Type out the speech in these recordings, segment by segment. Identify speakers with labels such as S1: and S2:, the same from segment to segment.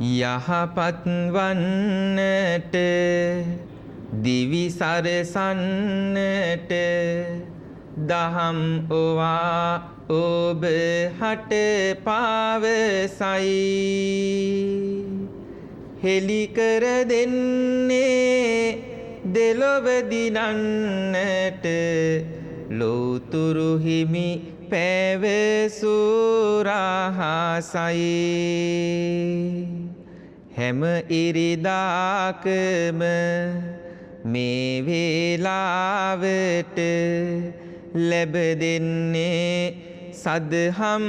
S1: යහපත් වන්නට දිවි සරසන්නට දහම් ඔවා ඔබ හට පාවසයි හෙළි කර දෙන්නේ දෙලොව දිනන්නට ලෝතුරු හිමි පැවසුරහසයි හැම ඉරිදාකම මේ වේලාවට ලැබ දෙන්නේ සදහම්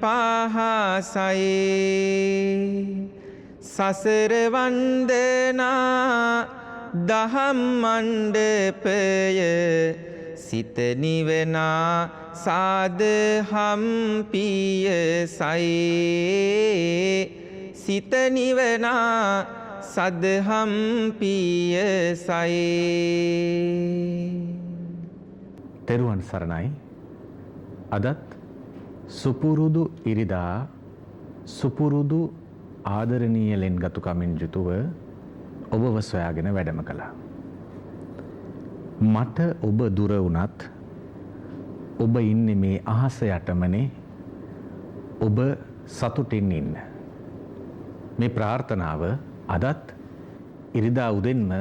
S1: පහසයි සසර වන්දනා දහම් මණ්ඩපය සිත නිවනා සාදහම් පියසයි සිත නිවනා සදහම් පියසයි.
S2: තෙරුවන් සරණයි. අදත් සුපුරුදු ඉරිදා සුපුරුදු ආදරණීය ලෙන්ගතුකමින් යුතුව ඔබව සොයාගෙන වැඩම කළා. මට ඔබ දුර වුණත් ඔබ ඉන්නේ මේ අහස යටමනේ. ඔබ සතුටින් ඉන්න. මේ ප්‍රාර්ථනාව අදත් ඉරිදා උදෙන්ම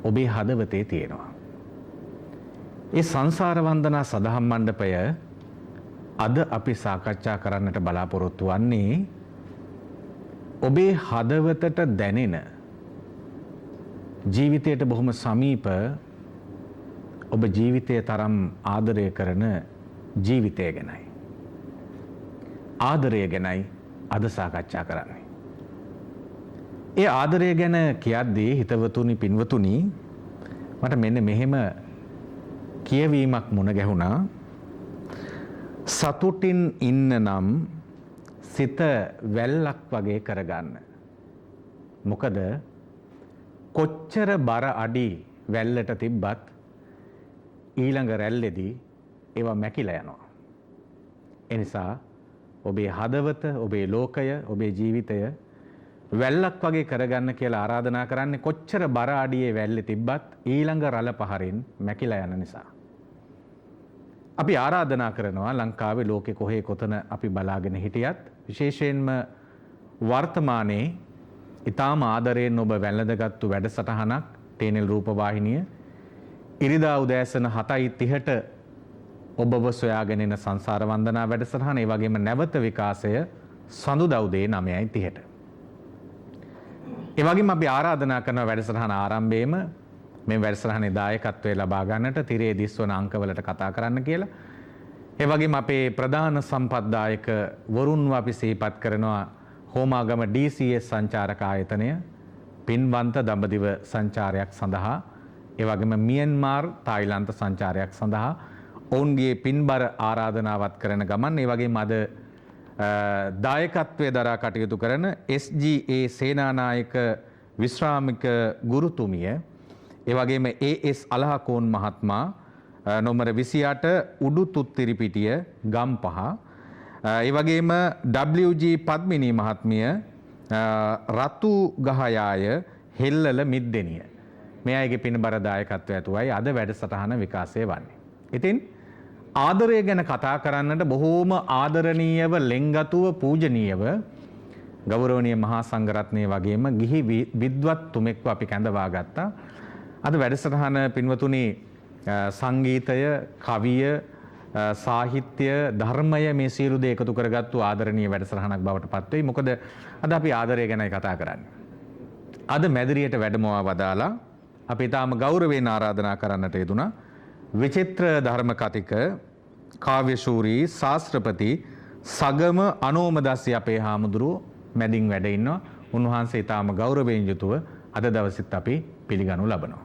S2: ඔබේ හදවතේ තියෙනවා. ඒ සංසාර වන්දනා සදහම් මණ්ඩපය අද අපි සාකච්ඡා කරන්නට බලාපොරොත්තු වන්නේ ඔබේ හදවතට දැනෙන ජීවිතයට බොහොම සමීප ඔබ ජීවිතය තරම් ආදරය කරන ජීවිතය ගැනයි. ආදරය ගැනයි අද සාකච්ඡා කරන්නේ. ඒ ආදරය ගැන කියද්දී හිතවතුනි පින්වතුනි මට මෙන්න මෙහෙම කියවීමක් මුණ ගැහුණා. සතුටින් ඉන්න නම් සිත වැල්ලක් වගේ කරගන්න. මොකද කොච්චර බර අඩි වැල්ලට තිබ්බත් ඊළඟ රැල්ලේදී ඒවා මැකිලා යනවා. එනිසා ඔබේ හදවත, ඔබේ ලෝකය, ඔබේ ජීවිතය වැල්ලක් වගේ කරගන්න කියලා ආරාධනා කරන්නේ කොච්චර බර අඩියේ වැල්ලේ තිබ්බත් ඊළඟ රළ පහරින් මැකිලා යන නිසා. අපි ආරාධනා කරනවා ලංකාවේ ලෝකේ කොහේ කොතන අපි බලාගෙන හිටියත් විශේෂයෙන්ම වර්තමානයේ ඊටාම ආදරයෙන් ඔබ වැළඳගත්තු වැඩසටහනක් ටේනල් රූපවාහිනිය ඉරිදා උදෑසන 7:30ට ඔබව සොයාගෙන එන සංසාර වන්දනා වැඩසටහන ඒ වගේම නැවත විකාශය සඳුදා උදේ 9:30ට. ඒ වගේම අපි ආරාධනා කරන වැඩසටහන ආරම්භයේම මේ වැඩසටහනේ දායකත්වයේ ලබා ගන්නට තිරේ දිස්වන අංකවලට කතා කරන්න කියලා. ඒ වගේම අපේ ප්‍රධාන සම්පත්දායක වරුන්ව අපි සිහිපත් කරනවා හෝමාගම DCS සංචාරක ආයතනය පින්වන්ත දඹදිව සංචාරයක් සඳහා ඒ වගේම මියන්මාර් තායිලන්ත සංචාරයක් සඳහා ඔවුන්ගේ පින්බර ආරාධනාවත් කරන ගමන් ඒ වගේම අද දායකත්වයේ දරා කටයුතු කරන SGA සේනානායක විශ්‍රාමික ගුරුතුමිය ඒ වගේම AS අලහකෝන් මහත්මයා නොමර 28 උඩු තුත්තිරිපිටිය ගම්පහ ඒ වගේම WG පද්මිනී මහත්මිය රතු ගහයාය හෙල්ලල මිද්දෙනිය මේ අයගේ පින්බර දායකත්වය ඇතුවයි අද වැඩසටහන විකාශය වන්නේ. ඉතින් ආදරය ගැන කතා කරන්නට බොහෝම ආදරණීයව ලෙන්ගතුව පූජනීයව ගෞරවනීය මහා සංඝරත්නය වගේම ගිහි විද්වත් තුමෙක්ව අපි කැඳවා ගත්තා. අද වැඩසටහන පින්වතුනි සංගීතය, කවිය, සාහිත්‍ය, ධර්මය මේ සියලු දේ එකතු කරගත්තු ආදරණීය වැඩසටහනක් බවට පත් වෙයි. මොකද අද අපි ආදරය ගැනයි කතා කරන්නේ. අද මැදිරියට වැඩමවා වදාලා අපි තාම ගෞරවයෙන් ආරාධනා කරන්නට යෙදුණා විචිත්‍ර ධර්ම කතික කාව්‍යශූරී ශාස්ත්‍රපති සගම අනෝමදස්සි අපේ හාමුදුරුව මැදින් වැඩ ඉන්නවා. උන්වහන්සේ ඊටාම ගෞරවයෙන් යුතුව අද දවසෙත් අපි පිළිගනු ලබනවා.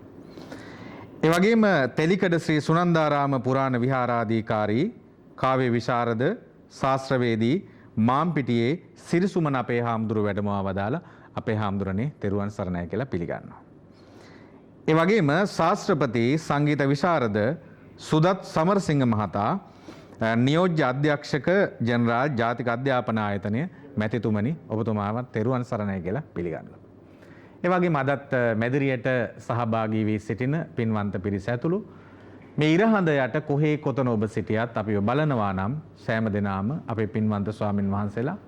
S2: ඒ වගේම තෙලිකඩ ශ්‍රී සුනන්දාරාම පුරාණ විහාරාධිකාරී කාව්‍ය විශාරද ශාස්ත්‍රවේදී මාම්පිටියේ සිරිසුමන අපේ හාමුදුරුව වැඩමවා වදාලා අපේ හාමුදුරනේ තෙරුවන් සරණයි කියලා පිළිගන්නවා. ඒ වගේම ශාස්ත්‍රපති සංගීත විශාරද සුදත් සමරසිංහ මහතා නියෝජ්‍ය අධ්‍යක්ෂක ජෙනරාල් ජාතික අධ්‍යාපන ආයතනය මැතිතුමනි ඔබතුමාවත් තෙරුවන් සරණයි කියලා පිළිගන්නවා. ඒ වගේම අදත් මැදිරියට සහභාගී වී සිටින පින්වන්ත පිරිස ඇතුළු මේ ඉරහඳ යට කොහේ කොතන ඔබ සිටියත් අපිව බලනවා නම් සෑම දිනාම අපේ පින්වන්ත ස්වාමින් වහන්සේලා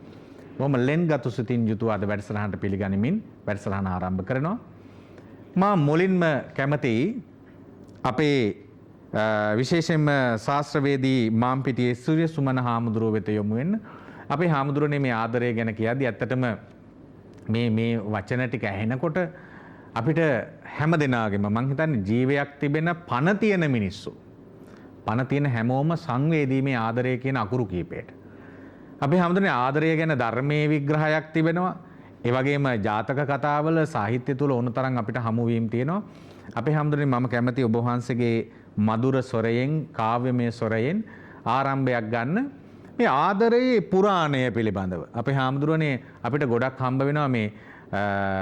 S2: බොහොම ලෙන්ගතු සිතින් යුතුව අද වැඩසටහනට පිළිගනිමින් වැඩසටහන ආරම්භ කරනවා. මා මුලින්ම කැමතියි අපේ විශේෂයෙන්ම ශාස්ත්‍රවේදී මාම්පිටියේ සූර්ය සුමන හාමුදුරුවෝ වෙත යොමු වෙන්න. අපේ හාමුදුරුවනේ මේ ආදරය ගැන කියද්දි ඇත්තටම මේ වචන ටික ඇහෙනකොට අපිට හැම දෙනාගේම මං හිතන්නේ ජීවයක් තිබෙන පණ තියෙන මිනිස්සු. පණ තියෙන හැමෝම සංවේදී මේ ආදරය කියන අකුරු කීපයට. අපේ හාමුදුරනේ ආදරය ගැන ධර්මයේ විග්‍රහයක් තිබෙනවා. ඒ වගේම ජාතක කතාවල සාහිත්‍ය තුල ඕන තරම් අපිට හමු වීම තියෙනවා. අපේ හාමුදුරනේ මම කැමති ඔබ වහන්සේගේ මధుර ස්වරයෙන් කාව්‍යමය ස්වරයෙන් ආරම්භයක් ගන්න මේ ආදරයේ පුරාණය පිළිබඳව. අපේ හාමුදුරනේ අපිට ගොඩක් හම්බ වෙනවා මේ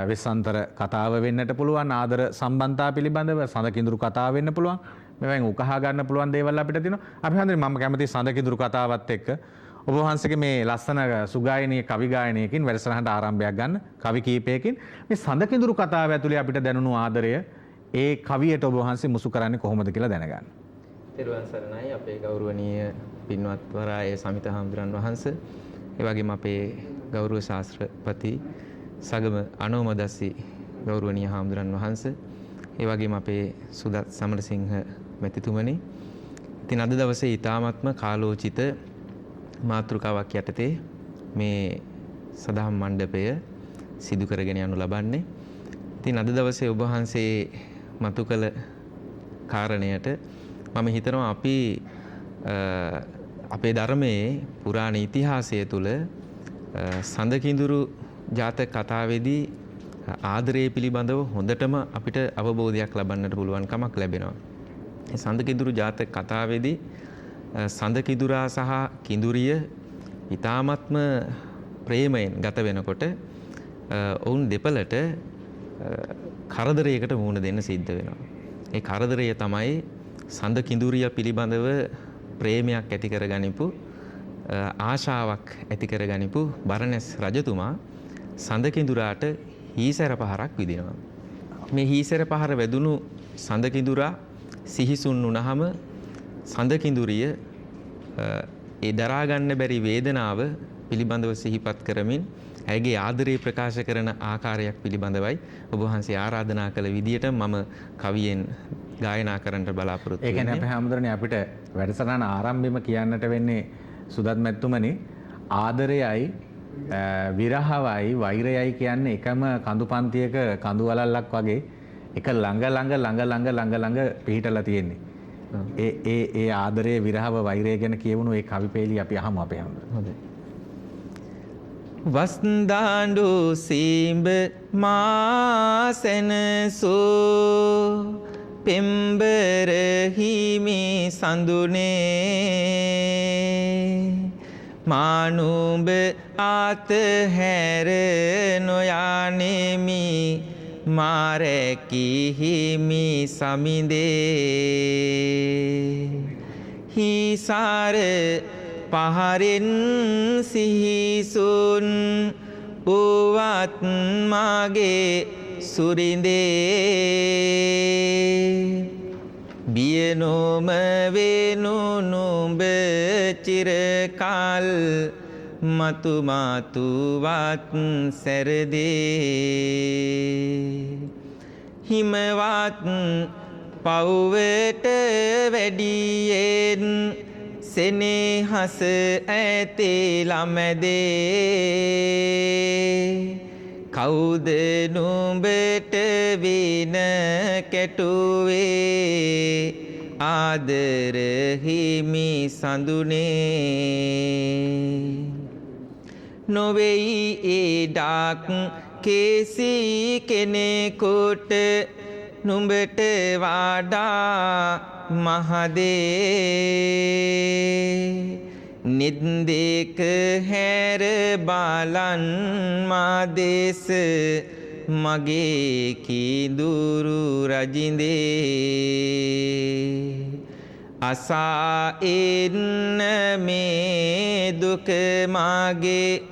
S2: වෙස්සන්තර කතාව වෙන්නට පුළුවන් ආදර සම්බන්ධතා පිළිබඳව සඳකිඳුරු කතාව වෙන්න පුළුවන්. මේවෙන් උකහා ගන්න පුළුවන් දේවල් අපිට තියෙනවා. අපේ හාමුදුරනේ මම කැමති සඳකිඳුරු කතාවත් එක්ක ඔබ වහන්සේගේ මේ ලස්සන සුගායනීය කවි ගායනයකින් වැඩසටහනට ආරම්භයක් ගන්න කවි කීපයකින් මේ සඳකිඳුරු කතාව ඇතුලේ අපිට දැනුණු ආදරය ඒ කවියට ඔබ වහන්සේ මුසු කරන්නේ කොහොමද කියලා දැනගන්න.
S1: තෙරුවන් සරණයි අපේ ගෞරවනීය පින්වත් වරාය සමිත හාමුදුරන් වහන්සේ. ඒ වගේම අපේ ගෞරව ශාස්ත්‍රපති සගම අනෝමදස්සි ගෞරවනීය හාමුදුරන් වහන්සේ. ඒ වගේම අපේ සුදත් සමරසිංහ මැතිතුමනි. ඉතින් අද දවසේ ඊ타ත්ම කාලෝචිත මාතෘකාවක් යටතේ මේ සදහම් මණ්ඩපය සිදු කරගෙන යනු ලබන්නේ. ඉතින් අද දවසේ ඔබ වහන්සේ මතු කළ කාරණයට මම හිතනවා අපි අපේ ධර්මයේ පුරාණ ඉතිහාසය තුළ සඳකිඳුරු ජාතක කතාවේදී ආදරය පිළිබඳව හොඳටම අපිට අවබෝධයක් ලබන්නට පුළුවන් කමක් ලැබෙනවා. මේ සඳකිඳුරු ජාතක කතාවේදී සඳකිඳුරා සහ කිඳුරිය ඊ타ත්ම ප්‍රේමයෙන් ගත වෙනකොට ඔවුන් දෙපළට කරදරයකට මුහුණ දෙන්න සිද්ධ වෙනවා. ඒ කරදරය තමයි සඳකිඳුරිය පිළිබඳව ප්‍රේමයක් ඇති කරගනිපු ආශාවක් ඇති කරගනිපු බරණැස් රජතුමා සඳකිඳුරාට හීසැර පහරක් විදිනවා. මේ හීසැර පහර වැදුණු සඳකිඳුරා සිහිසුන් වුණාම සඳකිඳුරිය ඒ දරා ගන්න බැරි වේදනාව පිළිබඳව සිහිපත් කරමින් ඇයගේ ආදරය ප්‍රකාශ කරන ආකාරයක් පිළිබඳවයි ඔබ වහන්සේ ආරාධනා කළ විදියට මම කවියෙන් ගායනා කරන්නට බලාපොරොත්තු වෙන්නේ.
S2: ඒ කියන්නේ අපේ හැමදෙරනේ අපිට වැඩසටහන ආරම්භෙම කියන්නට වෙන්නේ සුදත් මැතිතුමනි ආදරයයි විරහවයි වෛරයයි කියන්නේ එකම කඳු පන්තියක කඳු වලල්ලක් වගේ එක ළඟ පිහිටලා තියෙන්නේ. ඒ ආදරයේ විරහව වෛරය ගැන කියවුණු ඒ කවිපේලි අපි අහමු අපේ හැමදෙරේ.
S1: හොඳයි. වස්දාඬු සීඹ මාසෙනසෝ පෙම්බර හිමි සඳුනේ මානුඹ ආතහැර නොයානෙමි මාරැකි හිමි සමිඳේ හිසාර පහරෙන් සිහිසුන් උවත් මාගේ සුරිඳේ බියනොම වෙනු නුඹ චිරකල් මතු මාතුවත් සැරදේ හිමවත් පව්වට වැඩියෙන් සෙනෙහස ඇතේ ළමැදේ කවුද නුඹට වින කැටුවේ ආදර හිමි සඳුනේ නොවේයි ඒඩක් කේසි කෙනෙකුට නුඹට වඩා මහදේ නින්දේක හැර බලන් මාදේශ මගේ කිඳුරු රජින්දේ අසා එන්න මේ දුක මාගේ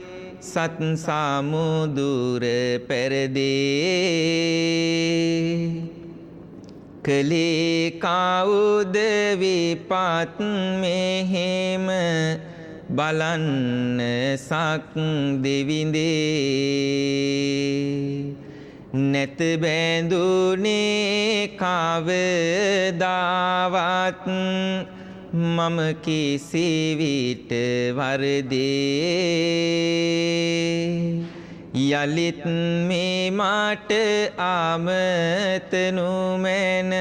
S1: සත් සාමුදුර පෙරදේ කලේ කවුද විපත් මෙහෙම බලන්න සක් දෙවිඳේ නැත බැඳුනේ කවදාවත් මම කිසි විට වරදේ යලිත් මේ මට ආමතනු මැන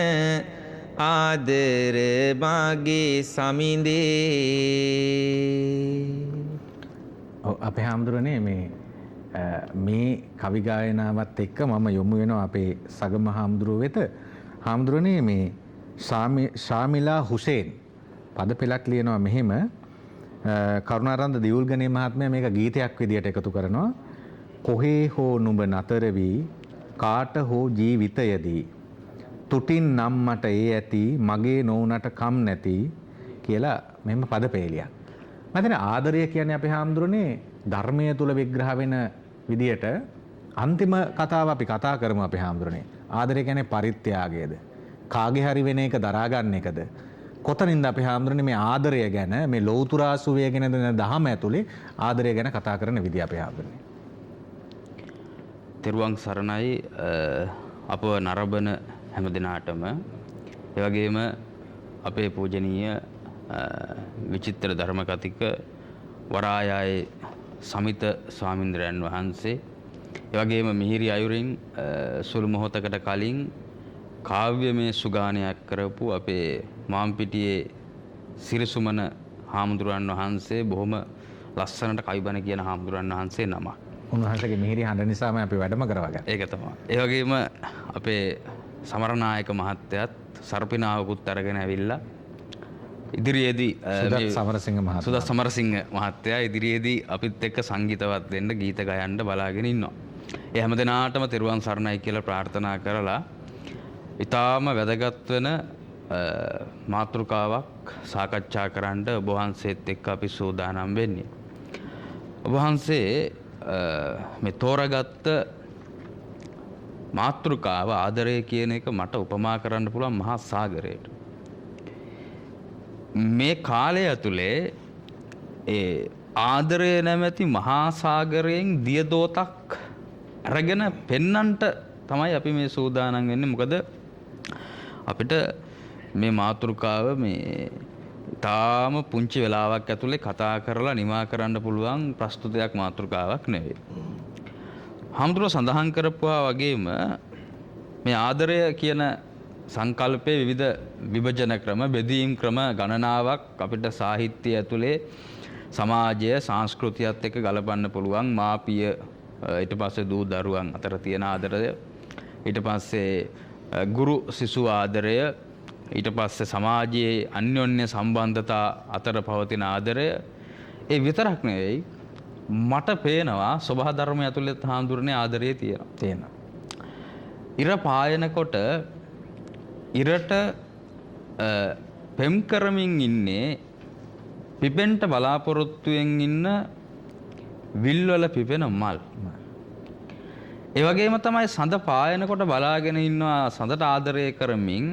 S1: ආදර මගේ සමිඳේ.
S2: අපේ හාමුදුරනේ මේ කවි ගායනාවත් එක්ක මම යොමු වෙනවා අපේ සගම හාමුදුරුව වෙත. හාමුදුරනේ මේ ශාමිලා හුසේන් පද පෙළක් ලියනවා මෙහෙම. කරුණාරන්ද දියුල්ගනේ මහත්මයා මේක ගීතයක් විදියට එකතු කරනවා. කොහේ හෝ නුඹ නතර වී කාට හෝ ජීවිතයදී තුටින් නම් මට ඒ ඇති මගේ නොවුනට කම් නැති කියලා මෙහෙම පද පෙළියක්. මම හිතන්නේ ආදරය කියන්නේ අපේ හාමුදුරනේ ධර්මයේ තුල විග්‍රහ වෙන විදියට අන්තිම කතාව අපි කතා කරමු අපේ හාමුදුරනේ. ආදරය කියන්නේ පරිත්‍යාගයද? කාගේ හරි වෙන එක දරා ගන්න එකද? කොතනින්ද අපේ හාමුදුරනේ මේ ආදරය ගැන මේ ලෞතුරා සුවය ගැන දෙන දහම ඇතුලේ ආදරය ගැන කතා කරන විදිය අපේ හාමුදුරනේ.
S3: තෙරුවන් සරණයි අපව නරඹන හැම දිනාටම ඒ වගේම අපේ පූජනීය විචිත්‍ර ධර්ම කතික වරායයි සමිත ස්වාමීන්ද්‍රයන් වහන්සේ ඒ වගේම මිහිරි අයුරින් සුළු මොහොතකට කලින් කාව්‍යමය සුගානයක් කරපු අපේ මාම්පිටියේ සිරිසුමන හාමුදුරන් වහන්සේ බොහොම ලස්සනට කවිබණ කියන හාමුදුරන් වහන්සේ නමක්.
S2: උන්වහන්සේගේ මිහිරි හඬ නිසාම අපි වැඩම කරවගන්න.
S3: ඒක තමයි. ඒ වගේම අපේ සමරනායක මහත්තයත් සර්පිනාවකුත් අරගෙන ඇවිල්ලා ඉදිරියේදී සුදත් සමරසිංහ මහත්තයා ඉදිරියේදී අපිත් එක්ක සංගීතවත් වෙන්න ගීත ගයන්න බලාගෙන ඉන්නවා. ඒ හැමදෙනාටම තෙරුවන් සරණයි කියලා ප්‍රාර්ථනා කරලා ඊටාම වැදගත් වෙන මාතෘකාවක් සාකච්ඡා කරන්න ඔබ වහන්සේත් එක්ක අපි සූදානම් වෙන්නේ. ඔබ වහන්සේ මේ තෝරාගත්ත මාතෘකාව ආදරය කියන එක මට උපමා කරන්න පුළුවන් මහා සාගරයට. මේ කාලය ඇතුලේ ඒ ආදරය නැමැති මහා සාගරයෙන් දියදෝතක් අරගෙන පෙන්නන්ට තමයි අපි මේ සූදානම් වෙන්නේ. මොකද අපිට මේ මාතෘකාව මේ තාම පුංචි වෙලාවක් ඇතුලේ කතා කරලා නිමා කරන්න පුළුවන් ප්‍රස්තුතයක් මාතෘකාවක් නෙවෙයි. හාමුදුරුවෝ සඳහන් කරපුවා වගේම මේ ආදරය කියන සංකල්පයේ විවිධ විභජන ක්‍රම බෙදීම් ක්‍රම ගණනාවක් අපිට සාහිත්‍යය ඇතුලේ සමාජය සංස්කෘතියත් එක්ක ගලපන්න පුළුවන්. මාපිය ඊට පස්සේ දූ දරුවන් අතර තියෙන ආදරය, ඊට පස්සේ ගුරු සිසු ආදරය, ඊට පස්සේ සමාජයේ අන්‍යෝන්‍ය සම්බන්ධතා අතර පවතින ආදරය. ඒ විතරක් නෙවෙයි මට පේනවා සබහා ධර්මය ඇතුළේ හාමුදුරනේ ආදරය තියෙනවා. ඉර පායනකොට ඉරට පෙම් කරමින් ඉන්නේ පිපෙන්ට බලාපොරොත්තුවෙන් ඉන්න විල්වල පිපෙන මල්. ඒ වගේම තමයි සඳ පායනකොට බලාගෙන ඉන්නවා සඳට ආදරය කරමින්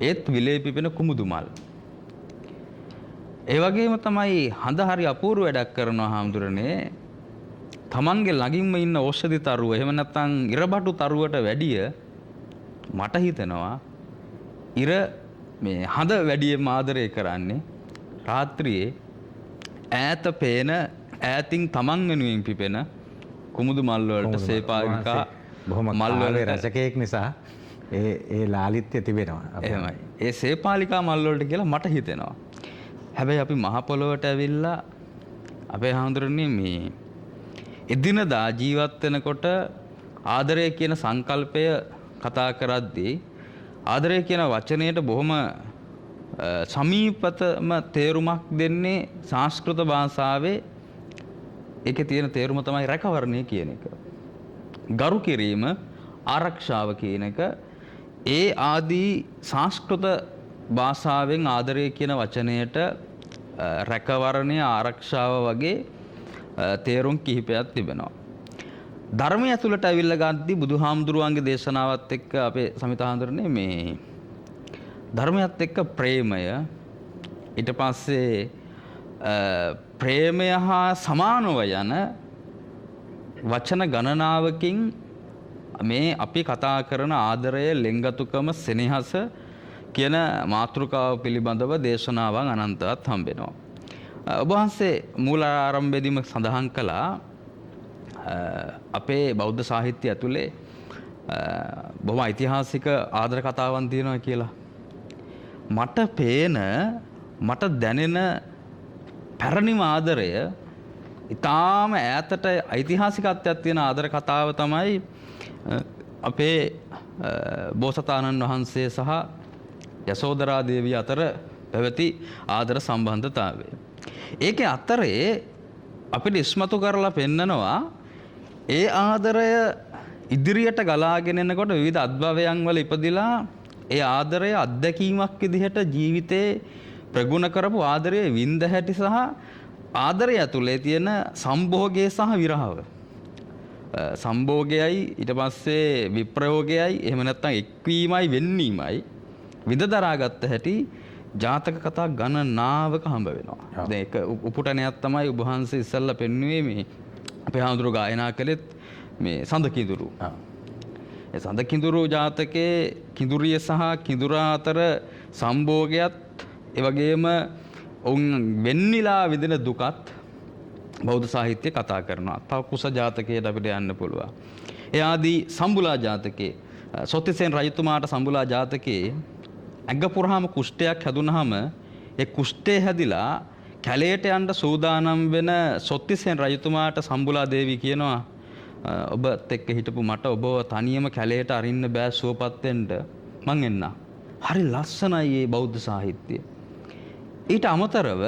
S3: ඒත් විලේ පිපෙන කුමුදු මල්. ඒ වගේම තමයි හඳ හරි අපූර්ව වැඩක් කරනවා හාමුදුරනේ. තමන්ගේ ළඟින්ම ඉන්න ඖෂධි තරුව එහෙම නැත්නම් ඉරබටු තරුවට වැඩිය මට හිතෙනවා ඉර මේ හඳ වැඩියෙන්ම ආදරය කරන්නේ රාත්‍රියේ ඈත පේන ඈතින් තමන් වෙනුවෙන් පිපෙන කුමුදු මල් වලට සේපාලිකා
S2: බොහොම මල් වල රසකයක් නිසා ඒ ලාලිත්‍ය තිබෙනවා.
S3: එහෙමයි. ඒ සේපාලිකා මල් වලට කියලා මට හිතෙනවා. හැබැයි අපි මහ පොළොවට ඇවිල්ලා අපේ හාමුදුරනේ මේ එදිනදා ජීවත් වෙනකොට ආදරය කියන සංකල්පය කතා කරද්දී ආදරය කියන වචනයට බොහොම සමීපතම තේරුමක් දෙන්නේ සංස්කෘත භාෂාවේ. ඒකේ තියෙන තේරුම තමයි රැකවරණය කියන එක. ගරු කිරීම, ආරක්ෂාව කියන එක. ඒ ආදී සංස්කෘත භාෂාවෙන් ආදරය කියන වචනයට රැකවරණය, ආරක්ෂාව වගේ තේරුම් කිහිපයක් තිබෙනවා. ධර්මය ඇතුළට ඇවිල්ලා ගද්දී බුදුහාමුදුරුවන්ගේ දේශනාවත් එක්ක අපේ සමිතහාඳුරනේ මේ ධර්මයත් එක්ක ප්‍රේමය ඊට පස්සේ ප්‍රේමය හා සමානව යන වචන ගණනාවකින් මේ අපි කතා කරන ආදරය, ලෙන්ගතුකම, සෙනෙහස කියන මාතෘකාව පිළිබඳව දේශනාවන් අනන්තවත් හම්බෙනවා. ඔබ වහන්සේ මූල ආරම්භයේදීම සඳහන් කළා අපේ බෞද්ධ සාහිත්‍ය ඇතුලේ බොහොම ඓතිහාසික ආදර කතාවන් තියෙනවා කියලා. මට පේන, මට දැනෙන පැරණිම ආදරය, ඊටාම ඈතට ඓතිහාසිකත්වයක් තියෙන ආදර කතාව තමයි අපේ බෝසතාණන් වහන්සේ සහ යසෝදරා දේවිය අතර පැවති ආදර සම්බන්ධතාවය. ඒකේ අතරේ අපිට ඉස්මතු කරලා පෙන්නනවා ඒ ආදරය ඉදිරියට ගලාගෙන එනකොට විවිධ අත්භවයන් වල ඉපදිලා ඒ ආදරය අත්දැකීමක් විදිහට ජීවිතේ ප්‍රගුණ කරපු ආදරයේ වින්ද හැටි සහ ආදරය ඇතුලේ තියෙන සම්භෝගය සහ විරහව. සම්භෝගයයි ඊට පස්සේ විප්‍රයෝගයයි එහෙම නැත්නම් එක්වීමයි වෙන්වීමයි විඳ දරාගත්ත හැටි ජාතක කතා ගණනාවක හම්බ වෙනවා. දැන් ඒක උපුටනයක් තමයි ඔබ වහන්සේ ඉස්සල්ලා පෙන්වුවේ මේ අපේ හාමුදුරුවෝ ගායනා කළෙත් මේ සඳ කිඳුරු. ඒ සඳ කිඳුරු ජාතකයේ කිඳුරිය සහ කිඳුරා අතර සම්භෝගයත් ඒ වගේම ඔවුන් වෙන්නිලා විඳින දුකත් බෞද්ධ සාහිත්‍යය කතා කරනවා. තව කුස ජාතකයට අපිට යන්න පුළුවන්. ඒ ආදී සම්බුලා ජාතකයේ සොත්තිසෙන් රජතුමාට සම්බුලා ජාතකයේ ඇඟ පුරාම කුෂ්ඨයක් හැදුනහම ඒ කුෂ්ඨය හැදිලා කැලේට යන්න සූදානම් වෙන සොත්තිසෙන් රජතුමාට සම්බුලා දේවී කියනවා ඔබත් එක්ක හිටපු මට ඔබව තනියම කැලේට අරින්න බෑ සුවපත් වෙන්න මං එන්න. හරි ලස්සනයි මේ බෞද්ධ සාහිත්‍යය. ඊට අමතරව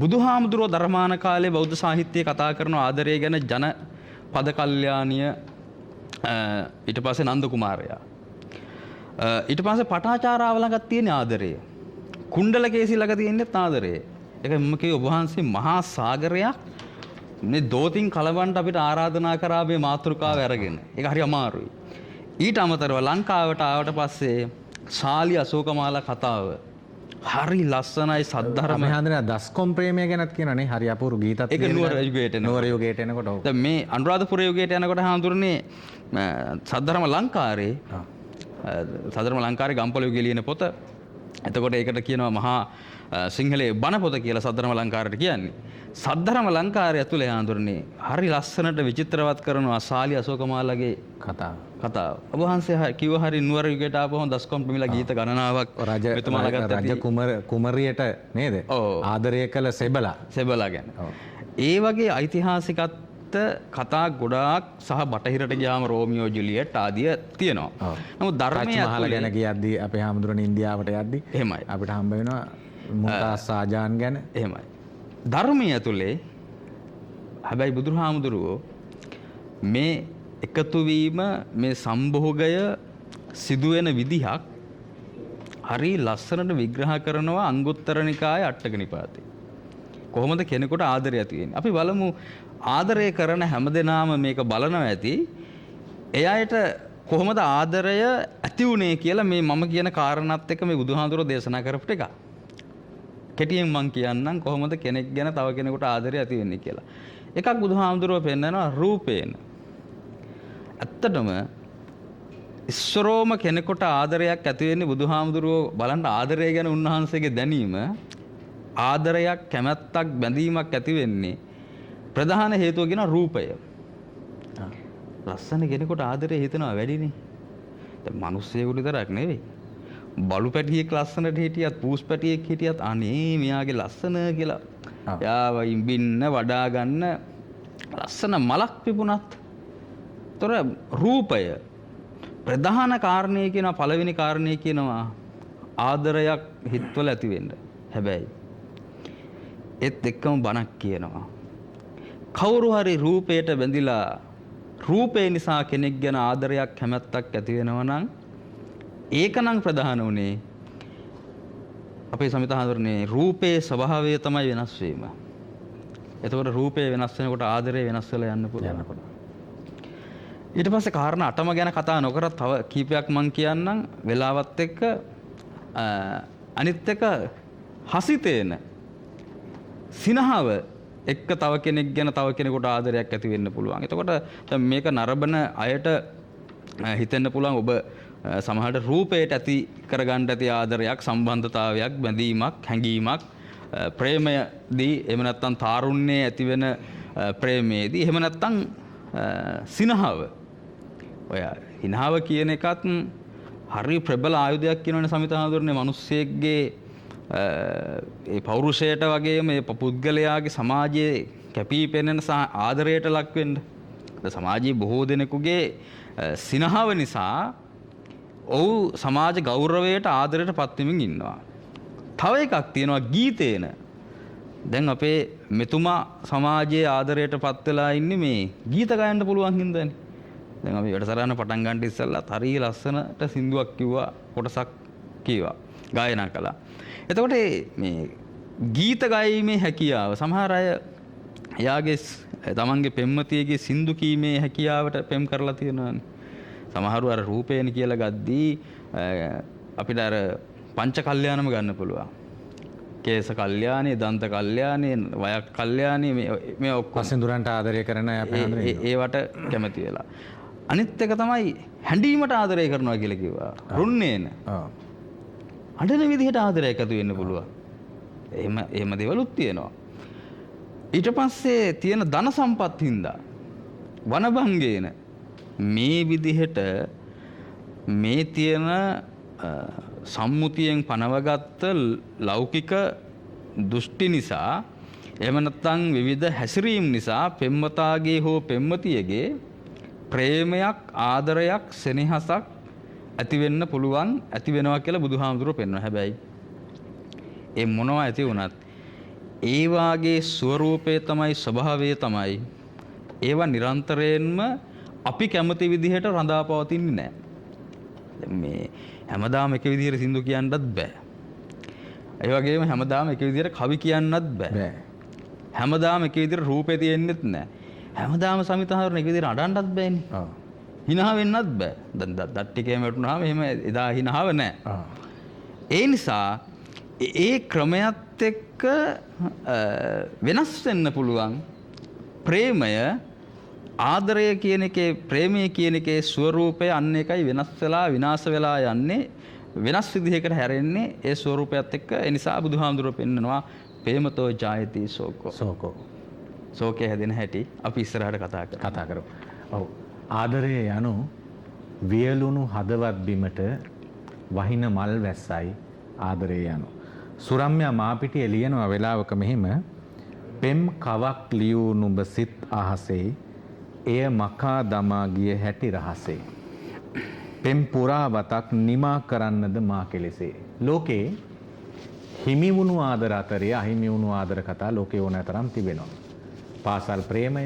S3: බුදුහාමුදුරුවෝ ධර්මාන කාලේ බෞද්ධ සාහිත්‍යයේ කතා කරන ආදරය ගැන ජනපද කල්යාණිය ඊට පස්සේ නන්ද කුමාරයා ඊට පස්සේ පටාචාරාව ළඟ තියෙන ආදරය, කුණ්ඩලකේසි ළඟ තියෙන ආදරය. ඒක මම කියේ ඔබ වහන්සේ මහා සාගරයක් මේ දෝතින් කලවන්ට අපිට ආරාධනා කරා මේ මාතෘකාව අරගෙන. ඒක හරි අමාරුයි. ඊට අමතරව ලංකාවට ආවට පස්සේ ශාලි අශෝකමාලා කතාව හරි ලස්සනයි. සද්ධර්ම
S2: හඳුනන දස්කොම් ප්‍රේමය ගැනත් කියනනේ හරි අපූර්ව ගීතත්
S3: ඒක නුවර යුගයට
S2: එනකොට ඔව්.
S3: දැන් මේ අනුරාධපුර යුගයට යනකොට හඳුරන්නේ සද්ධර්ම ලංකාරේ සද්ධර්ම ලංකාරේ ගම්පොළ යුගයේ ලියන පොත. එතකොට ඒකට කියනවා මහා සිංහලේ බණ පොත කියලා සද්ධර්ම ලංකාරයට කියන්නේ. සද්ධර්ම ලංකාරය ඇතුලේ හඳුරන්නේ හරි ලස්සනට විචිත්‍රවත් කරනවා ශාලි අශෝකමාලාගේ කතාව. ඔබ වහන්සේ කිව්ව හරි නුවර යුගයට ආපුවම දස්කොම් ප්‍රමිලා ගීත ගණනාවක් මෙතුමාලා ගත්තා.
S2: රජ කුමරියට නේද? ආදරය කළ සෙබලා ගැන.
S3: ඒ වගේ ඓතිහාසිකත් කතා ගොඩාක් සහ බටහිරට ගියාම රෝමියෝ ජුලියට් ආදිය තියෙනවා. නමුත් ධර්මයේ
S2: මහල ගැන කියද්දී අපේ හාමුදුරනේ ඉන්දියාවට යද්දී
S3: එහෙමයි
S2: අපිට හම්බ වෙනවා මුම්තාස් ෂාජාන් ගැන.
S3: එහෙමයි. ධර්මයේ ඇතුලේ හැබැයි බුදුහාමුදුරුවෝ මේ එකතු වීම, මේ සම්භෝගය සිදුවෙන විදිහක් හරි ලස්සනට විග්‍රහ කරනවා අංගුත්තර නිකායේ අටක නිපාතේ. කොහොමද කෙනෙකුට ආදරය ඇති වෙන්නේ? අපි බලමු ආදරය කරන හැමදෙනාම මේක බලනවා ඇති. එයාට කොහොමද ආදරය ඇති වුනේ කියලා මේ මම කියන කාරණාත් එක්ක මේ බුදුහාමුදුරුවෝ දේශනා කරපු ටික. කෙටියෙන් මම කියන්නම් කොහොමද කෙනෙක් ගැන තව කෙනෙකුට ආදරය ඇති වෙන්නේ කියලා. එකක් බුදුහාමුදුරුවෝ පෙන්නනවා රූපේන. ඇත්තටම ඉස්සරෝම කෙනෙකුට ආදරයක් ඇති වෙන්නේ බුදුහාමුදුරුවෝ බලන්න ආදරය ගැන උන්වහන්සේගේ දැනීම, ආදරයක්, කැමැත්තක්, බැඳීමක් ඇති වෙන්නේ ප්‍රධාන හේතුව කියන රූපය. ලස්සන කෙනෙකුට ආදරය හිතනවා වැඩිනේ. දැන් මිනිස්සුයෙකුට විතරක් නෙවෙයි. බලු පැටියෙක් ලස්සනට හිටියත්, පූස් පැටියෙක් හිටියත් අනේ මෙයාගේ ලස්සන කියලා යාව ඉඹින්න වඩා ගන්න ලස්සන මලක් පිපුණත්. ତොර රූපය ප්‍රධාන කාරණේ කියන පළවෙනි කාරණේ කියනවා ආදරයක් හිතවල ඇති වෙන්න. හැබැයි ඒත් එක්කම බණක් කියනවා. කවුරු හරි රූපයට බැඳිලා රූපේ නිසා කෙනෙක් ගැන ආදරයක් කැමැත්තක් ඇති වෙනවා නම් ඒක නම් ප්‍රධාන උනේ අපේ සමිත හඳුරන්නේ රූපේ ස්වභාවය තමයි වෙනස් වීම. එතකොට රූපේ වෙනස් වෙනකොට ආදරේ වෙනස් වෙලා යන්න පුළුවන්. ඊට පස්සේ කාරණා 8ම ගැන කතා නොකරත් තව කීපයක් මම කියන්නම් වෙලාවත් එක්ක අනිත් එක හසිතේන සිනහව එක්ක තව කෙනෙක් ගැන තව කෙනෙකුට ආදරයක් ඇති වෙන්න පුළුවන්. එතකොට මේක නරඹන අයට හිතෙන්න පුළුවන් ඔබ සමහරට රූපයට ඇති කරගන්න ඇති ආදරයක්, සම්බන්ධතාවයක්, බැඳීමක්, හැඟීමක්, ප්‍රේමයේදී එහෙම නැත්නම් තාරුණ්‍යයේ ඇති වෙන ප්‍රේමයේදී එහෙම නැත්නම් සිනහව. ඔය හිනාව කියන එකත් හරි ප්‍රබල ආයුධයක් කියනවනේ සමිතහඳුරන්නේ මිනිස්සෙක්ගේ ඒ පෞරුෂයට වගේම මේ පුද්ගලයාගේ සමාජයේ කැපී පෙනෙන සහ ආදරයට ලක් වෙන්න. සමාජයේ බොහෝ දෙනෙකුගේ සිනහව නිසා ඔව් සමාජ ගෞරවයට ආදරයට පත් වෙමින් ඉන්නවා. තව එකක් තියෙනවා ගීතේන. දැන් අපේ මෙතුමා සමාජයේ ආදරයට පත් වෙලා ඉන්නේ මේ ගීත ගයන්න පුළුවන් හින්දානේ. දැන් අපි වැඩසටහන පටන් ගන්න ඉස්සෙල්ලා හරිය ලස්සනට සින්දුවක් කිව්වා, කොටසක් කිව්වා, ගායනා කළා. එතකොට මේ ගීත ගායීමේ හැකියාව සමහර අය එයාගේ තමන්ගේ පෙම්වතියගේ සින්දු කීමේ හැකියාවට පෙම් කරලා තියෙනවානේ. සමහරව අර රූපේන කියලා ගද්දී අපිට අර පංච කල්යාණම ගන්න පුළුවන්. කේස කල්යාණේ, දන්ත කල්යාණේ, වයක් කල්යාණේ මේ ඔක්කොම
S2: පසින්දුරන්ට ආදරය කරන අය අපේ හඳුනන්නේ.
S3: ඒවට කැමති වෙලා. අනිත් එක තමයි හැඬීමට ආදරය කරනවා කියලා කිව්වා. රුන්නේන. අඬන විදිහට ආදරයක් ඇති වෙන්න පුළුවන්. එහෙම දේවලුත් තියෙනවා. ඊට පස්සේ තියෙන ධන සම්පත් හින්දා වනභංගේන මේ විදිහට මේ තියෙන සම්මුතියෙන් පනවගත්ත ලෞකික දෘෂ්ටි නිසා එහෙම නැත්නම් විවිධ හැසිරීම් නිසා පෙම්වතාගේ හෝ පෙම්වතියගේ ප්‍රේමයක්, ආදරයක්, සෙනෙහසක් ඇති වෙන්න පුළුවන්, ඇති වෙනවා කියලා බුදුහාමුදුරුවෝ පෙන්වනවා. හැබැයි ඒ මොනවා ඇති වුණත් ඒ වාගේ ස්වરૂපය තමයි, ස්වභාවය තමයි ඒවා නිරන්තරයෙන්ම අපි කැමති විදිහට රඳා පවතින්නේ නැහැ. මේ හැමදාම එක විදිහට සින්දු කියන්නත් බෑ. ඒ වගේම හැමදාම එක විදිහට කවි කියන්නත් බෑ. හැමදාම එක විදිහට රූපේ තියෙන්නෙත් නැහැ. හැමදාම සමිතහරණ එක විදිහට අඬන්නත් බෑනේ. හිනහ වෙන්නත් බෑ. දැන් දත් ටිකේම වැටුනහම එහෙම එදා හිනහව නැහැ. ඒ නිසා ඒ ක්‍රමයක් එක්ක වෙනස් වෙන්න පුළුවන් ප්‍රේමය, ආදරය කියන එකේ, ප්‍රේමය කියන එකේ ස්වરૂපය අන්න එකයි වෙනස් වෙලා විනාශ වෙලා යන්නේ, වෙනස් විදිහකට හැරෙන්නේ ඒ ස්වરૂපයත් එක්ක. ඒ නිසා බුදුහාමුදුරුවෝ පෙන්නනවා ප්‍රේමතෝ ජායති සෝකෝ. සෝකේ හැදෙන හැටි අපි ඉස්සරහට කතා කරමු.
S2: ඔව්. ආදරය යනු වියලුණු හදවත් බිමට වහින මල් වැස්සයි ආදරය යනු. සුරම්‍යා මාපිටිය ලියනවා වෙලාවක මෙහිම පෙම් කවක් ලියූ නුඹ සිත් අහසේ එය මකා දමා ගිය හැටි රහසේ. පෙම් පුරාවතක් නිමා කරන්නද මා කෙලෙසේ. ලෝකේ හිමි වුණු ආදර අතරේ අහිමි වුණු ආදර කතා ලෝකේ ඕනෑ තරම් තිබෙනවා. පාසල් ප්‍රේමය,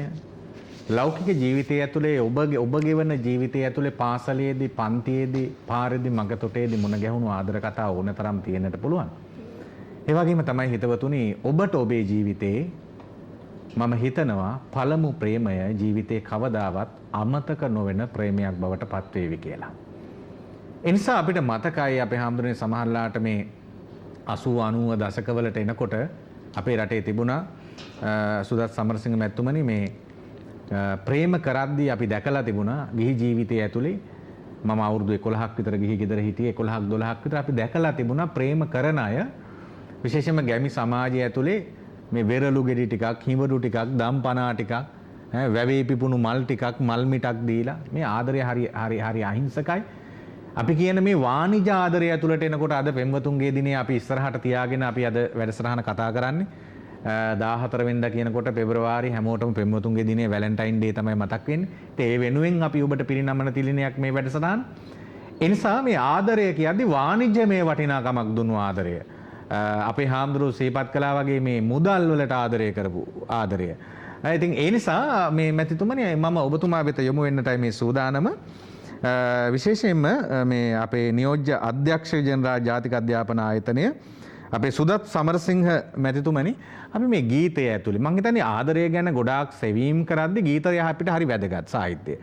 S2: ලෞකික ජීවිතය ඇතුලේ ඔබ ගෙවන ජීවිතය ඇතුලේ පාසලේදී, පන්තියේදී, පාරේදී, මගතොටේදී මුණ ගැහුණු ආදර කතා ඕනෑ තරම් තියෙන්නට පුළුවන්. ඒ වගේම තමයි හිතවතුනි ඔබට ඔබේ ජීවිතේ මම හිතනවා පළමු ප්‍රේමය ජීවිතේ කවදාවත් අමතක නොවන ප්‍රේමයක් බවට පත් වේවි කියලා. ඒ නිසා අපිට මතකයි අපේ හැමදෙරේ සමහරලාට මේ 80 90 දශකවලට එනකොට අපේ රටේ තිබුණා සුදත් සමරසිංහ මැතිතුමනි මේ ප්‍රේම කරද්දී අපි දැකලා තිබුණා ගිහි ජීවිතය ඇතුලේ මම අවුරුදු 11ක් විතර ගිහි ගෙදර හිටියේ 11ක් 12ක් විතර අපි දැකලා තිබුණා ප්‍රේම කරන අය විශේෂයෙන්ම ගැමි සමාජය ඇතුලේ මේ වෙරළු ගෙඩි ටිකක්, හිඹඩු ටිකක්, දම්පනා ටිකක්, වැවේ පිපුණු මල් ටිකක්, මල් මිටක් දීලා මේ ආදරය හරි අහිංසකයි. අපි කියන මේ වාණිජ ආදරය ඇතුළට එනකොට අද පෙම්වතුන්ගේ දිනේ අපි ඉස්සරහට තියාගෙන අපි අද වැඩසටහන කතා කරන්නේ 14 වෙනිදා කියනකොට පෙබරවාරි හැමෝටම පෙම්වතුන්ගේ දිනේ වැලන්ටයින් ඩේ තමයි මතක් වෙන්නේ. ඒ වෙනුවෙන් අපි ඔබට පිරිනමන තිලිනයක් මේ වැඩසටහන. ඒ නිසා මේ ආදරය කියද්දී වාණිජමය වටිනාකමක් දුන්නු ආදරය. අපේ හාමුදුරුවෝ සිහිපත් කළා වගේ මේ මුදල් වලට ආදරය කරපු ආදරය. ඉතින් ඒ නිසා මේ මැතිතුමනි මම ඔබතුමා වෙත යොමු වෙන්නටයි මේ සූදානම. විශේෂයෙන්ම මේ අපේ නියෝජ්‍ය අධ්‍යක්ෂ ජනරාල් ජාතික අධ්‍යාපන ආයතනය අපේ සුදත් සමරසිංහ මැතිතුමනි අපි මේ ගීතය ඇතුළේ මං හිතන්නේ ආදරය ගැන ගොඩාක් සෙවීම් කරද්දී ගීතය අපිට හරි වැදගත් සාහිත්‍යය.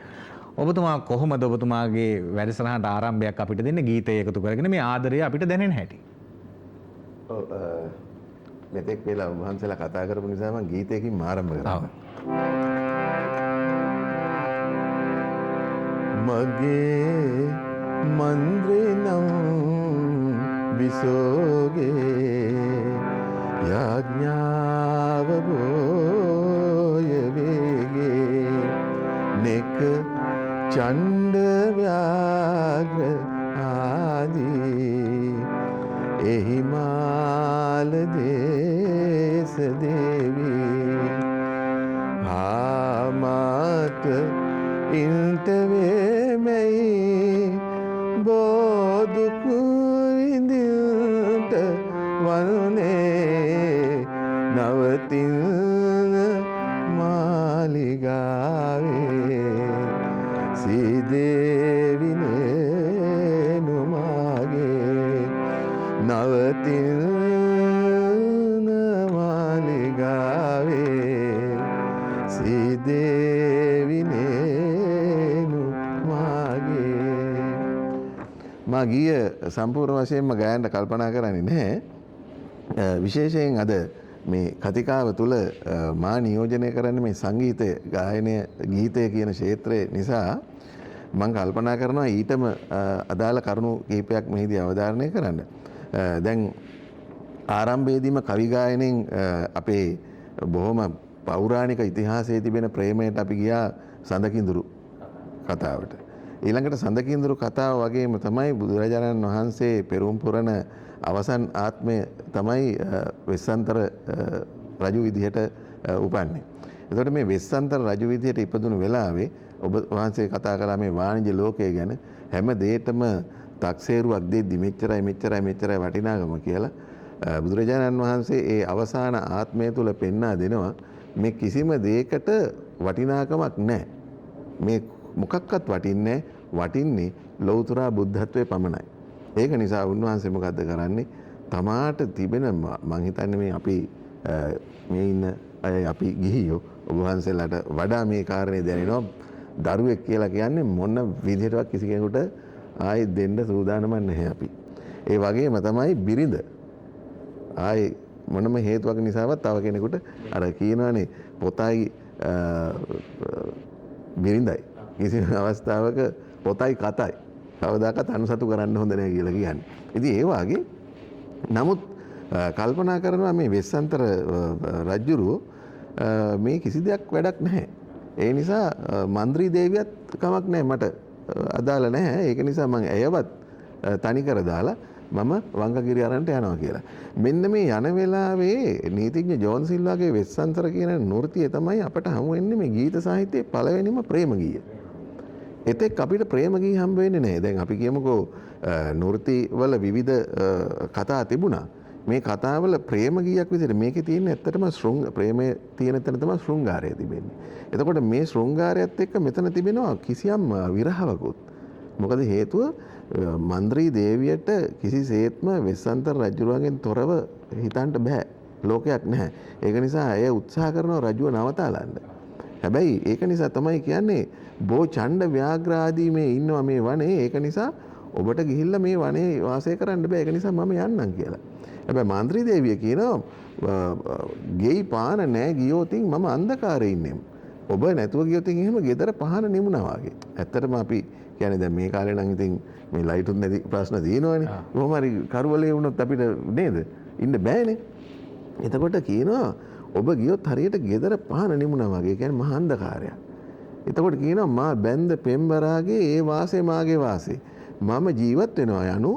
S2: ඔබතුමා කොහොමද ඔබතුමාගේ වැඩසටහනට ආරම්භයක් අපිට දෙන්නේ ගීතය එකතු කරගෙන මේ ආදරය අපිට දැනෙන හැටි?
S4: මෙතෙක් වෙලා වහන්සේලා කතා කරපු නිසා මම ගීතයකින් ආරම්භ කරනවා. මගේ මන්ද්‍රේ නම් විසෝගේ යාඥාව බෝය වේගේ නෙක චණ්ඩ ව්‍යාග්‍ර ආදී එහිමාල දේශ දේවී ආමාත ඉන්ටවේමැයි බෝදුකු විඳිල්ට වනුනේ නවතින මාලිගාවේ සීදේවිනේ නුමාගේ නවතින මාලිගාවේ සීදේවිනේනු මාගේ මා ගිය සම්පූර්ණ වශයෙන්ම ගායනට කල්පනා කරන්නේ නැහැ. විශේෂයෙන් අද මේ කතිකාව තුළ මා නියෝජනය කරන්නේ මේ සංගීතය ගායනය ගීතය කියන ක්ෂේත්‍රය නිසා මම කල්පනා කරනවා ඊටම අදාළ කරුණු කිහිපයක් මෙහිදී අවධාරණය කරන්න. දැන් ආරම්භයේදීම කවි ගායනයෙන් අපේ බොහොම පෞරාණික ඉතිහාසයේ තිබෙන ප්‍රේමයට අපි ගියා සඳකිඳුරු කතාවට. ඊළඟට සඳකිඳුරු කතාව වගේම තමයි බුදුරජාණන් වහන්සේ පෙරම් පුරන අවසන් ආත්මය තමයි වෙස්සන්තර රජු විදිහට උපන්නේ. එතකොට මේ වෙස්සන්තර රජු විදිහට ඉපදුණු වෙලාවේ ඔබ වහන්සේ කතා කළා මේ වාණිජ්‍ය ලෝකය ගැන හැම දෙයකම තක්සේරුවක් දෙද්දි මෙච්චරයි වටිනාකම කියලා බුදුරජාණන් වහන්සේ ඒ අවසාන ආත්මය තුල පෙන්වා දෙනවා මේ කිසිම දෙයකට වටිනාකමක් නැහැ. මේ මොකක්වත් වටින්නේ ලෞතර බුද්ධත්වයේ පමණයි. ඒක නිසා උන්වහන්සේ මොකද්ද කරන්නේ? තමාට තිබෙන මං හිතන්නේ මේ අපි මේ ඉන්න අය අපි ගිහියෝ ඔබ වහන්සේලාට වඩා මේ කාරණේ දැනෙනවා. දරුවෙක් කියලා කියන්නේ මොන විදිහටවත් කිසි කෙනෙකුට ආයෙත් දෙන්න සූදානම නැහැ අපි. ඒ වගේම තමයි බිරිඳ. ආයේ මොනම හේතුවක් නිසාවත් තව කෙනෙකුට අර කියනවානේ පොතයි බිරිඳයි කිසිම අවස්ථාවක පොතයි කතයි කවදාකවත් අනුසතු කරන්න හොඳ නැහැ කියලා කියන්නේ. ඉතින් ඒ වගේ නමුත් කල්පනා කරනවා මේ වෙස්සන්තර රජුරෝ මේ කිසි දෙයක් වැඩක් නැහැ. ඒ නිසා මන්ත්‍රී දේවියත් කමක් නැහැ මට අදාළ නැහැ. ඒක නිසා මම ඇයවත් තනි කර දාලා මම වංගගිරි අරන්ට යනවා කියලා. මෙන්න මේ යන වෙලාවේ නීතිඥ ජෝන් සිල්වාගේ වෙස්සන්තර කියන නෘත්‍යය තමයි අපට හමු වෙන්නේ මේ ගීත සාහිත්‍යයේ පළවෙනිම ප්‍රේම ගීය. එතෙක් අපිට ප්‍රේම ගී හම්බ වෙන්නේ නැහැ. දැන් අපි කියමුකෝ නෘත්‍ය වල විවිධ කතා තිබුණා. මේ කතාවල ප්‍රේම ගීයක් විදිහට මේකේ තියෙන ඇත්තටම ප්‍රේමයේ තියෙන තැන තමයි ශෘංගාරය තිබෙන්නේ. එතකොට මේ ශෘංගාරයත් එක්ක මෙතන තිබෙනවා කිසියම් විරහවකුත්. මොකද හේතුව මන්ත්‍රී දේවියට කිසිසේත්ම වෙස්සන්තර රජුරුවන්ගෙන් තොරව හිතන්න බෑ. ලෝකයක් නැහැ. ඒක නිසා ඇය උත්සාහ කරනවා රජුව නවතාලන්න. හැබැයි ඒක නිසා තමයි කියන්නේ බෝ ඡණ්ඩ ව්‍යාග්‍රාදී මේ ඉන්නවා මේ වනේ. ඒක නිසා ඔබට ගිහිල්ලා මේ වනේ වාසය කරන්න බෑ. ඒක නිසා මම යන්නම් කියලා. හැබැයි මන්ත්‍රී දේවිය කියනවා ගෙයි පාන නැහැ ගියොතින් මම අන්ධකාරයේ ඉන්නේ. ඔබ නැතුව ගියොතින් එහෙම ගෙදර පහන නිමුණා වගේ. ඇත්තටම අපි කියන්නේ දැන් මේ කාලේ නම් ඉතින් මේ ලයිටුත් නැති ප්‍රශ්න තියෙනවනේ. කොහොම හරි කරවලේ වුණොත් අපිට නේද ඉන්න බෑනේ. එතකොට කියනවා ඔබ ගියොත් හරියට ගෙදර පහන නිමුණා වගේ. කියන්නේ මහා අන්ධකාරයක්. එතකොට කියනවා මා බැන්ද පෙම්බරාගේ ඒ වාසේ මාගේ වාසේ. මම ජීවත් වෙනවා යනු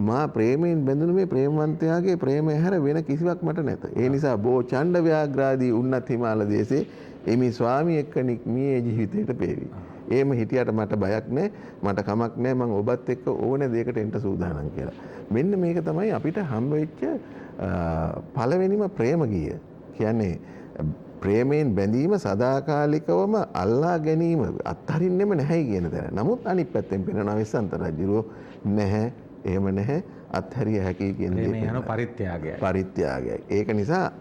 S4: මා ප්‍රේමයෙන් බැඳුණු මේ ප්‍රේමවන්තයාගේ ප්‍රේමය හැර වෙන කිසිවක් මට නැත. ඒ නිසා බෝ ඡණ්ඩ ව්‍යාග්‍රාදී උන්නත් හිමාල දේශේ එමි ස්වාමී එක්ක නික්මියේ ජීවිතයට පේවි. එහෙම හිටියට මට බයක් නැහැ, මට කමක් නැහැ, මම ඔබත් එක්ක ඕන දෙයකට එන්න සූදානම් කියලා. මෙන්න මේක තමයි අපිට හම්බ වෙච්ච පළවෙනිම ප්‍රේම ගීය. කියන්නේ ප්‍රේමයෙන් බැඳීම සදාකාලිකවම අල්ලා ගැනීම අත්හරින්නෙම නැහැයි කියන තැන. නමුත් අනිත් පැත්තෙන් පෙනෙනවා වෙස්සන්තර රජුරෝ නැහැ, එහෙම නැහැ. අත්හැරිය හැකි කියන දේ
S2: මේ යන පරිත්‍යාගයයි.
S4: පරිත්‍යාගයයි. ඒක නිසා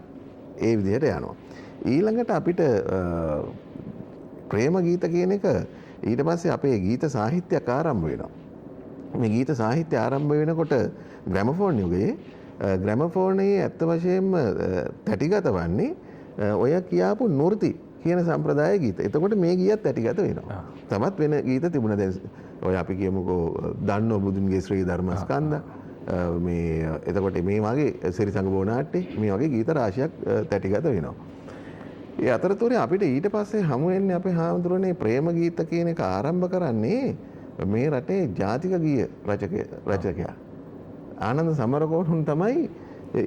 S4: ඒ විදිහට යනවා. ඊළඟට අපිට ප්‍රේම ගීත කියන එක ඊට පස්සේ අපේ ගීත සාහිත්‍යයක් ආරම්භ වෙනවා. මේ ගීත සාහිත්‍ය ආරම්භ වෙනකොට ග්‍රැමෆෝන් යුගයේ ග්‍රැමෆෝනයේ ඇත්ත වශයෙන්ම තැටිගත වන්නේ ඔය කියාපු නෘති කියන සම්ප්‍රදාය ගීත. එතකොට මේ ගීයත් තැටිගත වෙනවා. තමත් වෙන ගීත තිබුණා. දැන් ඔය අපි කියමුකෝ දන්නෝ බුදුන්ගේ ශ්‍රී ධර්මස්කන්ධ මේ එතකොට මේ වගේ සිරිසංග බෝනාට්ටේ මේ වගේ ගීත රාශියක් තැටිගත වෙනවා. ඒ අතරතුරේ අපිට ඊට පස්සේ හමු වෙන්නේ අපේ හාමුදුරනේ ප්‍රේම ගීත කියන එක ආරම්භ කරන්නේ මේ රටේ ජාතික ගීය රචකයා ආනන්ද සමරකෝන් තමයි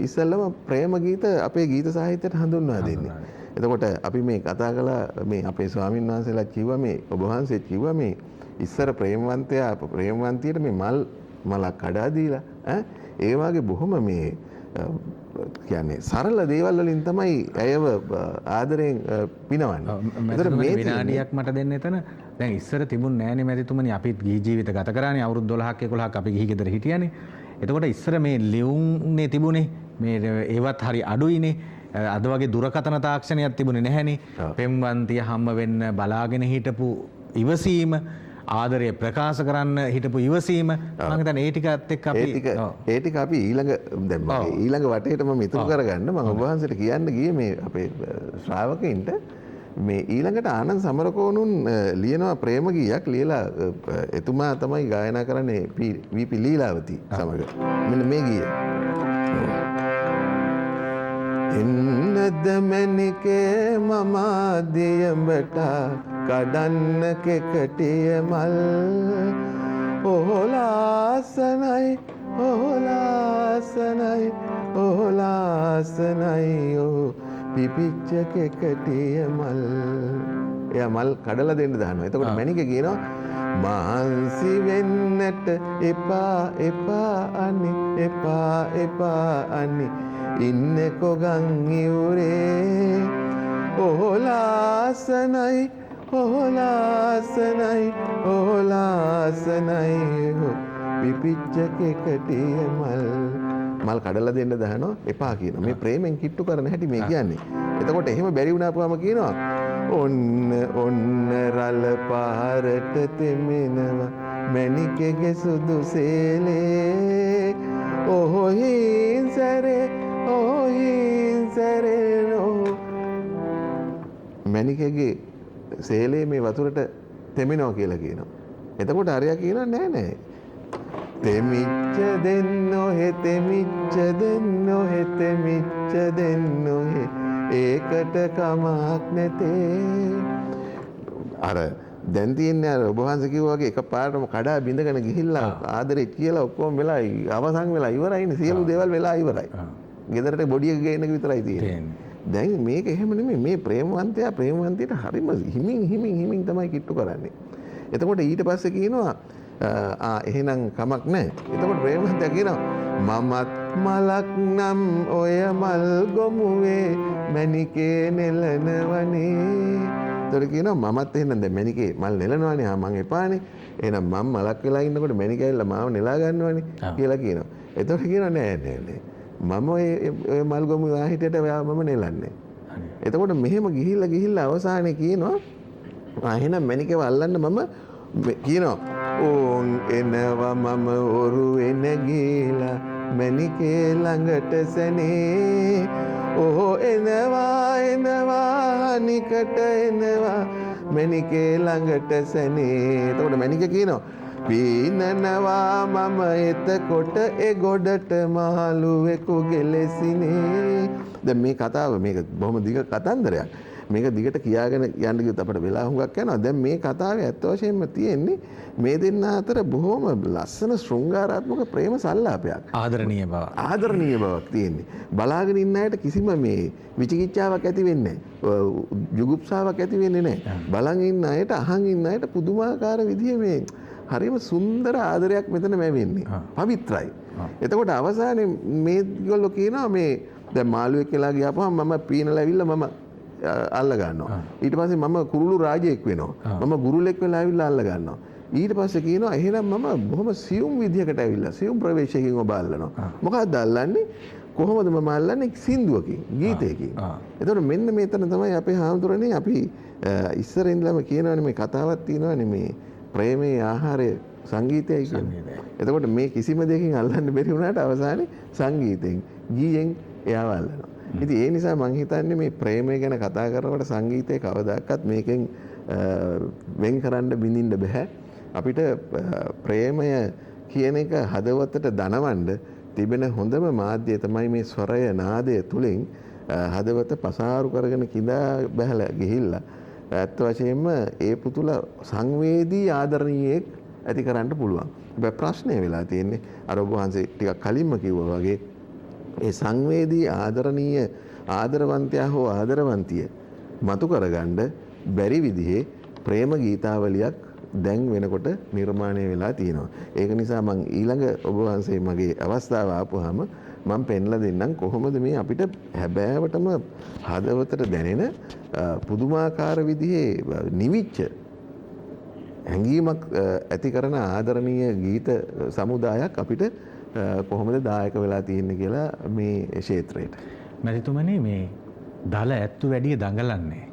S4: ඉස්සෙල්ලම ප්‍රේම ගීත අපේ ගීත සාහිත්‍යයට හඳුන්වා දෙන්නේ. එතකොට අපි මේ කතා කළා මේ අපේ ස්වාමීන් වහන්සේලා කිව්වා මේ ඔබ වහන්සේ කිව්වා මේ ඉස්සර ප්‍රේමවන්තයා ප්‍රේමවන්තියට මේ මලක් කඩා දීලා ඒ වගේ බොහොම මේ කියන්නේ සරල දේවල් වලින් තමයි ඇයව ආදරයෙන් පිනවන්නේ.
S2: ඒතර මේ විනාඩියක් මට දෙන්න එතන. දැන් ඉස්සර තිබුණ නෑනේ මැතිතුමනි අපිත් ගිහි ජීවිත ගත කරානේ අවුරුදු 12ක් 11ක් අපි ගිහි ගෙදර හිටියානේ. එතකොට ඉස්සර මේ ලියුම්නේ තිබුණේ මේ ඒවත් හරි අඩුයිනේ. අද වගේ දුරකථන තාක්ෂණයක් තිබුණේ නැහැනේ. පෙම්වන්තිය හම්බ වෙන්න බලාගෙන හිටපු ඉවසීම ආදරය ප්‍රකාශ කරන්න හිටපු ඉවසීම මම හිතන්නේ ඒ ටිකත් එක්ක අපි
S4: ඒ ටික අපි ඊළඟ වටේට මම ඉතුරු කරගන්න මම ඔබ වහන්සේට කියන්න ගියේ මේ අපේ ශ්‍රාවකයින්ට මේ ඊළඟට ආනන්ද සමරකෝණුන් ලියනවා ප්‍රේම ගීයක් ලියලා එතුමා තමයි ගායනා කරන්නේ වීපි ලීලාවතී සමග. මෙන්න මේ ගීය. එන්නද මැනිකේ මම දියඹට කඩන්න කෙකටිය මල් ඔහොලාසනයි ඔහොලාසනයි ඔහොලාසනයි ඕ පිපිච්ච කෙකටිය මල්. එයා මල් කඩලා දෙන්න දානවා. එතකොට මැනික කියනවා මහන්සි වෙන්නට එපා එපා අනි එපා එපා අනි ඉන්නකො ගම් ඉවුරේ ඔහොලාසනයි ඔහොලාසනයි ඔහොලාසනයි පිපිච්ච කෙකටිය මල් කඩලා දෙන්න දානවා එපා කියනවා. මේ ප්‍රේමෙන් කිට්ටු කරන හැටි මේ කියන්නේ. එතකොට එහෙම බැරි වුණාපුවම කියනවා ඔන්න ඔන්න රළ පාරට තෙමෙනවා මැණිකෙගේ සුදු සේලේ ඔහොහින් සැරේ මැණිකෙගේ සේලේ මේ වතුරට තෙමෙනවා කියලා කියනවා. එතකොට අරයා කියනවා නෑ නෑ තෙමිච්ච දෙන්නොහෙ තෙමිච්ච දෙන්නොහෙ තෙමිච්ච දෙන්නොහෙ ඒකට කමක් නැතේ. අර දැන් තියන්නේ අර ඔබ වහන්සේ කිව්වා වගේ එකපාරටම කඩා බිඳගෙන ගිහිල්ලා ආදරේ කියලා ඔක්කොම වෙලා අවසන් වෙලා ඉවරයිනේ. සියලු දේවල් වෙලා ඉවරයි. ගෙදරට බොඩි එක ගේන එක විතරයි තියෙන්නේ. දැන් මේක එහෙම නෙමෙයි. මේ ප්‍රේමවන්තයා ප්‍රේමවන්තියට හරිම හිමින් තමයි කිට්ටු කරන්නේ. එතකොට ඊට පස්සේ කියනවා එහෙනම් කමක් නැහැ. එතකොට ප්‍රේමවන්තයා කියනවා මමත් මලක් නම් ඔය මල් ගොමුවේ මැණිකේ නෙලනවනේ. එතකොට කියනවා මමත් එහෙනම් දැන් මැණිකේ මල් නෙලනවනේ. මං එපානේ. එහෙනම් මම මලක් වෙලා ඉන්නකොට මැණික ඇවිල්ලා මාව නෙලා ගන්නවනේ කියලා කියනවා. එතකොට කියනවා නෑ මම ඔය මල් ගොමු හිටියට මම නෙලන්නේ. එතකොට මෙහෙම ගිහිල්ලා අවසානයේ කියනවා එහෙනම් මැණිකව අල්ලන්න මම කියනවා ඕන් එනවා මම ඔරුවෙන ගිලා මැණිකේ ළඟට සැනේ ඕ එනවා නිකට එනවා මැණිකේ ළඟට සැනේ. එතකොට මැණික කියනවා පීනනවා මම එතකොට ඒ ගොඩට මහලුවෙකු ගෙලෙසිනේ. දැන් මේ කතාව මේක බොහොම දිග කතන්දරයක්. මේක දිගට කියාගෙන යන්න ගියොත් අපිට වෙලා හුඟක් යනවා. දැන් මේ කතාවේ ඇත්ත වශයෙන්ම තියෙන්නේ මේ දෙන්න අතර බොහොම ලස්සන ශෘංගාරාත්මක ප්‍රේම සල්ලාපයක්.
S2: ආදරණීය
S4: බවක් තියෙන්නේ. බලාගෙන ඉන්න අයට කිසිම මේ විචිකිච්ඡාවක් ඇති වෙන්නේ නැහැ. ජුගුප්සාවක් ඇති වෙන්නේ නැහැ. බලන් ඉන්න අයට අහන් ඉන්න අයට පුදුමාකාර විදිහේ මේ හරිම සුන්දර ආදරයක් මෙතන වෙන්නේ. පවිත්‍රායි. එතකොට අවසානයේ මේගොල්ලෝ කියනවා මේ දැන් මාළුවෙක් කියලා ගියාපුවම මම පීනලා ඇවිල්ලා මම අල්ල ගන්නවා. ඊට පස්සේ මම කුරුළු රාජයෙක් වෙනවා. මම ගුරුලෙක් වෙලා ඇවිල්ලා අල්ල ගන්නවා. ඊට පස්සේ කියනවා එහෙනම් මම බොහොම සියුම් විදිහකට ඇවිල්ලා සියුම් ප්‍රවේශයකින් ඔබ අල්ලනවා. මොකක්ද අල්ලන්නේ? කොහොමද මම අල්ලන්නේ? සින්දුවකින්, ගීතයකින්. එතකොට මෙන්න මෙතන තමයි අපේ හාමුදුරනේ අපි ඉස්සර ඉඳලම කියනවානේ මේ කතාවක් තියෙනවානේ මේ ප්‍රේමයේ ආහාරය සංගීතයයි කියන්නේ. එතකොට මේ කිසිම දෙයකින් අල්ලන්න බැරි වුණාට අවසානයේ සංගීතයෙන්, ගීයෙන් එයාව අල්ලනවා. ඉතින් ඒ නිසා මම හිතන්නේ මේ ප්‍රේමය ගැන කතා කරනකොට සංගීතය කවදාකවත් මේකෙන් වෙන් කරන්න බින්දින්න බෑ. අපිට ප්‍රේමය කියන එක හදවතට දනවන්න තිබෙන හොඳම මාධ්‍යය තමයි මේ ස්වරය නාදය තුලින් හදවත පසාරු කරගෙන කිඳා බහැලා ගිහිල්ලා ඇත්ත වශයෙන්ම ඒ පුතුල සංවේදී ආදරණීයෙක් ඇති කරන්න පුළුවන්. හැබැයි ප්‍රශ්නේ වෙලා තියෙන්නේ අර ඔබ වහන්සේ ටිකක් කලින්ම කිව්වා වගේ ඒ සංවේදී ආදරණීය ආදරවන්තයා හෝ ආදරවන්තිය මතු කරගන්න බැරි විදිහේ ප්‍රේම ගීතාවලියක් දැන් වෙනකොට නිර්මාණය වෙලා තියෙනවා. ඒක නිසා මම ඊළඟ ඔබ වහන්සේ මගේ අවස්ථාව ආපුවාම මම පෙන්ලා දෙන්නම් කොහොමද මේ අපිට හැබෑවටම හදවතට දැනෙන පුදුමාකාර විදිහේ නිවිච්ච හැඟීමක් ඇති කරන ආදරණීය ගීත සමුදායක් අපිට කොහොමද දායක වෙලා තියෙන්නේ කියලා මේ ක්ෂේත්‍රයට.
S2: මැතිතුමනි මේ දල ඇත්තු වැඩිය දඟලන්නේ.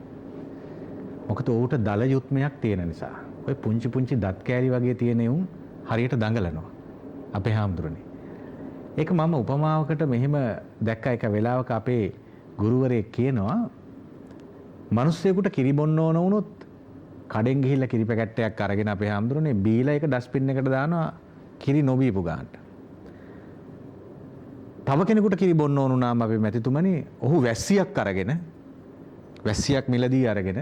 S2: මොකද ඌට දල යුත්මයක් තියෙන නිසා. ඔය පුංචි පුංචි දත් කෑලි වගේ තියෙන උන් හරියට දඟලනවා. අපේ හාමුදුරනේ. ඒක මම උපමාවකට මෙහෙම දැක්ක එක වෙලාවක අපේ ගුරුවරයෙක් කියනවා මිනිස්සෙකුට කිරි බොන්න ඕන වුණොත් කඩෙන් ගිහිල්ලා කිරි පැකට්ටයක් අරගෙන අපේ හාමුදුරනේ බීලා ඒක ඩස්බින් එකට දානවා කිරි නොබීපු ගානට. තව කෙනෙකුට කිරි බොන්න ඕන වුණාම අපේ මැතිතුමනි ඔහු වැස්සියක් අරගෙන වැස්සියක් මිලදී අරගෙන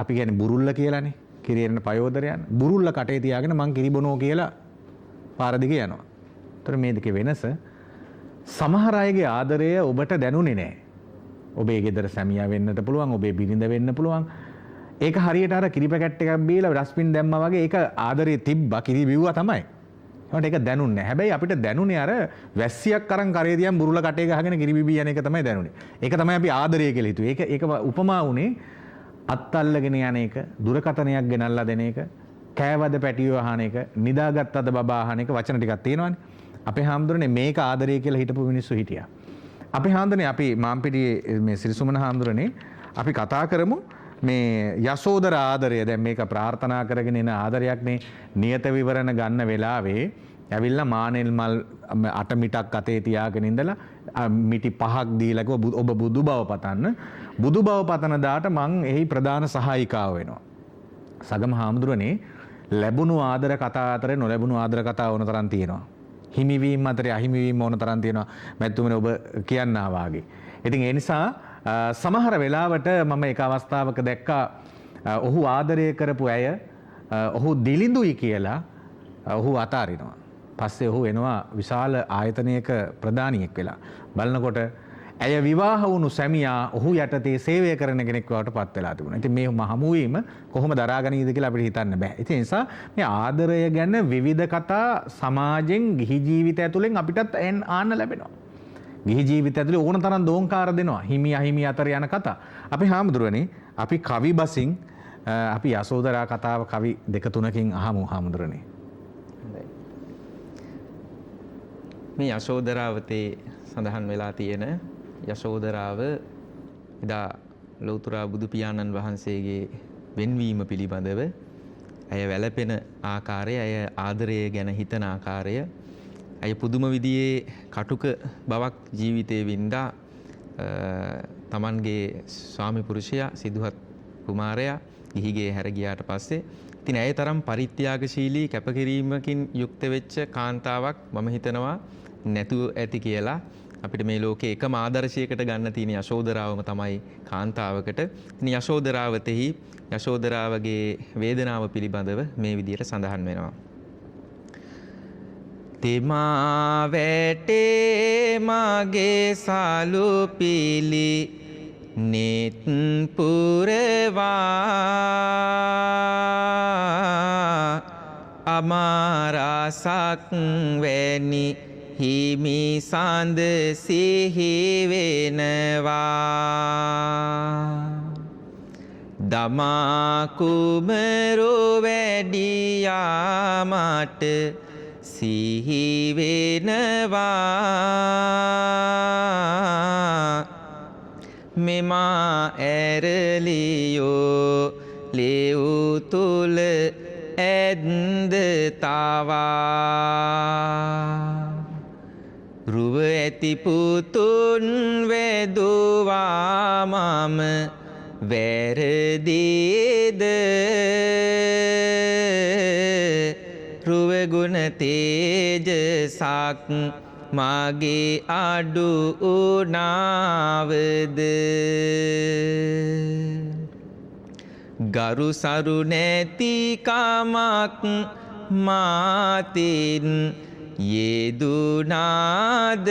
S2: අපි කියන්නේ බුරුල්ල කියලානේ කිරියෙන්න පයෝදරයන් බුරුල්ල කටේ තියාගෙන මං කිරි බොනෝ කියලා පාර දිගේ යනවා. ඒතර මේ දෙකේ වෙනස සමහර අයගේ ආදරය ඔබට දැනුනේ නැහැ. ඔබේ ගෙදර සැමියා වෙන්නට පුළුවන්, ඔබේ බිරිඳ වෙන්න පුළුවන්. ඒක හරියට අර කිරි පැකට් එකක් බීලා ඩස්බින් දැම්මා වගේ ඒක ආදරේ තිබ්බා කිරි බිව්වා තමයි. ඒකට ඒක දැනුන්නේ නැහැ. හැබැයි අපිට දැනුනේ අර වැස්සියක් අරන් කරේ තියන් බුරුල්ල කටේ ගහගෙන කිරි බිබී යන එක තමයි දැනුනේ. ඒක තමයි අපි ආදරය කියලා හිතුවේ. ඒක උපමා වුණේ අත්අල්ලගෙන යන එක, දුරකථනයක් ගෙනල්ලා දෙන එක, කෑවද පැටියෝ අහන එක, නිදාගත්තද බබා අහන එක වචන ටිකක් තියෙනවානේ. අපේ හාමුදුරනේ මේක ආදරය කියලා හිටපු මිනිස්සු හිටියා. අපේ හාමුදුරනේ අපි මාම්පිටියේ මේ සිරිසුමන හාමුදුරනේ අපි කතා කරමු මේ යසෝදර ආදරය. දැන් මේක ප්‍රාර්ථනා කරගෙන එන ආදරයක් නේ. නියත විවරණ ගන්න වෙලාවේ ඇවිල්ලා මානෙල් මල් 8 මිටක් අතේ තියාගෙන ඉඳලා මිටි 5ක් දීලා ඔබ බුදු බව පතන්න. බුදු බව පතන දාට මං එහි ප්‍රධාන සහායිකාව වෙනවා. සගම හාමුදුරනේ ලැබුණු ආදර කතා අතරේ නොලැබුණු ආදර කතා ඕන තරම් තියෙනවා. හිමිවීම අතරේ අහිමිවීම ඕන තරම් තියෙනවා. මැතිතුමනි ඔබ කියන්නා වාගේ. ඉතින් ඒ නිසා සමහර වෙලාවට මම එක අවස්ථාවක දැක්කා ඔහු ආදරය කරපු ඇය ඔහු දිලිඳුයි කියලා ඔහු අතාරිනවා. පස්සේ ඔහු එනවා විශාල ආයතනයක ප්‍රධානියෙක් වෙලා. බලනකොට ඇය විවාහ වුණු සැමියා ඔහු යටතේ සේවය කරන කෙනෙක් බවට පත් වෙලා තිබුණා. ඉතින් මේ හමුවීම කොහොම දරාගනීද කියලා අපිට හිතන්න බෑ. ඉතින් ඒ නිසා මේ ආදරය ගැන විවිධ කතා සමාජෙන් ගිහි ජීවිතය ඇතුළෙන් අපිටත් ආන්න ලැබෙනවා. ගිහි ජීවිතය ඇතුළේ ඕන තරම් දෝංකාර දෙනවා. හිමි අහිමි අතර යන කතා. අපි හාමුදුරනේ අපි කවි බසින් අපි යසෝදරා කතාව කවි දෙක තුනකින් අහමු හාමුදුරනේ.
S1: මේ යශෝදරාවතේ සඳහන් වෙලා තියෙන යශෝදරාව එදා ලෞතර බුදු පියාණන් වහන්සේගේ වෙන්වීම පිළිබඳව ඇය වැළපෙන ආකාරය, ඇය ආදරය ගැන හිතන ආකාරය, ඇය පුදුම විදිහේ කටුක බවක් ජීවිතේ වින්දා තමන්ගේ ස්වාමි පුරුෂයා සිදුහත් කුමාරයා ගිහිගේ හැර ගියාට පස්සේ ඉතින් ඇය තරම් පරිත්‍යාගශීලී කැපකිරීමකින් යුක්ත වෙච්ච කාන්තාවක් මම හිතනවා නැතුව ඇති කියලා. අපිට මේ ලෝකේ එකම ආදර්ශයකට ගන්න තියෙන යශෝදරාවම තමයි කාන්තාවකට. ඉතින් යශෝදරාවතෙහි යශෝදරාවගේ වේදනාව පිළිබඳව මේ විදිහට සඳහන් වෙනවා. තෙමා වැටේ මගේ සලු පිලි නෙත් පුරවා අමාරසක් වැනි හිමි සඳ සිහි වෙනවා දමා කුමරෝ වැඩියා මට සිහි වෙනවා මෙමා ඇරලියෝ ලෙව් තුල ඇද්ද තවා රුව ඇති පුතුන් වැදුවා මම වැරදිද රුව ගුණ තේජසක් මගේ අඩු උනාවද ගරු සරු නැති කමක් මාතින් යෙදුනාද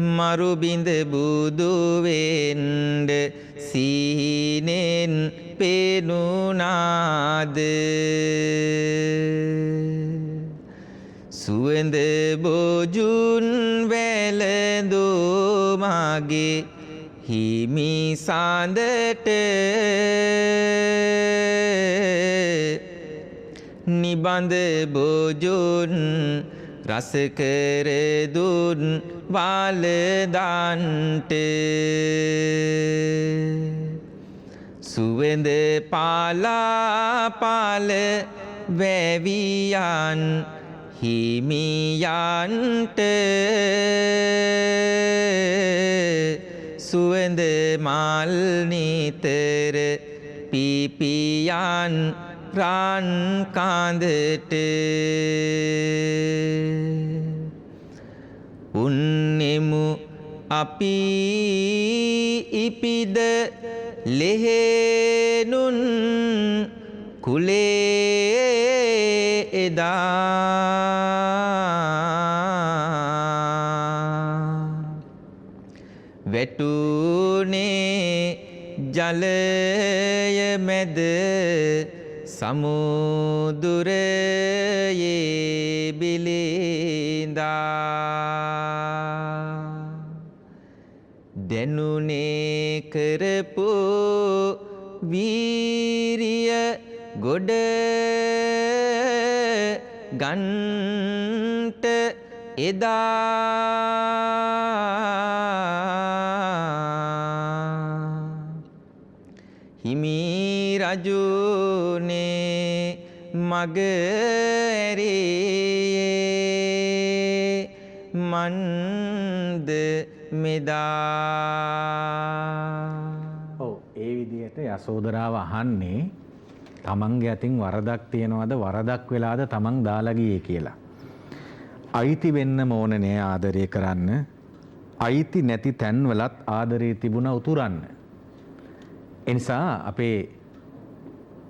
S1: මරු බිඳ බුදු වෙන්න සීනෙන් පෙනුනාද සුවඳ බොජුන් වැළඳු මගේ හිමි සඳට නිබඳ බොජුන් රසකර දුන් වලදන්ට සුවඳ පාලාපල වැවියන් හිමියන්ට සුවඳ මල් නිතර පිපියන් රන් කඳට උන්නෙමු අපි ඉපිද ලෙහෙනුන් කුලේ එදා වැටුනේ ජලය මැද සමුදුරයේ බිලිඳා දැනුනේ කරපු වීරිය ගොඩ ගන්ට එදා හිමි රජුනේ මග ඇරේ මන්ද මෙදා
S2: ඔව් ඒ විදිහට යසෝදරාව අහන්නේ තමන්ගේ අතින් වරදක් තියනවද වරදක් වෙලාද තමන් දාලා ගියේ කියලා. අයිති වෙන්න ඕන නෑ ආදරය කරන්න. අයිති නැති තැන්වලත් ආදරේ තිබුණා උතුරන්න. ඒ නිසා අපේ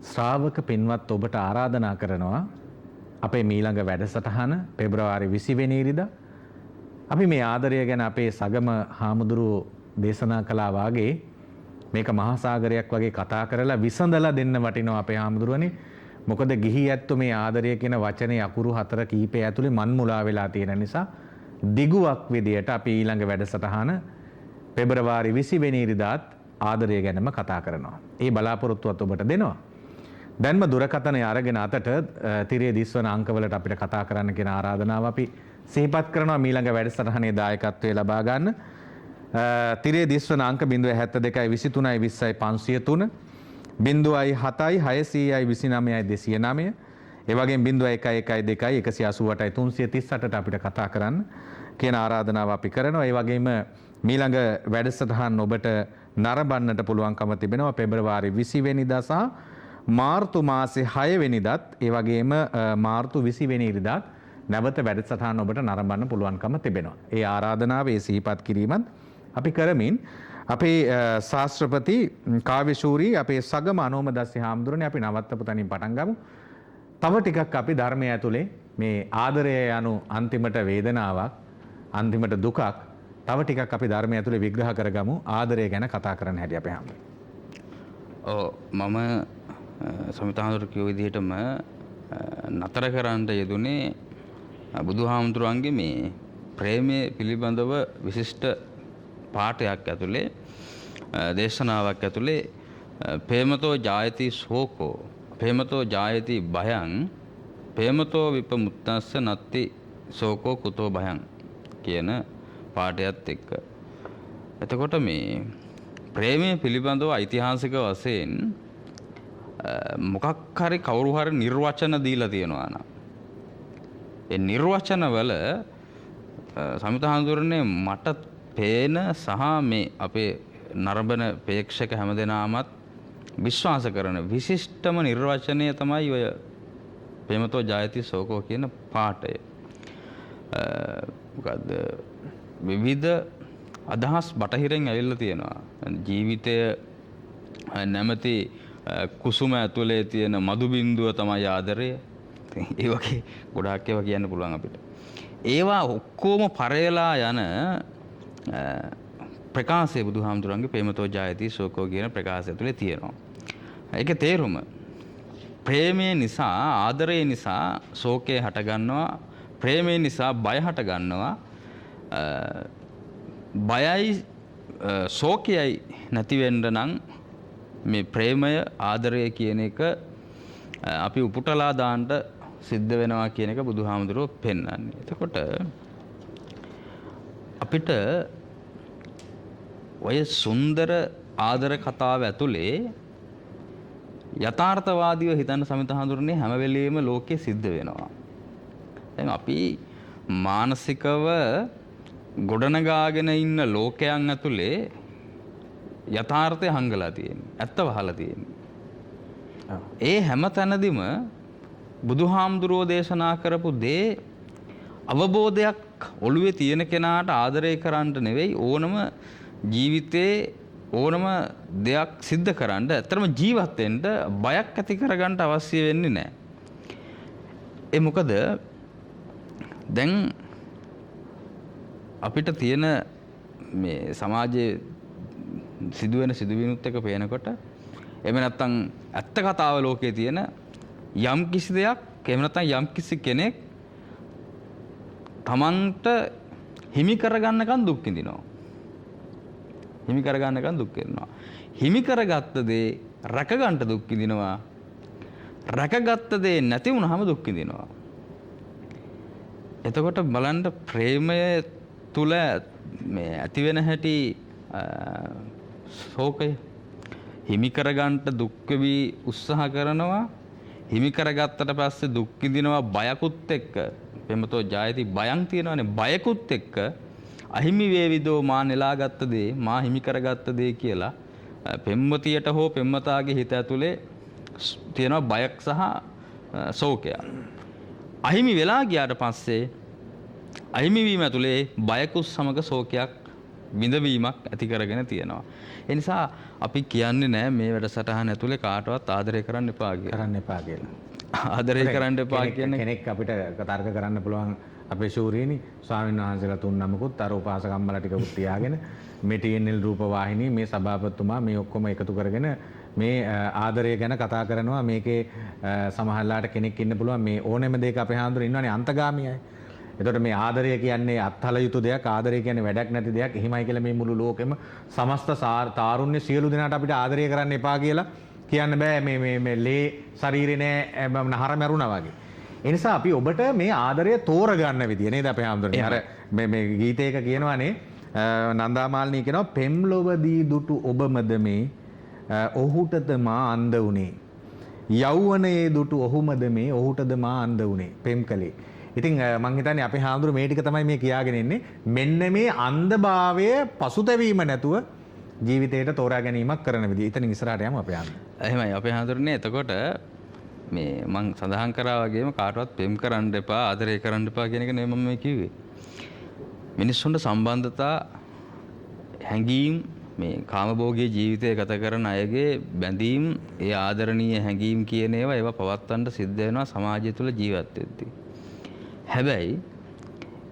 S2: ශ්‍රාවක පින්වත් ඔබට ආරාධනා කරනවා අපේ මීළඟ වැඩසටහන පෙබරවාරි 20 වෙනි ඉරිදා අපි මේ ආදරය ගැන අපේ සගම හාමුදුරුවෝ දේශනා කළා වාගේ මේක මහා සාගරයක් වගේ කතා කරලා විසඳලා දෙන්න වටිනවා අපේ හාමුදුරුවනේ. මොකද ගිහි ඇත්තෝ මේ ආදරය කියන වචනේ අකුරු 4 කීපය ඇතුලේ මන්මුලා වෙලා තියෙන නිසා දිගුවක් විදියට අපි ඊළඟ වැඩසටහන පෙබරවාරි 20 වෙනි ඉරිදාත් ආදරය ගැනම කතා කරනවා. ඒ බලාපොරොත්තුවත් ඔබට දෙනවා. දැන්ම දුරකථනය අරගෙන අතට තිරේ දිස්වන අංකවලට අපිට කතා කරන්න කියන ආරාධනාව අපි සිහිපත් කරනවා ඊළඟ වැඩසටහනේ දායකත්වයේ ලබා ගන්න. තිරේ දිස්වන අංක 072 23 20 503 0.7 600යි 29යි 209 ඒ වගේම 0.112 188යි 338ට අපිට කතා කරන්න කියන ආරාධනාව අපි කරනවා. ඒ වගේම ඊළඟ වැඩසටහන් ඔබට නරඹන්නට පුළුවන්කම තිබෙනවා පෙබරවාරි 20 වෙනිදා සහ මාර්තු මාසේ 6 වෙනිදාත් ඒ වගේම මාර්තු 20 වෙනි ඉරිදාත් නැවත වැඩසටහන් ඔබට නරඹන්න පුළුවන්කම තිබෙනවා. ඒ ආරාධනාව ඒ සිහිපත් කිරීමත් අපි කරමින් අපේ ශාස්ත්‍රපති කාව්‍යශූරී අපේ සගම අනෝමදස්සි හාමුදුරනේ අපි නවත්තපු තැනින් පටන් ගමු. තව ටිකක් අපි ධර්මය ඇතුලේ මේ ආදරය යනු අන්තිමට වේදනාවක් අන්තිමට දුකක් තව ටිකක් අපි ධර්මය ඇතුලේ විග්‍රහ කරගමු ආදරය ගැන කතා කරන්න හැටි අපේ හැමෝම.
S3: ඔව් මම සමිතහාමුදුර කියෝ විදිහටම නතර කරන්න යෙදුනේ බුදුහාමුදුරන්ගේ මේ ප්‍රේමයේ පිළිබඳව විශිෂ්ට පාඨයක් ඇතුලේ දේශනාවක් ඇතුලේ ප්‍රේමතෝ ජායති ශෝකෝ ප්‍රේමතෝ ජායති භයං ප්‍රේමතෝ විපමුත්තස්ස නත්ති ශෝකෝ කුතෝ භයං කියන පාඩයත් එක්ක. එතකොට මේ ප්‍රේමය පිළිබඳව ඓතිහාසික වශයෙන් මොකක් හරි කවුරු හරි නිර්වචන දීලා තියෙනවා නම් ඒ නිර්වචන වල සමිතහඳුරන්නේ මට පේන සහ මේ අපේ නරඹන ප්‍රේක්ෂක හැමදෙනාමත් විශ්වාස කරන විශිෂ්ටම නිර්වචනය තමයි ඔය ප්‍රේමතෝ ජායති ශෝකෝ කියන පාඩය. මොකද්ද විවිධ අදහස් බටහිරෙන් ඇවිල්ලා තියෙනවා. ජීවිතය නැමැති කුසුම ඇතුලේ තියෙන මදු බිඳුව තමයි ආදරය. ඒ වගේ ගොඩාක් ඒවා කියන්න පුළුවන් අපිට. ඒවා ඔක්කොම පරයලා යන ප්‍රකාශය බුදුහාමුදුරන්ගේ ප්‍රේමතෝ ජායති ශෝකෝ කියන ප්‍රකාශය ඇතුලේ තියෙනවා. ඒකේ තේරුම ප්‍රේමය නිසා ආදරය නිසා ශෝකය හට ගන්නවා. ප්‍රේමය නිසා බය හට ගන්නවා. බයයි ශෝකයයි නැති වෙන්න නම් මේ ප්‍රේමය ආදරය කියන එක අපි උපුටලා දාන්න සිද්ධ වෙනවා කියන එක බුදුහාමුදුරුවෝ පෙන්වන්නේ. එතකොට අපිට ඔය සුන්දර ආදර කතාව ඇතුලේ යථාර්ථවාදීව හිතන්න සමිතහඳුරන්නේ හැම වෙලෙම ලෝකේ සිද්ධ වෙනවා. දැන් අපි මානසිකව ගොඩනගාගෙන ඉන්න ලෝකයන් ඇතුලේ යථාර්ථය හංගලා තියෙන්නේ. ඇත්ත වහලා තියෙන්නේ. ඒ හැම තැනදීම බුදුහාමුදුරෝ දේශනා කරපු දේ අවබෝධයක් ඔළුවේ තියෙන කෙනාට ආදරය කරන්න නෙවෙයි ඕනම ජීවිතේ ඕනම දෙයක් සිද්ධ කරන්න ඇත්තටම ජීවත් වෙන්න බයක් ඇති කරගන්න අවශ්‍ය වෙන්නේ නැහැ. ඒ මොකද දැන් අපිට තියෙන මේ සමාජයේ සිදුවෙන සිදුවීමුත් එක්ක පේනකොට එහෙම නැත්නම් ඇත්ත කතාව ලෝකේ තියෙන යම් කිසි දෙයක් එහෙම නැත්නම් යම් කිසි කෙනෙක් තමන්ට හිමි කරගන්නකන් දුක් විඳිනවා. හිමි කරගන්නකන් දුක් වෙනවා. හිමි කරගත්ත දේ රැකගන්න දුක් විඳිනවා. රැකගත්ත දේ නැති වුනහම දුක් විඳිනවා. එතකොට බලන්න ප්‍රේමය තුල මේ ඇති වෙන හැටි ශෝකය හිමි කරගන්න දුක් වෙවි උත්සාහ කරනවා. හිමි කරගත්තට පස්සේ දුක් විඳිනවා බයකුත් එක්ක. ප්‍රේමතෝ ජායති බයං තියෙනවානේ. බයකුත් එක්ක අහිමි වේවිදෝ මා නෙලාගත්ත දේ මා හිමි කරගත්ත දේ කියලා පෙම්වතියට හෝ පෙම්වතාගේ හිත ඇතුලේ තියෙනවා බයක් සහ ශෝකයක්. අහිමි වෙලා ගියාට පස්සේ අහිමි වීම ඇතුලේ බයකුත් සමග ශෝකයක් විඳවීමක් ඇති කරගෙන තියෙනවා. ඒ නිසා අපි කියන්නේ නැහැ මේ වැඩසටහන ඇතුලේ කාටවත් ආදරය කරන්න එපා කියලා. ආදරය කරන්න එපා කියන
S2: කෙනෙක් අපිට තර්ක කරන්න පුළුවන් අපේ ශූරීනි ස්වාමීන් වහන්සේලා තුන් නමකුත් අර උපාසකම්මලා ටිකකුත් තියාගෙන මේ TNL රූප වාහිනී මේ සභාපතිතුමා මේ ඔක්කොම එකතු කරගෙන මේ ආදරය ගැන කතා කරනවා. මේකේ සමහරලාට කෙනෙක් ඉන්න පුළුවන් මේ ඕනෑම දෙයක අපේ හාමුදුරුවෝ ඉන්නවනේ අන්තගාමීයි. එතකොට මේ ආදරය කියන්නේ අත්හල යුතු දෙයක්, ආදරය කියන්නේ වැඩක් නැති දෙයක්. එහෙමයි කියලා මේ මුළු ලෝකෙම සමස්ත තාරුණ්‍ය සියලු දෙනාට අපිට ආදරය කරන්න එපා කියලා කියන්න බෑ. මේ ලේ ශරීරේ නෑ නහර මැරුණා වගේ. ඒ නිසා අපි ඔබට මේ ආදරය තෝරගන්න විදිය නේද අපේ හාමුදුරනේ. අර මේ ගීතයක කියනවානේ නන්දාමාලිනී කියනවා පෙම්ලොවදී දුටු ඔබමද මේ ඔහුටද මා අන්ධ උනේ. යෞවනයේ දුටු ඔහුමද මේ ඔහුටද මා අන්ධ උනේ. පෙම් කලේ. ඉතින් මං හිතන්නේ අපේ හාමුදුරු මේ ටික තමයි මේ කියාගෙන ඉන්නේ. මෙන්න මේ අන්ධභාවය පසුතැවීම නැතුව ජීවිතයට තෝරා ගැනීමක් කරන විදිය. ඉතින් ඉස්සරහට යමු අපේ හාමුදුරු.
S3: එහෙමයි අපේ හාමුදුරනේ. එතකොට මේ මං සඳහන් කරා වගේම කාටවත් පෙම් කරන්න එපා ආදරය කරන්න එපා කියන එක නෙමෙයි මම මේ කිව්වේ. මිනිස්සුන්ට සම්බන්ධතා හැඟීම් මේ කාමභෝගී ජීවිතය ගත කරන අයගේ බැඳීම් ඒ ආදරණීය හැඟීම් කියන ඒවා පවත්වන්න සිද්ධ වෙනවා සමාජය තුළ ජීවත් වෙද්දී. හැබැයි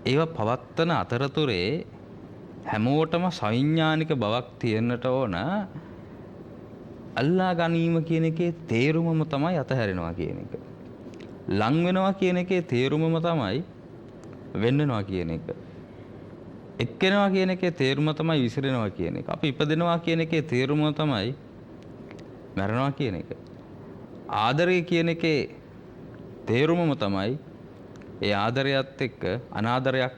S3: ඒවා පවත්වන අතරතුරේ හැමෝටම සවිඥානික බවක් තියෙන්නට ඕන. අල්ලා ගැනීම කියන එකේ තේරුමම තමයි අතහැරෙනවා කියන එක. ලං වෙනවා කියන එකේ තේරුමම තමයි වෙන්නනවා කියන එක. එක්කෙනවා කියන එකේ තේරුම තමයි විසිරෙනවා කියන එක. අපි ඉපදෙනවා කියන එකේ තේරුම තමයි මැරෙනවා කියන එක. ආදරය කියන එකේ තේරුමම තමයි ඒ ආදරයත් එක්ක අනාදරයක්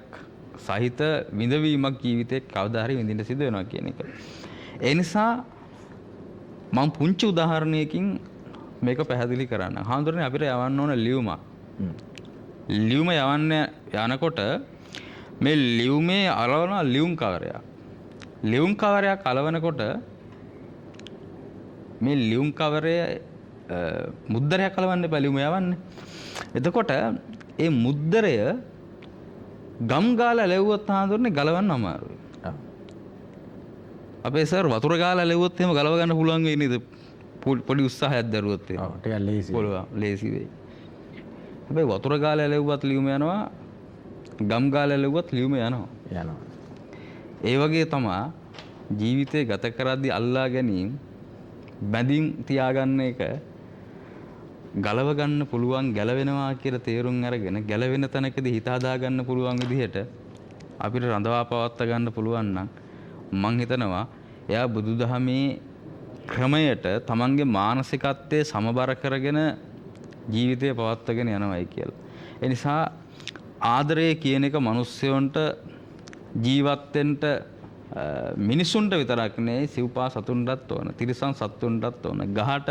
S3: සහිත විඳවීමක් ජීවිතේ කවදා හරි විඳින්න සිදු වෙනවා කියන එක. ඒ නිසා මම පුංචි උදාහරණයකින් මේක පැහැදිලි කරන්න. හාමුදුරනේ අපිට යවන්න ඕන ලියුමක්. ලියුම යවන්න යනකොට මේ ලියුමේ අලවන ලියුම් කවරයක්. ලියුම් කවරයක් අලවනකොට මේ ලියුම් කවරය මුද්දරයක් අලවන්න එපා ලියුම යවන්න. එතකොට ඒ මුද්දරය ගම් ගාලා ලැබුවොත් හාමුදුරනේ ගලවන්න අමාරුයි. අපේ සර් වතුර ගාලා ලැබුවොත් එහෙම ගලව ගන්න පුළුවන් වෙයි නේද? පොඩි උත්සාහයක් දරුවොත් එහෙම.
S2: ඔව් ටිකක් ලේසි.
S3: පුළුවන් ලේසි වෙයි. හැබැයි වතුර ගාලා ලැබුවත් ලියුම යනවා. ගම් ගාලා ලැබුවත් ලියුම යනවා.
S2: යනවා.
S3: ඒ වගේ තමයි ජීවිතේ ගත කරද්දී අල්ලා ගැනීම බැඳීම් තියාගන්න එක ගලව ගන්න පුළුවන් ගැලවෙනවා කියලා තේරුම් අරගෙන ගැලවෙන තැනකදී හිත හදා ගන්න පුළුවන් විදිහට අපිට රඳවා පවත්වා ගන්න පුළුවන් නම් මං හිතනවා එයා බුදුදහමේ ක්‍රමයට තමන්ගේ මානසිකත්වයේ සමබර කරගෙන ජීවිතය පවත්වාගෙන යනවායි කියලා. ඒ නිසා ආදරය කියන එක මිනිස්සුන්ට ජීවත් වෙන්න මිනිසුන්ට විතරක් නෙවෙයි සිව්පා සතුන්ටත් ඕන, තිරිසන් සත්තුන්ටත් ඕන. ගහට,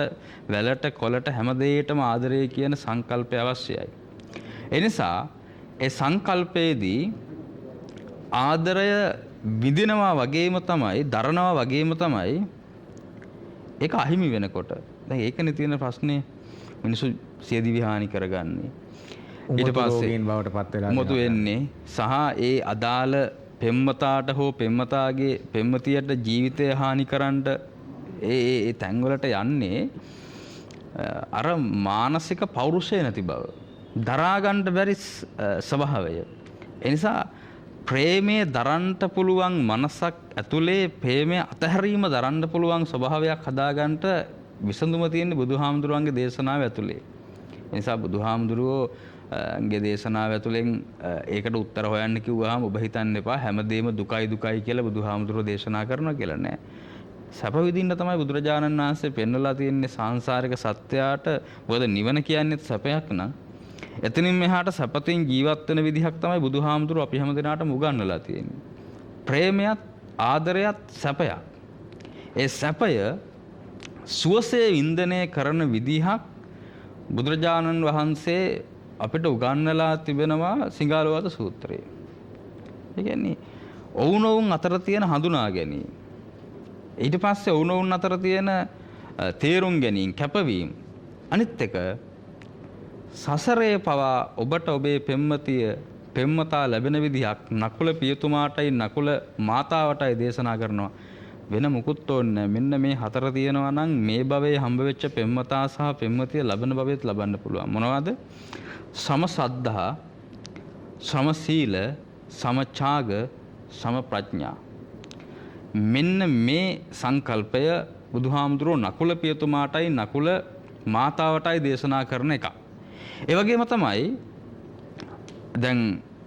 S3: වැලට, කොළට හැම දෙයකටම ආදරය කියන සංකල්පය අවශ්‍යයි. ඒ නිසා ඒ සංකල්පයේදී ආදරය විඳිනවා වගේම තමයි, දරනවා වගේම තමයි ඒක අහිමි වෙනකොට. දැන් ඒකනේ තියෙන ප්‍රශ්නේ මිනිස්සු සියදිවි හානි කරගන්නේ. ඊට පස්සේ
S2: බවට පත් වෙලා
S3: මොතු වෙන්නේ සහ ඒ අදාළ පෙම්වතාට හෝ පෙම්වතාගේ පෙම්වතියට ජීවිතය හානි කරන්න ඒ තැන්වලට යන්නේ අර මානසික පෞරුෂය නැති බව. දරා ගන්න බැරි ස්වභාවය. ඒ නිසා ප්‍රේමයේ දරන්න පුළුවන් මනසක් ඇතුලේ ප්‍රේමයේ අතහැරීම දරන්න පුළුවන් ස්වභාවයක් හදාගන්න විසඳුම තියෙන්නේ බුදුහාමුදුරුවන්ගේ දේශනාව ඇතුලේ. ඒ නිසා බුදුහාමුදුරුවෝගේ දේශනාව ඇතුලෙන් ඒකට උත්තර හොයන්න කිව්වහම ඔබ හිතන්න එපා හැමදේම දුකයි දුකයි කියලා බුදුහාමුදුරුවෝ දේශනා කරනවා කියලා නෑ. සැප විඳින්න තමයි බුදුරජාණන් වහන්සේ පෙන්වලා තියෙන්නේ සංසාරික සත්‍යයට. මොකද නිවන කියන්නේ සැපයක් නම් එතනින් මෙහාට සැපතින් ජීවත් වෙන විදිහක් තමයි බුදුහාමුදුරුවෝ අපි හැමදෙනාටම උගන්වලා තියෙන්නේ. ප්‍රේමයත් ආදරයත් සැපයක්. ඒ සැපය සුවසේ වින්දනය කරන විදිහක් බුදුරජාණන් වහන්සේ අපිට උගන්වලා තිබෙනවා සිඟාලෝවාද සූත්‍රයේ. ඒ කියන්නේ ඔවුනොවුන් අතර තියෙන හඳුනා ගැනීම. ඊට පස්සේ ඔවුනොවුන් අතර තියෙන තේරුම් ගැනීම, කැපවීම. අනිත් එක සසරේ පවා ඔබට ඔබේ පෙම්වතා ලැබෙන විදිහක් නකුල පියතුමාටයි නකුල මාතාවටයි දේශනා කරනවා. වෙන මුකුත් ඕනේ මෙන්න මේ හතර තියෙනවා නම් මේ භවයේ හම්බ වෙච්ච පෙම්වතා සහ පෙම්වතිය ලබන භවයේත් ලබන්න පුළුවන්. මොනවද? සම සද්ධා, සම සීල, සම ඡාග, සම ප්‍රඥා. මෙන්න මේ සංකල්පය බුදුහාමුදුරුවෝ නකුල පියතුමාටයි නකුල මාතාවටයි දේශනා කරන එක. ඒ වගේම තමයි දැන්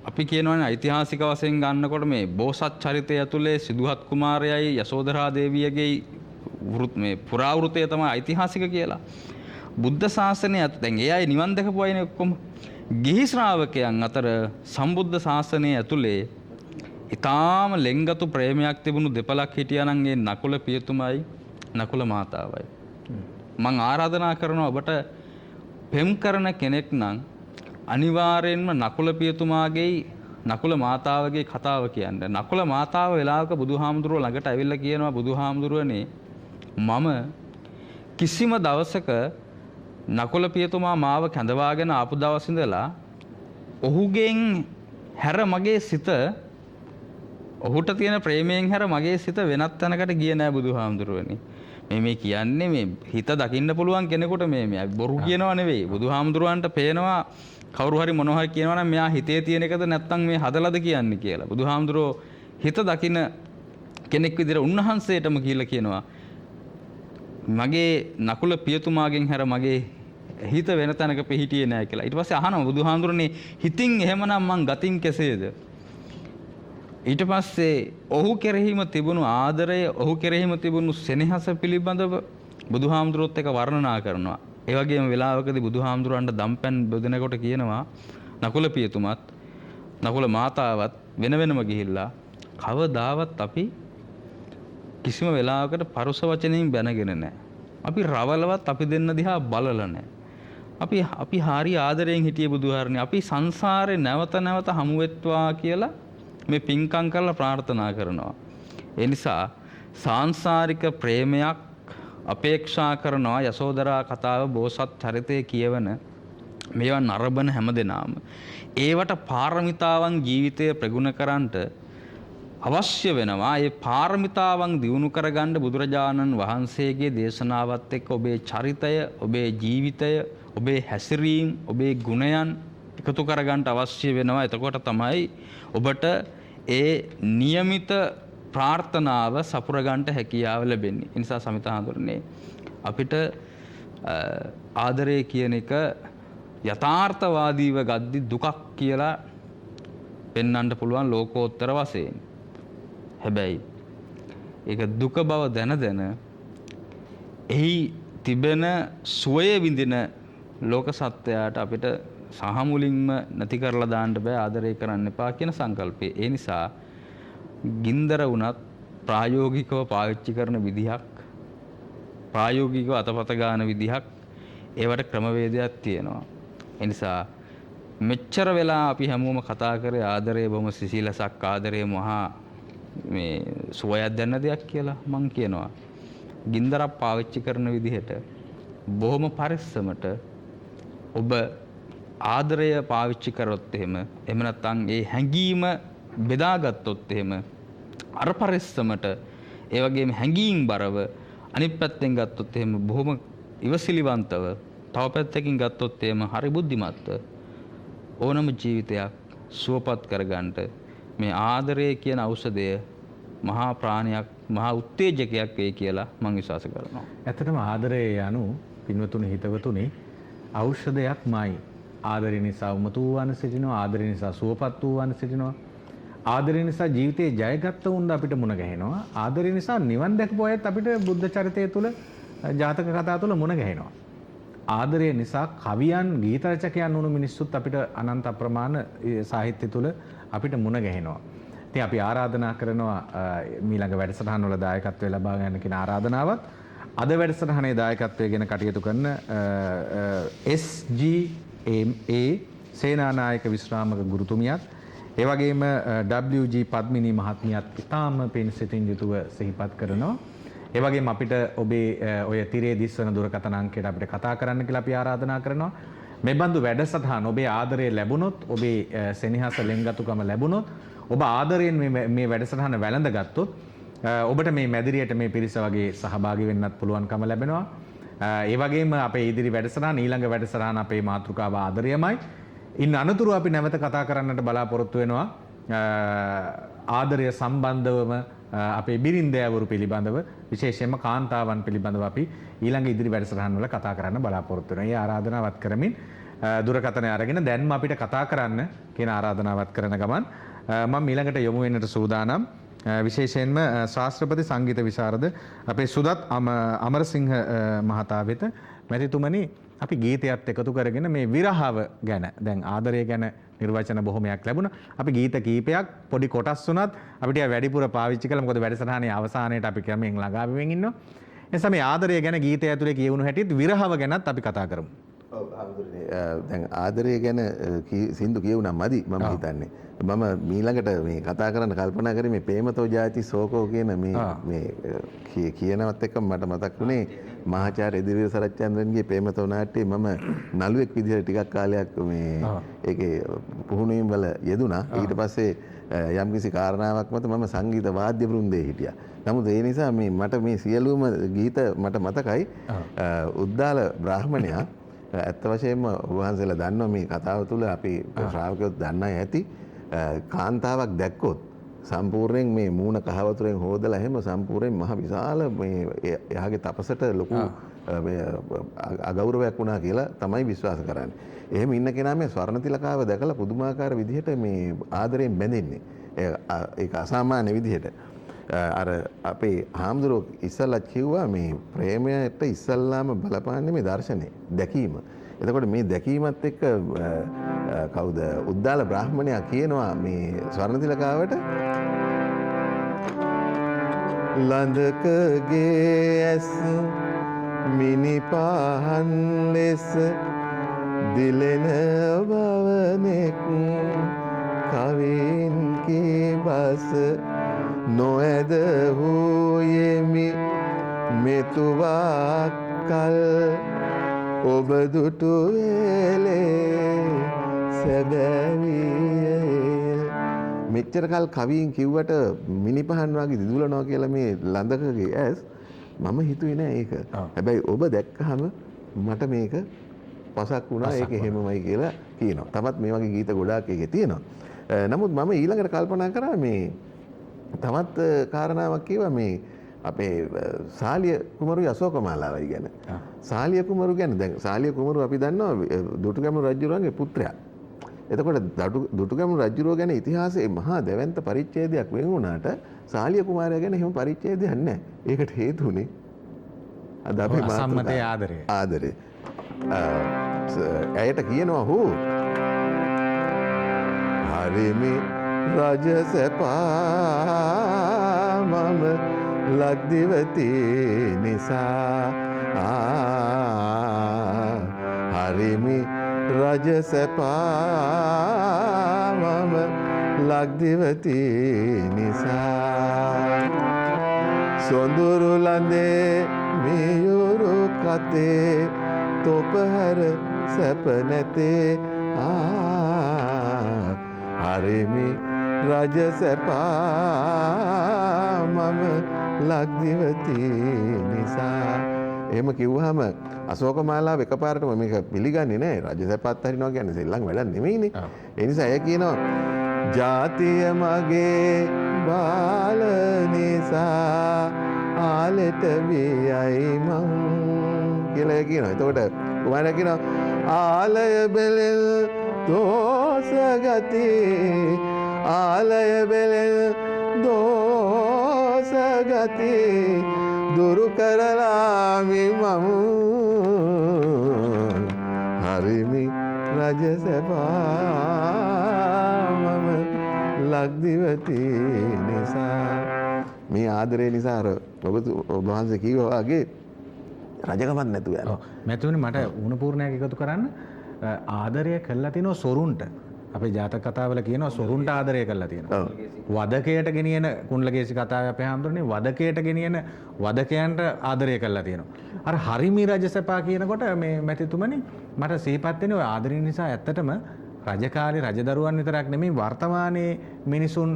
S3: අපි කියනවනේ ඓතිහාසික වශයෙන් ගන්නකොට මේ බෝසත් චරිතය ඇතුලේ සිදුහත් කුමාරයයි යශෝදරා දේවියගේ මේ පුරාවෘතය තමයි ඓතිහාසික කියලා. බුද්ධ ශාසනය දැන් ඒ අය නිවන් දැකපු අයනේ ඔක්කොම. ගිහි ශ්‍රාවකයන් අතර සම්බුද්ධ ශාසනය ඇතුලේ ඊටාම ලෙන්ගතු ප්‍රේමයක් තිබුණු දෙපළක් හිටියා නම් ඒ නකුල පියතුමයි නකුල මාතාවයි. මම ආරාධනා කරනවා ඔබට පෙම් කරන කෙනෙක් නම් අනිවාර්යෙන්ම නකුල පියතුමාගේ නකුල මාතාවගේ කතාව කියන්න. නකුල මාතාව වෙලාවක බුදුහාමුදුරුවෝ ළඟට ඇවිල්ලා කියනවා බුදුහාමුදුරුවනේ මම කිසිම දවසක නකුල පියතුමා මාව කැඳවාගෙන ආපු දවස් ඉඳලා ඔහුගෙන් හැර මගේ සිත ඔහුට තියෙන ප්‍රේමයෙන් හැර මගේ සිත වෙනත් තැනකට ගියේ නෑ බුදුහාමුදුරුවනේ. මේ කියන්නේ මේ හිත දකින්න පුළුවන් කෙනෙකුට මේ බොරු කියනවා නෙවෙයි. බුදුහාමුදුරුවන්ට පේනවා කවුරු හරි මොනවා හරි කියනවා නම් මෙයා හිතේ තියෙන එකද නැත්නම් මේ හදලාද කියන්නේ කියලා. බුදුහාමුදුරුවෝ හිත දකින කෙනෙක් විදිහට උන්වහන්සේටම කියලා කියනවා මගේ නකුල පියතුමාගෙන් හැර මගේ හිත වෙන තැනක පිහිටියේ නැහැ කියලා. ඊට පස්සේ අහනවා බුදුහාමුදුරනේ හිතින් එහෙමනම් මං ගතින් කෙසේද? ඊට පස්සේ ඔහු කෙරෙහිම තිබුණු ආදරය, ඔහු කෙරෙහිම තිබුණු සෙනෙහස පිළිබඳව බුදුහාමුදුරුවොත් එක වර්ණනා කරනවා. ඒ වගේම වෙලාවකදී බුදුහාමුදුරන්ට දම්පැන් බෙදනකොට කියනවා නකුල පියතුමත් නකුල මාතාවත් වෙන වෙනම ගිහිල්ලා කවදාවත් අපි කිසිම වෙලාවකට පරුස වචනයෙන් බැනගෙන නැහැ. අපි රවලවත් අපි දෙන්න දිහා බලලා නැහැ. අපි හරි ආදරයෙන් හිටිය බුදුහාරණේ අපි සංසාරේ නැවත නැවත හමු වෙත්වා කියලා මේ පින්කම් කරලා ප්‍රාර්ථනා කරනවා. ඒ නිසා සාංශාරික ප්‍රේමයක් අපේක්ෂා කරනවා යසෝදරා කතාව බෝසත් චරිතයේ කියවන මේවා නරඹන හැමදෙනාම ඒවට පාරමිතාවන් ජීවිතය ප්‍රගුණ කරන්නට අවශ්‍ය වෙනවා. ඒ පාරමිතාවන් දියුණු කරගන්න බුදුරජාණන් වහන්සේගේ දේශනාවත් එක්ක ඔබේ චරිතය, ඔබේ ජීවිතය, ඔබේ හැසිරීම්, ඔබේ ගුණයන් එකතු කරගන්න අවශ්‍ය වෙනවා. එතකොට තමයි ඔබට ඒ નિયમિત ප්‍රාර්ථනාව සපුරගන්න හැකියාව ලැබෙන්නේ. ඒ නිසා සමිත හඳුරන්නේ අපිට ආදරය කියන එක යථාර්ථවාදීව ගද්දි දුකක් කියලා පෙන්වන්න පුළුවන් ලෝකෝත්තර වශයෙන්. හැබැයි ඒක දුක බව දැන එහි තිබෙන සුවය විඳින ලෝක සත්වයාට අපිට සහ මුලින්ම නැති කරලා දාන්න බෑ ආදරය කරන්න එපා කියන සංකල්පය. ඒ නිසා ගින්දර වුණත් ප්‍රායෝගිකව පාවිච්චි කරන විදිහක්, ප්‍රායෝගිකව අතපත ගන්න විදිහක්, ඒවට ක්‍රමවේදයක් තියෙනවා. ඒ නිසා මෙච්චර වෙලා අපි හැමෝම කතා කරේ ආදරය බොහොම සිසිලසක්, ආදරය මහා මේ සුවයක් දැන්න දෙයක් කියලා. මං කියනවා ගින්දරක් පාවිච්චි කරන විදිහට බොහොම පරිස්සමට ඔබ ආදරය පාවිච්චි කරොත් එහෙම නැත්නම් ඒ හැඟීම බෙදාගත්තොත් එහෙම අර පරිස්සමට ඒ වගේම හැඟීම් බරව අනිත් පැත්තෙන් ගත්තොත් එහෙම බොහොම ඉවසිලිවන්තව තව පැත්තකින් ගත්තොත් එහෙම හරි බුද්ධිමත්ව ඕනම ජීවිතයක් සුවපත් කරගන්නට මේ ආදරය කියන ඖෂධය මහා ප්‍රාණයක්, මහා උත්තේජකයක් වෙයි කියලා මම විශ්වාස කරනවා.
S2: ඇත්තටම ආදරය යනු පින්වතුනි හිතවතුනි ඖෂධයක්මයි. ආදරය නිසා උමතු වූවන් සිටිනවා, ආදරය නිසා සුවපත් වූවන් සිටිනවා, ආදරය නිසා ජීවිතේ ජයගත්ත වුන් අපිට මුණ ගැහෙනවා, ආදරය නිසා නිවන් දැකපු අයත් අපිට බුද්ධ චරිතය තුළ, ජාතක කතා තුළ මුණ ගැහෙනවා. ආදරය නිසා කවියන්, ගීත රචකයන් වුණු මිනිස්සුත් අපිට අනන්ත අප්‍රමාණ සාහිත්‍ය තුළ අපිට මුණ ගැහෙනවා. ඉතින් අපි ආරාධනා කරනවා ඊළඟ වැඩසටහන වල දායකත්වය ලබා ගන්න කියන ආරාධනාවත් අද වැඩසටහනේ දායකත්වය ගැන කටයුතු කරන SGMA සේනානායක විශ්‍රාමක ගුරුතුමියත් ඒ වගේම WG පද්මිනී මහත්මියත් ඉතාම පින්සිතින් යුතුව සිහිපත් කරනවා. ඒ වගේම අපිට ඔබේ ඔය තිරේ දිස්වන දුරකථන අංකයට අපිට කතා කරන්න කියලා අපි ආරාධනා කරනවා. මේ බඳු වැඩසටහන ඔබේ ආදරය ලැබුණොත්, ඔබේ සෙනෙහස ලෙන්ගතුකම ලැබුණොත්, ඔබ ආදරයෙන් මේ වැඩසටහන වැළඳගත්තොත් ඔබට මේ මැදිරියට මේ පිරිස වගේ සහභාගී වෙන්නත් පුළුවන්කම ලැබෙනවා. ඒ වගේම අපේ ඉදිරි වැඩසටහන, ඊළඟ වැඩසටහන අපේ මාතෘකාව ආදරයමයි. ඉන් අනතුරු අපි නැවත කතා කරන්නට බලාපොරොත්තු වෙනවා ආදරය සම්බන්ධවම අපේ බිරින්දෑවරු පිළිබඳව, විශේෂයෙන්ම කාන්තාවන් පිළිබඳව අපි ඊළඟ ඉදිරි වැඩසටහන් වල කතා කරන්න බලාපොරොත්තු වෙනවා. ඒ ආරාධනාවත් කරමින් දුරකථනය අරගෙන දැන්ම අපිට කතා කරන්න කියන ආරාධනාවත් කරන ගමන් මම ඊළඟට යොමු වෙන්නට සූදානම් විශේෂයෙන්ම ශාස්ත්‍රපති සංගීත විශාරද අපේ සුදත් අමරසිංහ මහතා වෙත. මැතිතුමනි, අපි ගීතයත් එකතු කරගෙන මේ විරහව ගැන, දැන් ආදරය ගැන නිර්වචන බොහොමයක් ලැබුණා. අපි ගීත කීපයක් පොඩි කොටස් වුණත් අපිට වැඩිපුර පාවිච්චි කළා. මොකද වැඩසටහනේ අවසානයේට අපි ක්‍රමයෙන් ළඟා වෙමින් ඉන්නවා. එනිසා මේ ආදරය ගැන ගීතය ඇතුලේ කියවුණු හැටිත් විරහව ගැනත් අපි කතා කරමු.
S4: ඔව් හාමුදුරනේ, දැන් ආදරය ගැන සින්දු කියවුණා මදි මම හිතන්නේ. මම ඊළඟට මේ කතා කරන්න කල්පනා කරේ මේ ප්‍රේමතෝ ජාති සෝකෝ කියන මේ කියනවත් එක්ක මට මතක් වුණේ මහාචාර්ය එදිරිවීර සරච්චන්ද්‍රන්ගේ ප්‍රේමතෝ නාට්‍යයේ මම නළුවෙක් විදිහට ටිකක් කාලයක් මේ ඒකේ පුහුණුවීම් වල යෙදුණා. ඊට පස්සේ යම්කිසි කාරණාවක් මත මම සංගීත වාද්‍ය වෘන්දයේ හිටියා. නමුත් ඒ නිසා මට මේ සියලුම ගීත මට මතකයි. උද්දාල බ්‍රාහ්මණයා ඇත්ත වශයෙන්ම වහන්සේලා දන්නවා මේ කතාව තුළ අපි ශ්‍රාවකයොත් දන්නයි ඇති. කාන්තාවක් දැක්කොත් සම්පූර්ණයෙන් මේ මූණ කහවතුරෙන් හොදලා එහෙම සම්පූර්ණයෙන් මහ විශාල මේ එයාගේ තපසට ලොකු අගෞරවයක් වුණා කියලා තමයි විශ්වාස කරන්නේ. එහෙම ඉන්න කෙනා මේ ස්වර්ණ තිලකාව දැකලා පුදුමාකාර විදිහට මේ ආදරයෙන් බැඳෙන්නේ. ඒක අසාමාන්‍ය විදිහට අර අපේ හාමුදුරුවෝ ඉස්සල්ලා කිව්වා මේ ප්‍රේමයට ඉස්සල්ලාම බලපාන්නේ මේ දර්ශනය දැකීම. එතකොට මේ දැකීමත් එක්ක කවුද උද්දාල බ්‍රාහ්මණයා කියනවා මේ ස්වර්ණතිලකාවට ලඳකගේ ඇස් මිනිපාහන් ලෙස දිලෙන බවනෙක් කවින්කී බස නොඇද හූයෙමි මෙතුවක් කල් ඔබ දුටු වෙලේ සැබෑවිය මෙච්චර කල් කවීන් කිව්වට මිනිපහන් වගේ දිදුලනවා කියලා මේ ලඳකගේ ඇස් මම හිතුවේ නෑ ඒක. හැබැයි ඔබ දැක්කහම මට මේක පසක් වුණා ඒක එහෙමමයි කියලා කියනවා. තවත් මේ වගේ ගීත ගොඩාක් ඒකේ තියෙනවා. නමුත් මම ඊළඟට කල්පනා කරා මේ තවත් කාරණාවක් කිව්වා මේ අපේ සාලිය කුමරු අශෝකමාලාවයි ගැන. සාලිය කුමරු ගැන දැන් සාලිය කුමරු අපි දන්නවා දුටුගැමුණු රජුගේ පුත්‍රයා. එතකොට දුටුගැමුණු රජුරෝ ගැන ඉතිහාසයේ මහා දැවැන්ත පරිච්ඡේදයක් වෙන් වුණාට සාලිය කුමාරයා ගැන එහෙම පරිච්ඡේදයක් නැහැ. ඒකට හේතුනේ අද අපි
S2: අසම්මතයේ ආදරය.
S4: ආදරේ. ඇයට කියනවා හු හරිමි රජ සැපා මම ලක්දිවති නිසා හරිමි රජ සැපා මම ලක්දිවති නිසා සොඳුරු ලඳේ මියුරු කතේ තොපහැර සැප නැතේ හරිමි රජ සැපා මම ලක්දිවති නිසා. එහෙම කිව්වහම අශෝකමාලාව එකපාරටම මේක පිළිගන්නේ නැහැ. රජ සැපත් හරිනවා කියන්නේ සෙල්ලම් වැඩක් නෙමෙයිනේ. ඒ නිසා එය කියනවා ජාතිය මගේ බාල නිසා ආලෙට වියයි මං කියලා කියනවා. එතකොට කුමාරයා කියනවා ආලය බෙලෙල් දෝස ගති ආලය බෙලෙල් දෝස ගති දුරු කරලාමි මම හරිමි රජ සැපා මම ලක්දිවති නිසා. මේ ආදරේ නිසා අර ඔබ වහන්සේ කිව්වා වගේ රජකමක් නැතුව යනවා.
S2: මැතිවරණේ මට උණු පූර්ණයක් එකතු කරන්න ආදරය කළා තියෙනවා සොරුන්ට. අපේ ජාතක කතාවල කියනවා සොරුන්ට ආදරය කළා තියෙනවා. වදකයට ගෙනියන කුණ්ඩලකේසි කතාවේ අපේ හැමදෙරනේ වදකයට ගෙනියන වදකයන්ට ආදරය කළා තියෙනවා. අර හරිමි රජසපා කියනකොට මේ මැතිතුමනි මට සිහිපත් වෙන්නේ ඔය ආදරය නිසා ඇත්තටම රජකාරී රජදරුවන් විතරක් නෙමෙයි වර්තමානයේ මිනිසුන්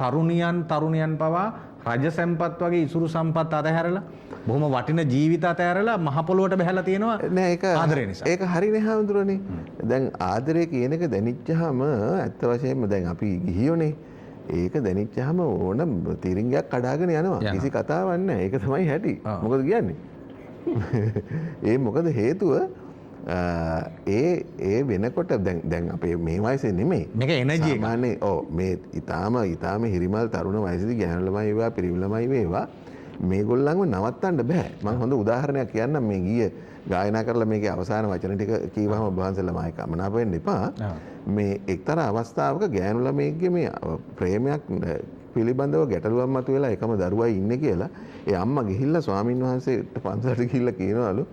S2: තරුණියන් පවා රජ සම්පත් වගේ ඉසුරු සම්පත් අතහැරලා බොහොම වටින ජීවිත අතහැරලා මහ පොළොවට බහැලා තියෙනවා
S4: නෑ ඒක
S2: ආදරය නිසා.
S4: ඒක හරිනේ හාමුදුරනේ. දැන් ආදරය කියන එක දැනිච්චාම ඇත්ත වශයෙන්ම දැන් අපි ගිහියෝනේ. ඒක දැනිච්චාම ඕන තිරින්ගයක් කඩාගෙන යනවා. කිසි කතාවක් නෑ. ඒක තමයි හැටි. මොකද කියන්නේ? මොකද හේතුව ඒ වෙනකොට දැන් අපේ මේ වයසේ නෙමෙයි.
S2: මේක එනර්ජි එක.
S4: සාමාන්‍ය මේ ඊටාම හිරිමල් තරුණ වයසේදී ගෑනු ළමයි වේවා පිරිමි ළමයි වේවා මේගොල්ලන්ව නවත්තන්න බෑ. මම හොඳ උදාහරණයක් කියන්නම් මේ ගීය ගායනා කරලා මේකේ අවසාන වචන ටික කීවම වහන්සේලා මායි කමනාප වෙන්න එපා. මේ එක්තරා අවස්ථාවක ගෑනු ළමයෙක්ගේ මේ ප්‍රේමයක් පිළිබඳව ගැටලුවක් මතුවෙලා එකම දරුවයි ඉන්නේ කියලා ඒ අම්මා ගිහිල්ලා ස්වාමින් වහන්සේට පන්සලට ගිහිල්ලා කියනවලු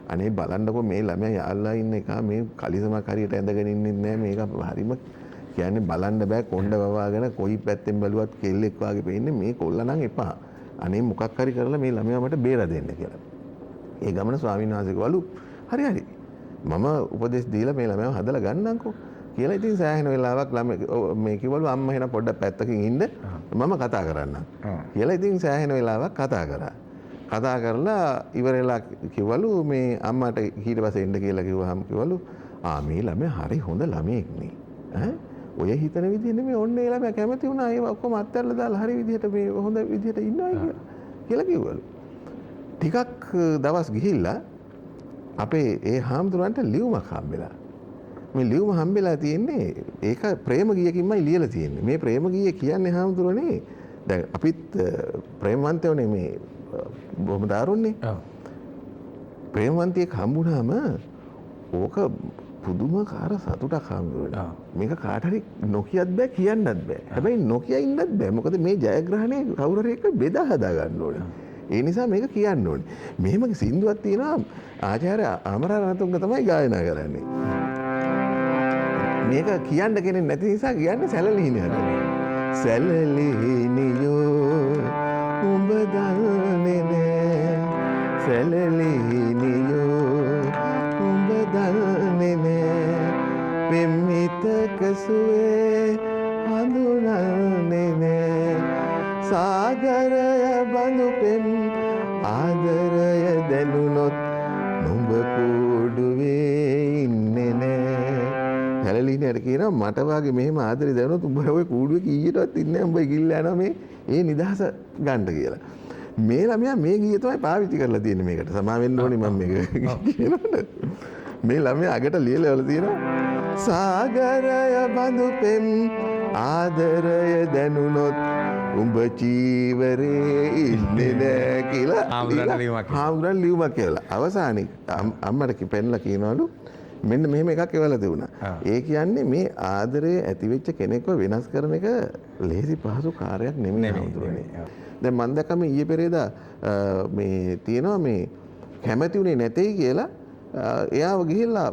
S4: අනේ බලන්නකො මේ ළමයා යාළුවා ඉන්න එක මේ කලිසමක් හරියට ඇඳගෙන ඉන්නේ නැහැ මේක හරිම කියන්නේ බලන්න බෑ කොණ්ඩ වවාගෙන කොයි පැත්තෙන් බැලුවත් කෙල්ලෙක් වගේ පේන්නේ මේ කොල්ල නම් එපා අනේ මොකක් හරි කරලා මේ ළමයා මට බේර දෙන්න කියලා. ඒ ගමන ස්වාමීන් වහන්සේ කිව්වලු හරි මම උපදෙස් දීලා මේ ළමයාව හදලා ගන්නම්කෝ කියලා. ඉතින් සෑහෙන වෙලාවක් මේ කිව්වලු අම්මා එන පොඩ්ඩක් පැත්තකින් ඉන්න මම කතා කරන්නම් කියලා. ඉතින් සෑහෙන වෙලාවක් කතා කරලා ඉවරලා කිව්වලු මේ අම්මට ඊට පස්සේ එන්න කියලා කිව්වහම කිව්වලු මේ ළමයා හරි හොඳ ළමයෙක් නේ ඔය හිතන විදිහ නෙමෙයි ඔන්න ඒ ළමයා කැමති වුණා ඒව ඔක්කොම අත්හැරලා දාලා හරි විදිහට මේ හොඳ විදිහට ඉන්නවා කියලා කිව්වලු. ටිකක් දවස් ගිහිල්ලා අපේ ඒ හාමුදුරන්ට ලියුමක් හම්බෙලා මේ ලියුම හම්බෙලා තියෙන්නේ ඒක ප්‍රේම ගීයකින්මයි ලියලා තියෙන්නේ. මේ ප්‍රේම ගීය කියන්නේ හාමුදුරනේ දැන් අපිත් ප්‍රේමවන්තයෝනේ මේ බොහොම දාරුන්නේ. ප්‍රේමවන්තියෙක් හම්බුනාම ඕක පුදුමාකාර සතුටක් හම්බුනේ. මේක කාට හරි නොකියත් බෑ කියන්නත් බෑ. හැබැයි නොකිය ඉන්නත් බෑ. මොකද මේ ජයග්‍රහණය කවුරු හරි එක්ක බෙදා හදා ගන්න ඕනේ. ඒ නිසා මේක කියන්න ඕනේ. මෙහෙම සින්දුවක් තියෙනවා ආචාර්ය අමරරත්නතුංග තමයි ගායනා කරන්නේ. මේක කියන්න කෙනෙක් නැති නිසා කියන්නේ සැලලිහිණියට. සැලලිහිණියෝ උඹ දන්නේ නෑ. සැලලිහිණියෝ උඹ දන්නේ නෑ. පෙම්මිතක සුවේ හඳුනන්නේ නෑ. සාගරය බඳු පෙම් ආදරය දැනුනොත් නුඹ කූඩුවේ ඉන්නේ නෑ. හැලලිහිණියට කියනවා මට වාගේ මෙහෙම ආදරය දැනුනොත් උඹ ඔය කූඩුවේ කීයටවත් ඉන්නේ නෑ. උඹ ගිහිල්ලා යනවා මේ නිදහස ගන්න කියලා. මේ ළමයා මේ ගීය තමයි පාවිච්චි කරලා තියෙන්නේ මේකට. සමා වෙන්න ඕනේ මම මේක කියනකොට. මේ ළමයා අගට ලියලා තියෙනවා සාගරය බඳු පෙම් ආදරය දැනුනොත් උඹ චීවරේ ඉන්නේ නෑ කියලා හාමුදුරන් ලියුමක් කියලා. අවසානයේ අම්මට පෙන්නලා කියනවලු මෙන්න මෙහෙම එකක් එවලා තිබුණා. ඒ කියන්නේ මේ ආදරය ඇති වෙච්ච කෙනෙක්ව වෙනස් කරන එක ලේසි පහසු කාර්යයක් නෙමෙයි හාමුදුරනේ. දැන් මම දැක්කම ඊයේ පෙරේදා මේ තියෙනවා මේ කැමති උනේ නැtei කියලා එයාව ගිහිල්ලා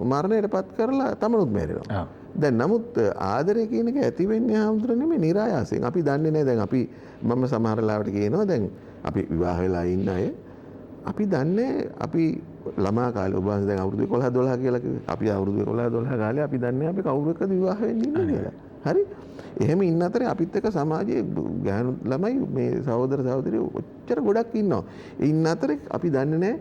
S4: මරණයටපත් කරලා තමනුත් මැරෙනවා. දැන් නමුත් ආදරය කියන එක ඇති වෙන්නේ හාමුදුරනේ මේ નિરાයාසයෙන්. අපි දන්නේ නැහැ දැන් අපි මම සමහර ලාවට කියනවා දැන් අපි විවාහ වෙලා ඉන්න අය අපි දන්නේ අපි ළමා කාලේ ඔබ වහන්සේ දැන් අවුරුදු 11 12 කියලා කිව්වේ. අපි අවුරුදු 11 12 කාලේ අපි දන්නේ අපි කවුරු එක්කද විවාහ වෙන්නේ ඉන්නේ කියලා. හරි? එහෙම ඉන්න අතරේ අපිත් එක්ක සමාජයේ ගෑනු ළමයි මේ සහෝදර සහෝදරියෝ ඔච්චර ගොඩක් ඉන්නවා. ඉන්න අතරේ අපි දන්නේ නැහැ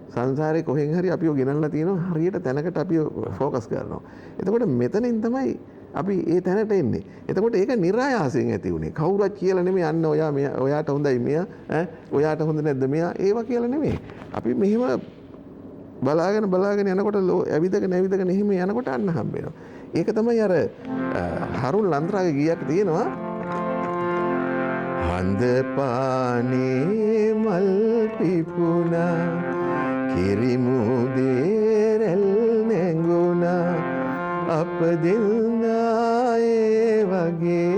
S4: සංසාරේ කොහෙන් හරි අපිව ගෙනල්ලා තියෙනවා හරියට තැනකට අපිව ફોකස් කරනවා. එතකොට මෙතනින් තමයි අපි ඒ තැනට එන්නේ. එතකොට ඒක નિરાයාසයෙන් ඇති උනේ. කවුරුත් කියලා නෙමෙයි අන්න ඔයා මෙයා ඔයාට හොඳයි මෙයා ඔයාට හොඳ නැද්ද මෙයා ඒවා කියලා නෙමෙයි. අපි මෙහෙම බලාගෙන යනකොට ඇවිදගෙන එහෙම යනකොට අන්න හම්බ වෙනවා. ඒක තමයි අර හරුන් ලන්ත්‍රාගේ ගීයක් තියෙනවා හඳ පානේ මල් පිපුණා කිරිමුදේ රැල් නැඟුණා අප දෙන්නා ඒ වගේ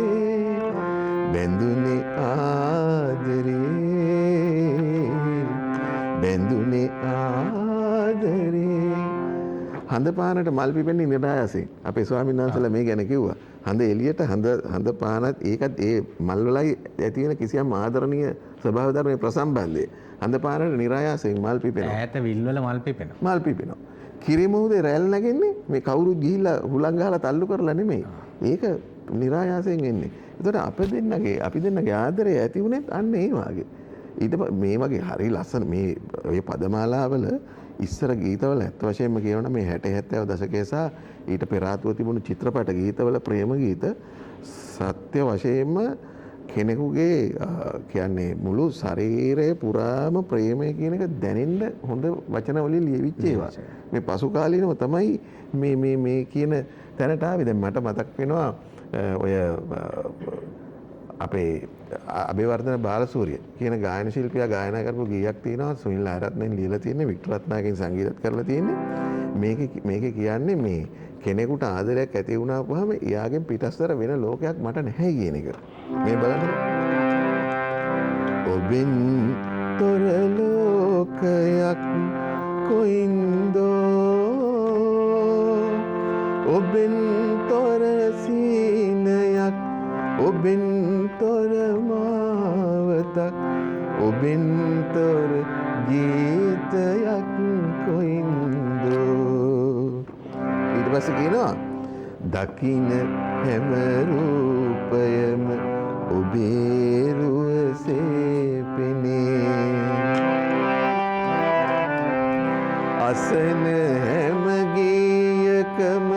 S4: බැඳුනේ ආදරේ හඳ පානට මල් පිපෙන්නේ නිරායසෙන්. අපේ ස්වාමීන් වහන්සේලා මේ ගැන කිව්වා. හඳ එළියට හඳ පානත් ඒකත් ඒ මල් වලයි ඇති වෙන කිසියම් ආදරණීය ස්වභාව ධර්මයේ ප්‍රසම්බන්ධය. හඳ පානට නිරායසෙන් මල් පිපෙනවා.
S2: ඈත විල්වල මල් පිපෙනවා.
S4: මල් පිපෙනවා. කිරිමුහුදේ රැල් නැගෙන්නේ මේ කවුරුත් ගිහිල්ලා හුලං ගහලා තල්ලු කරලා නෙමෙයි. ඒක නිරායසෙන් එන්නේ. ඒතකොට අපි දෙන්නගේ ආදරය ඇති උනේත් අන්න ඒ වාගේ. ඊට මේ වගේ හරි ලස්සන මේ ඔය පදමාලාවල ඉස්සර ගීතවල ඇත්ත වශයෙන්ම කියනවා මේ 60 70 දශකයේ සහ ඊට පෙර ආතුව තිබුණු චිත්‍රපට ගීතවල ප්‍රේම ගීත සත්‍ය වශයෙන්ම කෙනෙකුගේ කියන්නේ මුළු ශරීරයේ පුරාම ප්‍රේමය කියන එක දැනෙන්න හොඳ වචන වලින් ලියවිච්ච ඒවා. මේ පසු කාලීනව තමයි මේ කියන තැනට ආවේ. දැන් මට මතක් වෙනවා ඔය අපේ අබේවර්ධන බාලසූරිය කියන ගායන ශිල්පියා ගායනා කරපු ගීයක් තියෙනවා සුනිල් ආරත්නෙන් ලියලා තියෙන්නේ වික්ටර් රත්නායකෙන් සංගීතත් කරලා තියෙන්නේ මේකේ කියන්නේ මේ කෙනෙකුට ආදරයක් ඇති වුණා වහම එයාගෙන් පිටස්තර වෙන ලෝකයක් මට නැහැ කියන එක මේ බලන්න ඔබෙන් තොර ලෝකයක් කොයින්දෝ ඔබෙන් තොර සීනයක් ඔබෙන් තොර මාවතක් ඔබෙන් තොර ගීතයක් කොයින්දෝ ඊට පස්සේ කියනවා දකින්න හැම රූපයම ඔබේ රුවසේ පෙනේ අසන හැම ගීයකම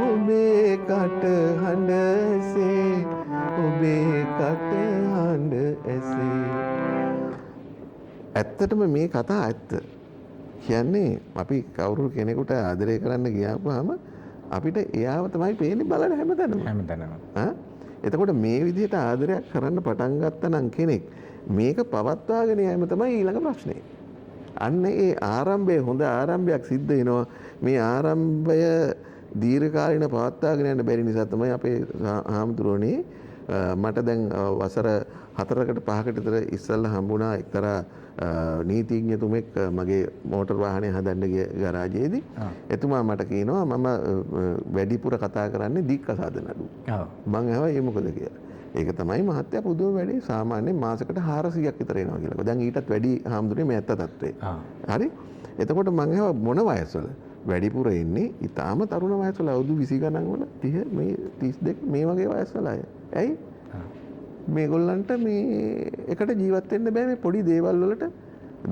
S4: ඔබේ කටහඬසේ ඔබේ කටහඬ ඇසේ ඇත්තටම මේ කතා ඇත්ත කියන්නේ අපි කවුරු කෙනෙකුට ආදරය කරන්න ගියාම අපිට එයාව තමයි පේන්නේ බලන හැමතැනම. එතකොට මේ විදිහට ආදරයක් කරන්න පටන් ගත්තා නම් කෙනෙක් මේක පවත්වාගෙන යෑම තමයි ඊළඟ ප්‍රශ්නේ. අන්න ඒ ආරම්භය හොඳ ආරම්භයක් සිද්ධ වෙනවා. මේ ආරම්භය දීර්ඝකාලීන පවත්වාගෙන යන්න බැරි නිසා තමයි අපේ හාමුදුරුවනේ මට දැන් වසර 4කට 5කට විතර ඉස්සෙල්ලා හම්බුණා එක්තරා නීතිඥතුමෙක් මගේ මෝටර් වාහනය හදන්න ගිය ගරාජයේදී. එතුමා මට කියනවා මම වැඩිපුර කතා කරන්නේ දික්කසාද නඩු. මං අහුවා ඒ මොකද කියලා. ඒක තමයි මහත්තයා පුදුම වැඩේ සාමාන්‍යයෙන් මාසෙකට 400ක් විතර එනවා කියලා. දැන් ඊටත් වැඩි හාමුදුරනේ මේ ඇත්ත තත්ත්වේ. හරි. එතකොට මං අහුවා මොන වයසවල? වැඩිපුර එන්නේ ඊටාම තරුණ වයසවල අවුරුදු 20 ගණන් වල 30 මේ 32 මේ වගේ වයස්වල අය. ඇයි? මේගොල්ලන්ට මේ එකට ජීවත් වෙන්න බෑ මේ පොඩි දේවල් වලට.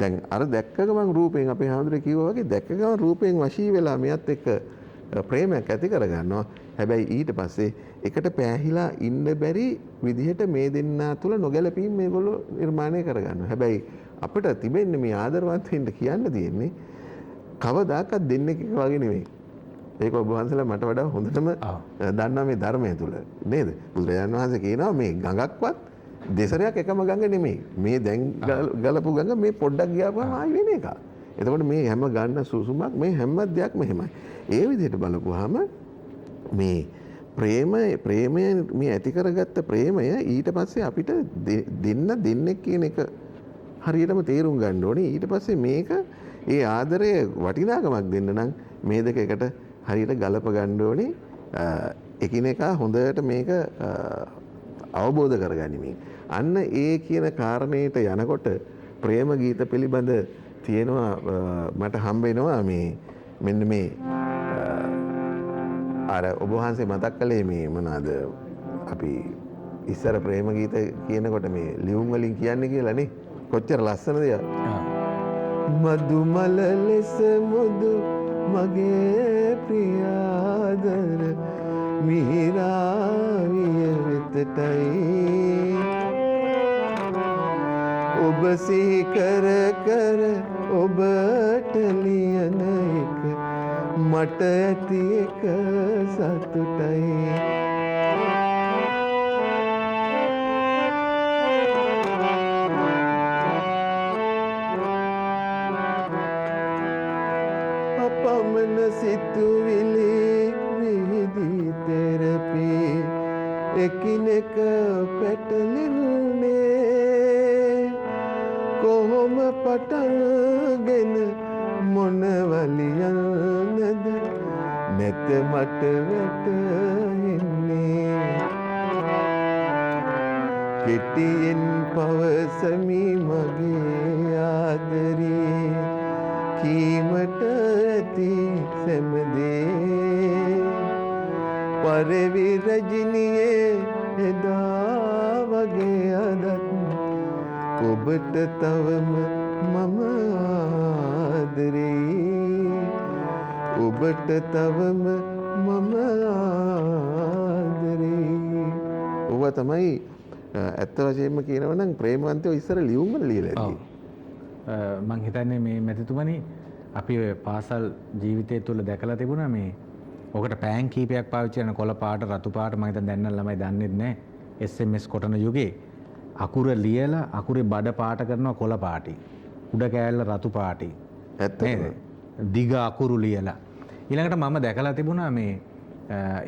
S4: දැන් අර දැක්ක ගමන් රූපයෙන් අපේ හාමුදුරේ කිව්වා වගේ දැක්ක ගමන් රූපයෙන් වශී වෙලා මෙයත් එක්ක ප්‍රේමයක් ඇති කරගන්නවා. හැබැයි ඊට පස්සේ එකට පෑහිලා ඉන්න බැරි විදිහට මේ දෙන්නා තුල නොගැලපීම් මේගොල්ලෝ නිර්මාණය කරගන්නවා. හැබැයි අපිට තිබෙන්නේ මේ ආදරවන්ත වෙන්න කියන්න තියෙන්නේ කවදාකවත් දෙන්නෙක් වගේ නෙමෙයි. ඒක ඔබ වහන්සේලා මට වඩා හොඳටම දන්නා මේ ධර්මය තුල නේද? බුදුරජාණන් වහන්සේ කියනවා මේ ගඟක්වත් දෙසරයක් එකම ගඟ නෙමෙයි. මේ දැන් ගලපු ගඟ මේ පොඩ්ඩක් ගියාම ආයි වෙන එක. එතකොට මේ හැම ගන්න සුසුමක් මේ හැම දෙයක්ම එහෙමයි. ඒ විදිහට බලපුවාම මේ ප්‍රේමය මේ ඇති කරගත්ත ප්‍රේමය ඊට පස්සේ අපිට දෙන්නෙක් කියන එක හරියටම තේරුම් ගන්න ඕනේ. ඊට පස්සේ මේක ඒ ආදරය වටිනාකමක් දෙන්න නම් මේ දෙක එකට හරියට ගලප ගන්න ඕනේ. එකිනෙකා හොඳට මේක අවබෝධ කරගනිමින්. අන්න ඒ කියන කාරණේට යනකොට ප්‍රේම ගීත පිළිබඳ තියෙනවා මට හම්බ වෙනවා මේ මෙන්න මේ අර ඔබ වහන්සේ මතක් කළේ මේ මොනවාද අපි ඉස්සර ප්‍රේම ගීත කියනකොට මේ ලියුම් වලින් කියන්නේ කියලා නේ. කොච්චර ලස්සනද යා. මදුමල ලෙස මුදු මගේ ප්‍රියාදර මිහිරාවිය වෙතටයි ඔබ සිහි කර කර ඔබට ලියන එක මට ඇති එක සතුටයි. අපමණ සිතුවිලි විහිදී තෙරපි එකිනෙක පැටලෙන්නේ කොහොම පටන්ගෙන මොනවලියන්නද නැත මට වැටහෙන්නේ. කෙටියෙන් පවසමි මගේ ආදරේ කීමට ඇති සැමදේ පරවි රජිනියේ එදා වගේ අදත් ඔබට තවම මම ආදරේ ඔබට තවම මම ආදරේ. ඔබ තමයි ඇත්ත වශයෙන්ම කියනවා නම් ප්‍රේමවන්තයෝ ඉස්සර ලියුම් වල ලියලා තියෙන්නේ.
S2: මං හිතන්නේ මේ මැතිතුමනි අපි ඔය පාසල් ජීවිතය තුළ දැකලා තිබුණා මේ ඔකට පෑන් කීපයක් පාවිච්චි කරන කොළ පාට රතු පාට මම හිතන්නේ දැන් නම් ළමයි දන්නේ නැහැ SMS කොටන යුගයේ අකුර ලියලා අකුරේ බඩ පාට කරනවා කොළ පාටි උඩ කෑල්ල රතු පාටි
S4: ඇත්තටම
S2: දිග අකුරු ලියලා ඊළඟට මම දැකලා තිබුණා මේ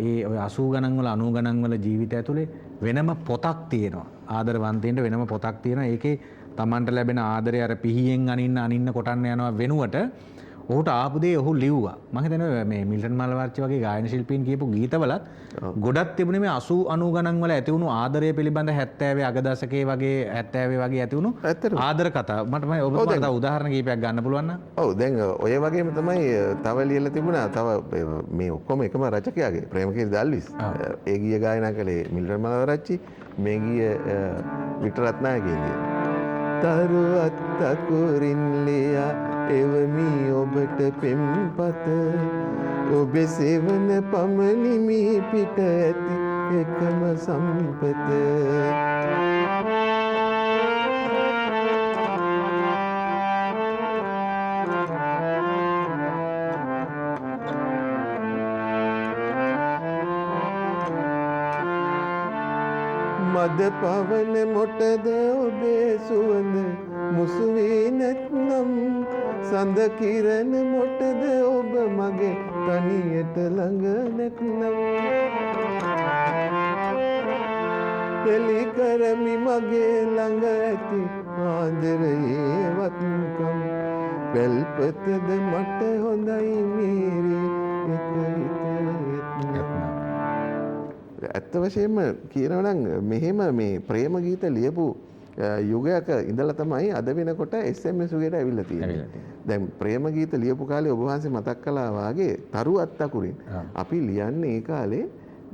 S2: ඒ ඔය 80 ගණන් වල 90 ගණන් වල ජීවිතය ඇතුලේ වෙනම පොතක් තියෙනවා ආදරවන්තයින්ට වෙනම පොතක් තියෙනවා ඒකේ තමන්ට ලැබෙන ආදරය අර පිහියෙන් අනින්න කොටන්න යනවා වෙනුවට ඔහුට ආපු දේ ඔහු ලිව්වා. මම හිතන්නේ මේ මිල්ටන් මල්වර්ච්චි වගේ ගායන ශිල්පීන් කියපු ගීතවලත් ගොඩක් තිබුණේ මේ 80 90 ගණන් වල ඇති වුණු ආදරය පිළිබඳ 70 අග දශකයේ වගේ 70 වගේ ඇති වුණු ආදර කතා. මට මම ඔබට උදාහරණ කීපයක් ගන්න පුළුවන් නම්.
S4: ඔව් දැන් ඔය වගේම තමයි තව ලියලා තිබුණා. තව මේ ඔක්කොම එකම රචකයාගේ ප්‍රේමකීර්ති දල්විස්. ඒ ගීය ගායනා කළේ මිල්ටන් මල්වර්ච්චි. මේ ගීය වික්ටර් රත්නායකගේ. තරුවත් අකුරින් ලියා එවමි ඔබට පෙම්පත ඔබේ සෙවන පමණිමි පිට ඇති එකම සම්පත උද පවන මොටද ඔබේ සුවඳ මුසුවී නැත්නම් සඳ කිරණ මොටද ඔබ මගේ තනියට ළඟ නැත්නම් එලි කරමි මගේ ළඟ ඇති ආදරයේ වත්කම් වැල්පතද මට හොඳයි මේරි එක හිත ඇත්ත වශයෙන්ම කියනවා නම් මෙහෙම මේ ප්‍රේම ගීත ලියපු යුගයක ඉඳලා තමයි අද වෙනකොට SMS යුගයට ඇවිල්ලා තියෙන්නේ. දැන් ප්‍රේම ගීත ලියපු කාලේ ඔබ වහන්සේ මතක් කළා වාගේ තරුවත් අකුරින් අපි ලියන්නේ ඒ කාලේ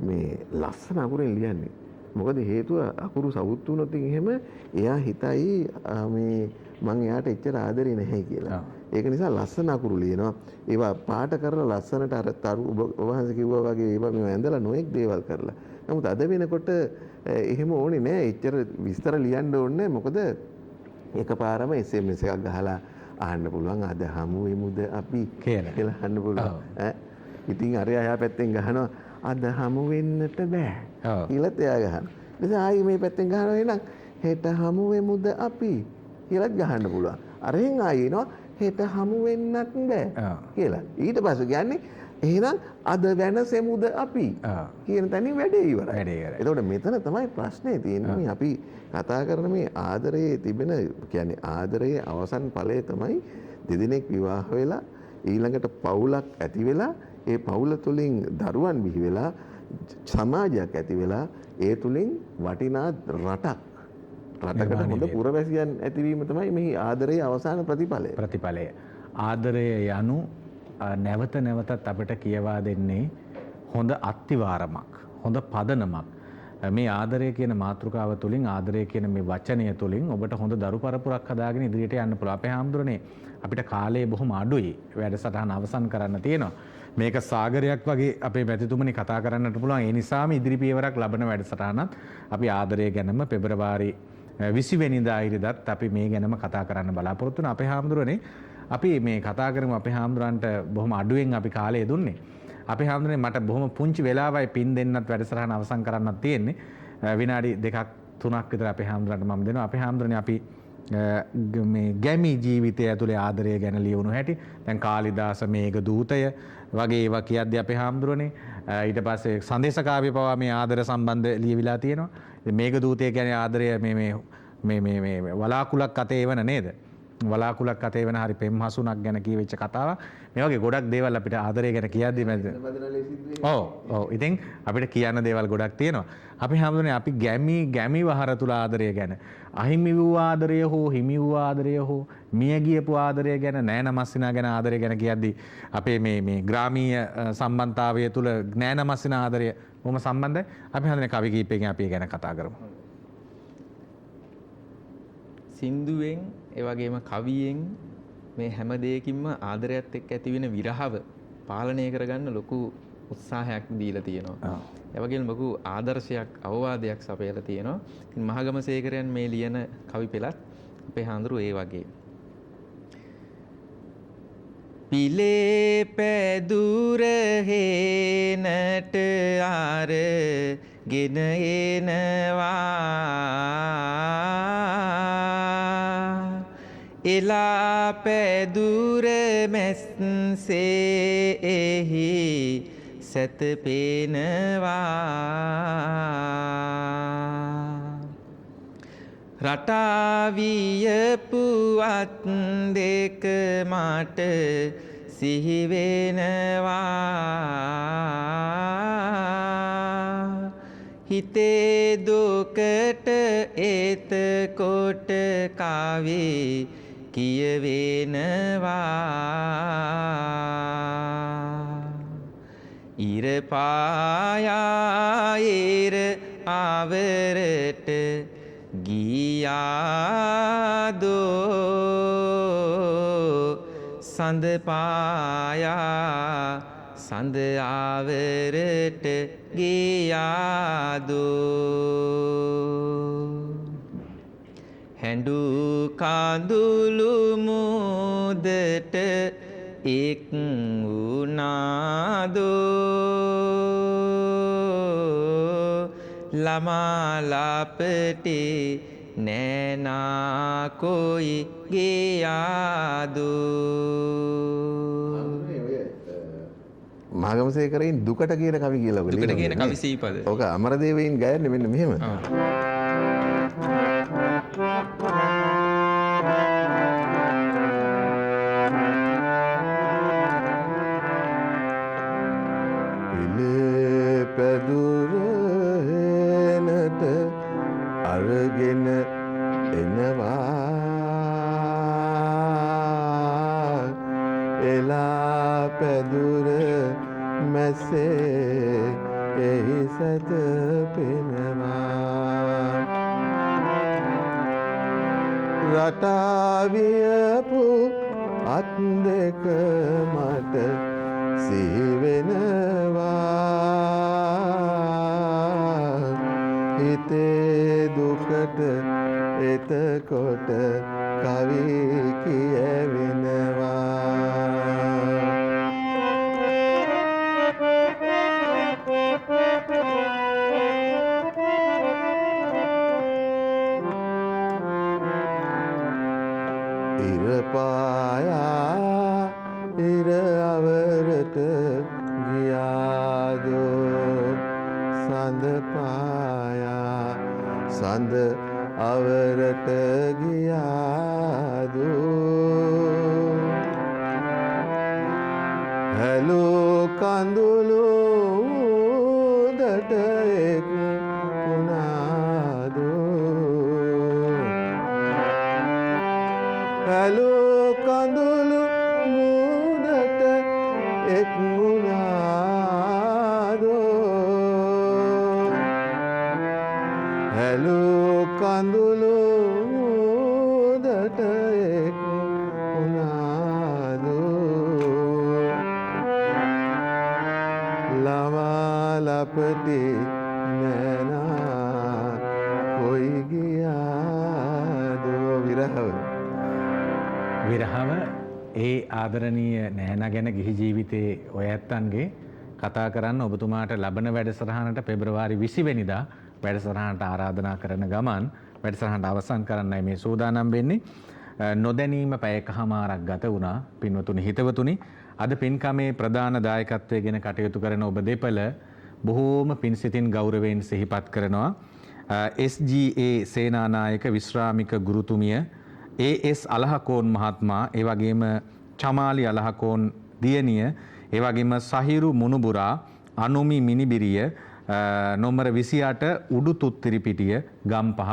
S4: මේ ලස්සන අකුරින් ලියන්නේ. මොකද හේතුව අකුරු සවුත් වුණොත් එහෙම එයා හිතයි මේ මං එයාට එච්චර ආදරේ නැහැ කියලා. ඒක නිසා ලස්සන අකුරු ලියනවා. ඒවා පාට කරලා ලස්සනට අර තරු ඔබ වහන්සේ කිව්වා වගේ ඒවා මේ ඇඳලා නොඑක් දේවල් කරලා. නමුත් අද වෙනකොට එහෙම ඕනේ නෑ. එච්චර විස්තර ලියන්න ඕනේ නෑ. මොකද එකපාරම SMS එකක් ගහලා අහන්න පුළුවන් අද හමු වෙමුද අපි කියලා අහන්න පුළුවන්. ඉතින් අර එයා පැත්තෙන් ගහනවා අද හමු වෙන්නට බෑ. කියලාත් එයා ගහනවා. නිසා ආයි මේ පැත්තෙන් ගහනවා එහෙනම් හෙට හමු වෙමුද අපි කියලාත් ගහන්න පුළුවන්. අරෙන් ආයි එනවා හෙට හමු වෙන්නත් බෑ කියලා. ඊට පස්සේ කියන්නේ එහෙනම් අද වෙනසෙමුද අපි කියන තැනින් වැඩේ ඉවරයි. එතකොට මෙතන තමයි ප්‍රශ්නේ තියෙන්නේ. මේ අපි කතා කරන මේ ආදරයේ තිබෙන කියන්නේ ආදරයේ අවසන් ඵලය තමයි දෙදෙනෙක් විවාහ වෙලා ඊළඟට පවුලක් ඇති වෙලා ඒ පවුල තුලින් දරුවන් බිහි වෙලා සමාජයක් ඇති වෙලා ඒ තුලින් වටිනා රටකට හොඳ පුරවැසියන් ඇතිවීම තමයි මේ ආදරයේ අවසාන ප්‍රතිඵලය.
S2: ආදරය යනු නැවත නැවතත් අපිට කියවා දෙන්නේ හොඳ අත්තිවාරමක්, හොඳ පදනමක්. මේ ආදරය කියන මාතෘකාව තුළින් ආදරය කියන මේ වචනය තුළින් ඔබට හොඳ දරු පරපුරක් හදාගෙන ඉදිරියට යන්න පුළුවන්. අපේ හාමුදුරනේ අපිට කාලය බොහොම අඩුයි. වැඩසටහන අවසන් කරන්න තියෙනවා. මේක සාගරයක් වගේ අපේ මැතිතුමනි කතා කරන්නට පුළුවන්. ඒ නිසාම ඉදිරි පියවරක් ලබන වැඩසටහනත් අපි ආදරය ගැනම පෙබරවාරි 20 වෙනිදා ඉරිදත් අපි මේ ගැනම කතා කරන්න බලාපොරොත්තු වෙනවා. අපේ හාමුදුරනේ අපි මේ කතා කරමු. අපේ හාමුදුරන්ට බොහොම අඩුවෙන් අපි කාලය දුන්නේ. අපේ හාමුදුරනේ මට බොහොම පුංචි වෙලාවයි පින් දෙන්නත් වැඩසටහන අවසන් කරන්නත් තියෙන්නේ. විනාඩි 2ක් 3ක් විතර අපේ හාමුදුරන්ට මම දෙනවා. අපේ හාමුදුරනේ අපි මේ ගැමි ජීවිතය ඇතුලේ ආදරය ගැන ලියවුණු හැටි දැන් කාලිදාස මේඝ දූතය වගේ ඒවා කියද්දී අපේ හාමුදුරනේ ඊට පස්සේ සංදේශකාව්‍ය පවා මේ ආදර සම්බන්ධ ලියවිලා තියෙනවා. මේඝ දූතය කියන්නේ ආදරය මේ වලාකුලක් අතේ එවන නේද? වලාකුලක් අතේ වෙන හරි පෙම් හසුනක් ගැන කියවෙච්ච කතාවක්. මේ වගේ ගොඩක් දේවල් අපිට ආදරය ගැන කියද්දී මැද. ඔව් ඉතින් අපිට කියන්න දේවල් ගොඩක් තියෙනවා. අපි හැමෝටම අපි ගැමි වහර තුල ආදරය ගැන අහිමි වූ ආදරය හෝ හිමි වූ ආදරය හෝ මිය ගියපු ආදරය ගැන නෑනමස්සිනා ගැන ආදරය ගැන කියද්දී අපේ මේ ග්‍රාමීය සම්බන්ධතාවය තුල නෑනමස්සිනා ආදරය බොහොම සම්බන්ධයි. අපි හඳුනන කවි කීපයකින් අපි ගැන කතා කරමු.
S1: සින්දුවෙන් ඒ වගේම කවියෙන් මේ හැම දෙයකින්ම ආදරයත් එක්ක ඇති වෙන විරහව පාලනය කරගන්න ලොකු උත්සාහයක් දීලා තියෙනවා. ඒ වගේම ලොකු ආදර්ශයක් අවවාදයක් සපයලා තියෙනවා. ඉතින් මහගමසේකරයන් මේ ලියන කවි පෙළත් අපේ හාමුදුරුවෝ ඒ වගේ. පිලේ පැදුර හේනට ආර ගෙන එනවා එලා පැදුර මැස්සේ එහි සැතපෙනවා රටාවියපුවත් දෙක මට සිහිවෙනවා හිතේ දුකට එතකොට කවි කියවෙනවා ඉර පායා ඉර ආවරට ගියාදෝ සඳ පායා සඳ ආවරට ගියාදෝ හැඬු කඳුළු මුදට එක් වුණාදෝ ලමාලාපටේ නෑනා කොයි ගියාදු.
S4: මාගමසේකරින් දුකට කියන කවි කියලා ඔක
S1: දුකට
S4: ලියනවා
S1: කියන
S4: නේ.
S1: කවි සීපද.
S4: ඕක අමරදේවයින් ගයන්නේ මෙන්න මෙහෙම. පැදුරනට අරගෙන එනවා එලා පැදුර මැසේ එහි සැත පෙනවා රටාවියපු අත් දෙක මට සිහිවෙනවා හිතේ දුකට එතකොට කවි කියවෙනවා ඉරපායා ඉර අවරට ගියාදෝ සඳ පායා සඳ අවරට ගියාදෝ හැලෝ කඳුළු දට එක් වුණාදෝ හැලෝ කඳුළු මූදට එක් වුණාදෝ හැලෝ කඳුළු මූදට එක් වුණාදෝ ලවාලපටි නෑනා කොයි ගියාදෝ විරහව
S2: විරහව ඒ ආදරණීය නෑනා ගැන ගිහි ජීවිතයේ ඔය ඇත්තන්ගේ කතා කරන්න ඔබතුමාට ලබන වැඩසටහනට පෙබරවාරි 20 වෙනිදා වැඩසටහනට ආරාධනා කරන ගමන් වැඩසටහනට අවසන් කරන්නයි මේ සූදානම් වෙන්නේ. නොදැනීම පැයකමාරක් ගත වුණා. පින්වතුනි හිතවතුනි අද පින්කමේ ප්‍රධාන දායකත්වයේ ගෙන කටයුතු කරන ඔබ දෙපළ බොහෝම පින්සිතින් ගෞරවයෙන් සිහිපත් කරනවා. SGA සේනානායක විශ්‍රාමික ගුරුතුමිය AS අලහකෝන් මහත්මයා, ඒ වගේම චමාලි අලහකෝන් දියණිය, ඒ වගේම සහිරු මුණුබුරා, අනුමි මිනිබිරිය, නොම්බර 28 උඩුතුත්තිරිපිටිය ගම්පහ,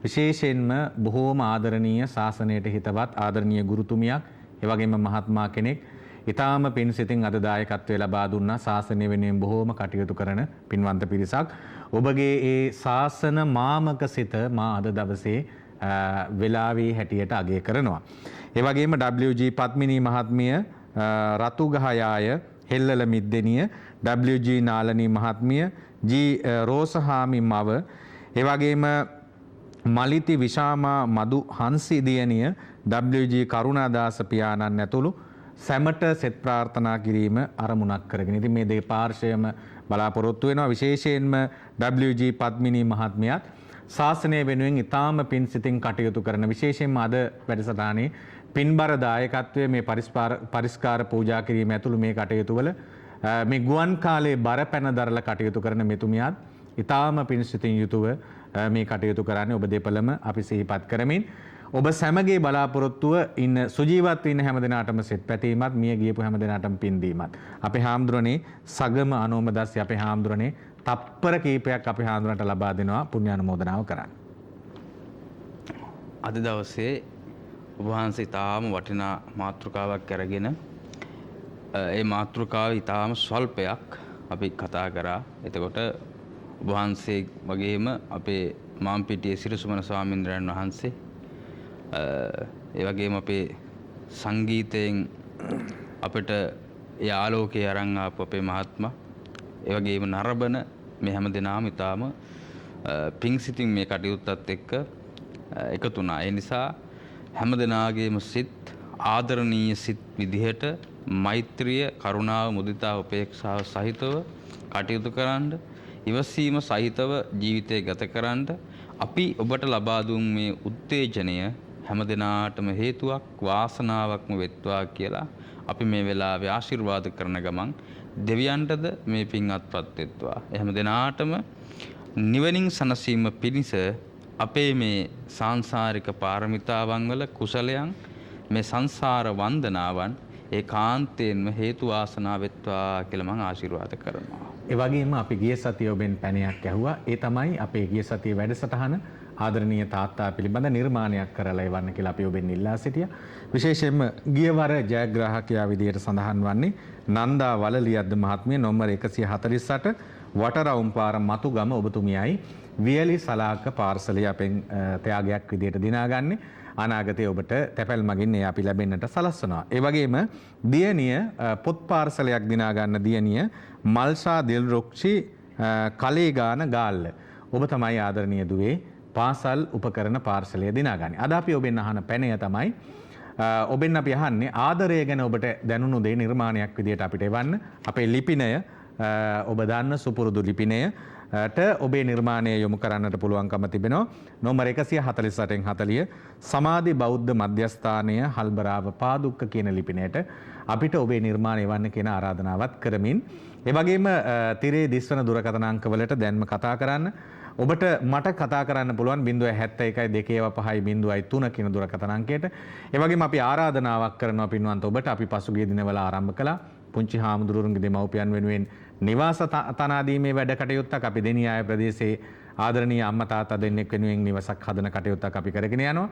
S2: විශේෂයෙන්ම බොහෝම ආදරණීය ශාසනයට හිතවත් ආදරණීය ගුරුතුමියක්, ඒ වගේම මහත්මයා කෙනෙක් ඊටාම පින්සිතින් අද දායකත්වය ලබා දුන්නා. ශාසනය වෙනුවෙන් බොහෝම කටයුතු කරන පින්වන්ත පිරිසක්. ඔබගේ ඒ ශාසන මාමක සිත මා අද දවසේ වෙලාවේ හැටියට අගය කරනවා. ඒ වගේම WG පත්මිනී මහත්මිය, රතුගහයාය හෙල්ලල මිද්දෙනිය, WG නාලනී මහත්මිය, G රෝසහාමි මව, ඒ වගේම මලිති විශාමා මදු හංසි දියණිය, WG කරුණාදාස පියාණන් ඇතුළු සැමට සෙත් ප්‍රාර්ථනා කිරීම අරමුණක් කරගෙන. ඉතින් මේ දෙපාර්ශ්වයම බලාපොරොත්තු වෙනවා. විශේෂයෙන්ම WG පත්මිනී මහත්මියත් ශාසනය වෙනුවෙන් ඉතාම පින් සිතින් කටයුතු කරන, විශේෂයෙන්ම අද වැඩසටහනේ පින්බර දායකත්වයේ මේ පරිස්කාර පූජා කිරීම ඇතුළු මේ කටයුතු වල මේ ගුවන් කාලයේ බර පැන දරලා කටයුතු කරන මෙතුමියත් ඉතාම පින් සිතින් යුතුව මේ කටයුතු කරන්නේ. ඔබ දෙපළම අපි සිහිපත් කරමින් ඔබ සැමගේ බලාපොරොත්තුව ඉන්න සුජීවත් ඉන්න හැම දිනාටම සෙත් පැතීමත්, මිය ගියපු හැම දිනාටම පින් දීමත්. අපේ හාමුදුරනේ සගම අනෝමදස්සි අපේ හාමුදුරනේ තප්පර කීපයක් අපේ හාමුදුරන්ට ලබා දෙනවා පුණ්‍යානුමෝදනාව කරන්න.
S3: අද දවසේ ඔබ වහන්සේ ඊටාම වටිනා මාතෘකාවක් අරගෙන ඒ මාතෘකාව ඊටාම ස්වල්පයක් අපි කතා කරා. එතකොට ඔබ වහන්සේ වගේම අපේ මාම්පිටියේ සිරිසුමන ස්වාමීන්ද්‍රයන් වහන්සේ, ඒ වගේම අපේ සංගීතයෙන් අපිට ඒ ආලෝකයේ අරන් ආපු අපේ මහත්මයා, ඒ වගේම නරබන මේ හැම දෙනාම ඊටාම පිංසිතින් මේ කටයුත්තත් එක්ක එකතු වුණා. ඒ නිසා හැම දෙනාගේම සිත් ආදරණීය සිත් විදිහට මෛත්‍රිය, කරුණාව, මුදිතාව, උපේක්ෂාව සහිතව කටයුතු කරන්න. ඉවසීම සහිතව ජීවිතය ගත කරන්න අපි ඔබට ලබා දුන් මේ උත්තේජනය හැම දිනාටම හේතුවක් වාසනාවක්ම වෙත්වා කියලා අපි මේ වෙලාවේ ආශිර්වාද කරන ගමන් දෙවියන්ටද මේ පින් අත්පත් වෙත්වා. හැම දිනාටම නිවනින් සනසීම පිණිස අපේ මේ සාංශාරික පාරමිතාවන් වල කුසලයන් මේ සංසාර වන්දනාවන් ඒකාන්තයෙන්ම හේතු වාසනා වෙත්වා කියලා මම ආශිර්වාද කරනවා.
S2: ඒ වගේම අපි ගිය සතියේ ඔබෙන් පැනයක් ඇහුවා. ඒ තමයි අපේ ගිය සතියේ වැඩසටහන ආදරණීය තාත්තා පිළිබඳ නිර්මාණයක් කරලා එවන්න කියලා අපි ඔබෙන් ඉල්ලා සිටියා. විශේෂයෙන්ම ගියවර ජයග්‍රාහකයා විදියට සඳහන් වන්නේ නන්දා වලලියද්ද මහත්මිය නම්බර 148 වටරවුම් පාර මතුගම ඔබතුමියයි වියලි සලාක පාර්සලය අපෙන් ත්‍යාගයක් විදියට දිනාගන්නේ. අනාගතයේ ඔබට තැපැල් මගින් ඒ අපි ලැබෙන්නට සලස්වනවා. ඒ වගේම දියණිය පොත් පාර්සලයක් දිනා ගන්න දියණිය මල්ෂා දිල්රුක්ෂි කලේගාන ගාල්ල. ඔබ තමයි ආදරණීය දුවේ පාසල් උපකරණ පාර්සලය දිනාගන්නේ. අද අපි ඔබෙන් අහන පැනය තමයි ඔබෙන් අපි අහන්නේ ආදරය ගැන ඔබට දැනුණු දේ නිර්මාණයක් විදියට අපිට එවන්න. අපේ ලිපිනය ඔබ දන්න සුපුරුදු ලිපිනයට ඔබේ නිර්මාණය යොමු කරන්නට පුළුවන්කම තිබෙනවා. නොම්බර 148 40 සමාධි බෞද්ධ මධ්‍යස්ථානය හල්බරාව පාදුක්ක කියන ලිපිනයට අපිට ඔබේ නිර්මාණය එවන්න කියන ආරාධනාවත් කරමින් ඒ වගේම තිරේ දිස්වන දුරකථන අංකවලට දැන්ම කතා කරන්න. ඔබට මට කතා කරන්න පුළුවන් 071 2 5 0 3 කියන දුරකථන අංකයට. ඒ වගේම අපි ආරාධනාවක් කරනවා පින්වන්ත ඔබට අපි පසුගිය දිනවල ආරම්භ කළා පුංචි හාමුදුරුවන්ගේ දෙමව්පියන් වෙනුවෙන් නිවාස තනාදීමේ වැඩ කටයුත්තක් අපි දෙනියාය ප්‍රදේශයේ ආදරණීය අම්මා තාත්තා දෙන්නෙක් වෙනුවෙන් නිවසක් හදන කටයුත්තක් අපි කරගෙන යනවා.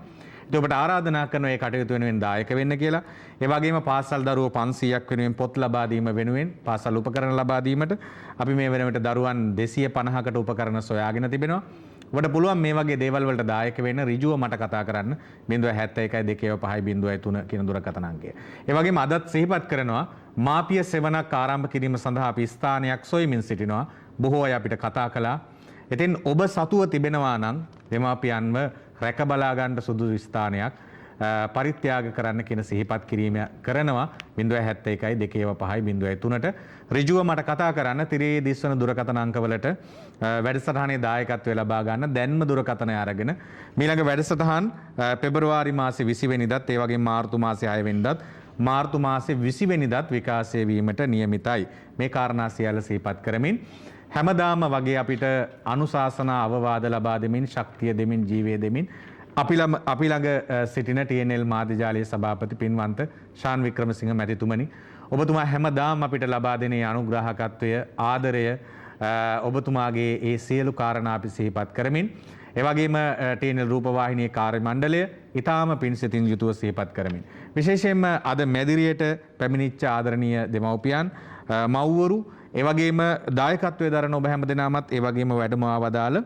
S2: ඉතින් ඔබට ආරාධනා කරනවා මේ කටයුතු වෙනුවෙන් දායක වෙන්න කියලා. ඒ වගේම පාසල් දරුවෝ 500ක් වෙනුවෙන් පොත් ලබා දීම වෙනුවෙන් පාසල් උපකරණ ලබා දීමට අපි මේ වෙනකොට දරුවන් 250කට උපකරණ සොයාගෙන තිබෙනවා. ඔබට පුළුවන් මේ වගේ දේවල් වලට දායක වෙන්න ඍජුව මට කතා කරන්න 071 2 5 3 කියන දුරකථන අංකය. ඒ වගේම අදත් සිහිපත් කරනවා මාපිය සෙවණක් ආරම්භ කිරීම සඳහා අපි ස්ථානයක් සොයමින් සිටිනවා. බොහෝ අය අපිට කතා කළා. ඉතින් ඔබ සතුව තිබෙනවා නම් දෙමාපියන්ව රැක බලා ගන්න සුදුසු ස්ථානයක් පරිත්‍යාග කරන්න කියන සිහිපත් කිරීම කරනවා 071 2 5 03ට ඍජුව මට කතා කරන්න තිරේ දිස්වන දුරකථන අංකවලට වැඩසටහනේ දායකත්වය ලබා ගන්න දැන්ම දුරකථනය අරගෙන මීළඟ වැඩසටහන් පෙබරවාරි මාසේ 20 වෙනිදාත් ඒ වගේම මාර්තු මාසේ 6 වෙනිදාත් මාර්තු මාසේ 20 වෙනිදාත් විකාශය වීමට නියමිතයි. මේ කාරණා සියල්ල සිහිපත් කරමින් හැමදාම වගේ අපිට අනුශාසනා අවවාද ලබා දෙමින් ශක්තිය දෙමින් ජීවය දෙමින් අපි ළඟ සිටින TNL මාධ්‍යජාලයේ සභාපති පින්වන්ත ශාන් වික්‍රමසිංහ මැතිතුමනි ඔබතුමා හැමදාම අපිට ලබා දෙන අනුග්‍රහකත්වය ආදරය ඔබතුමාගේ ඒ සියලු කාරණා අපි සිහිපත් කරමින් ඒ වගේම TNL රූපවාහිනියේ කාර්ය මණ්ඩලය ඊටාම පින්සිතින් යුතුව සිහිපත් කරමින් විශේෂයෙන්ම අද මැදිරියට පැමිණිච්ච ආදරණීය දෙමව්පියන් මව්වරු ඒ වගේම දායකත්වයේ දරන ඔබ හැමදෙනාමත් ඒ වගේම වැඩම ආවදාල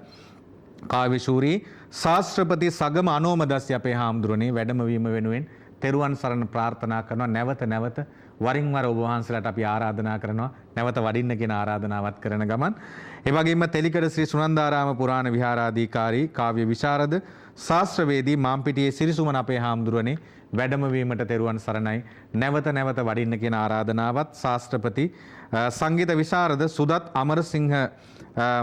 S2: කාව්‍යශූරී ශාස්ත්‍රපති සගම අනෝමදස්ය අපේ හාමුදුරනේ වැඩමවීම වෙනුවෙන් තෙරුවන් සරණ ප්‍රාර්ථනා කරනවා. නැවත වරින් වර ඔබ වහන්සේලාට අපි ආරාධනා කරනවා නැවත වඩින්න කියන ආරාධනාවත් කරන ගමන් ඒ වගේම තෙලිකඩ ශ්‍රී සුනන්දාරාම පුරාණ විහාරාධිකාරී කාව්‍ය විශාරද ශාස්ත්‍රවේදී මාම්පිටියේ සිරිසුමන අපේ හාමුදුරනේ වැඩමවීමට තෙරුවන් සරණයි. නැවත වඩින්න කියන ආරාධනාවත් ශාස්ත්‍රපති සංගීත විශාරද සුදත් අමරසිංහ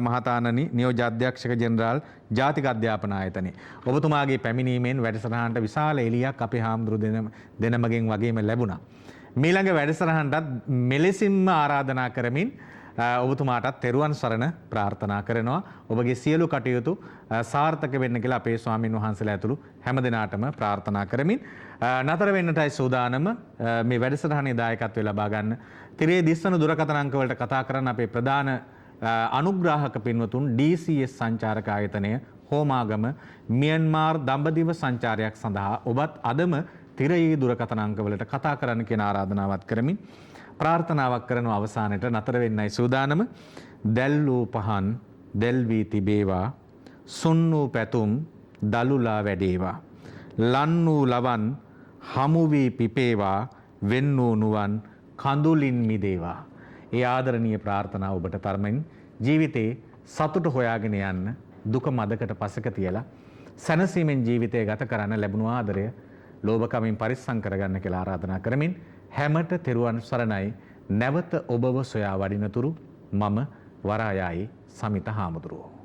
S2: මහතාණනි නියෝජ්‍ය අධ්‍යක්ෂක ජෙනරාල් ජාතික අධ්‍යාපන ආයතනයේ ඔබතුමාගේ පැමිණීමෙන් වැඩසටහනට විශාල එළියක් අපේ හාමුදුරු දෙනමගෙන් වගේම ලැබුණා. මීළඟ වැඩසටහනටත් මෙලෙසින්ම ආරාධනා කරමින් ඔබතුමාටත් තෙරුවන් සරණ ප්‍රාර්ථනා කරනවා. ඔබගේ සියලු කටයුතු සාර්ථක වෙන්න කියලා අපේ ස්වාමින් වහන්සේලා ඇතුළු හැමදෙනාටම ප්‍රාර්ථනා කරමින් නතර වෙන්නටයි සූදානම මේ වැඩසටහනේ දායකත්වය ලබා ගන්න. තිරේ දිස්වන දුරකථන අංක වලට කතා කරන අපේ ප්‍රධාන අනුග්‍රාහක පින්වතුන් DCS සංචාරක ආයතනය හෝමාගම මියන්මාර් දඹදිව සංචාරයක් සඳහා ඔබත් අදම තිරයේ දුරකථන අංක වලට කතා කරන්න කියන ආරාධනාවක් කරමින් ප්‍රාර්ථනාවක් කරන අවසානයේ නතර වෙන්නයි සූදානම. දැල් වූ පහන් දැල් වී තිබේවා සුන් වූ පැතුම් දලුලා වැඩේවා ලන් වූ ලවන් හමු වී පිපේවා වෙන් වූ නුවන් කඳුලින් මිදේවා. ඒ ආදරණීය ප්‍රාර්ථනාව ඔබට තරමින් ජීවිතේ සතුට හොයාගෙන යන්න දුක මදකට පසක තියලා සැනසීමෙන් ජීවිතය ගත කරන්න ලැබුණු ආදරය ලෝභකමින් පරිස්සම් කරගන්න කියලා ආරාධනා කරමින් හැමත තෙරුවන් සරණයි. නැවත ඔබව සොයා වඩිනතුරු මම වරායයි සමිත හාමුදුරුවෝ.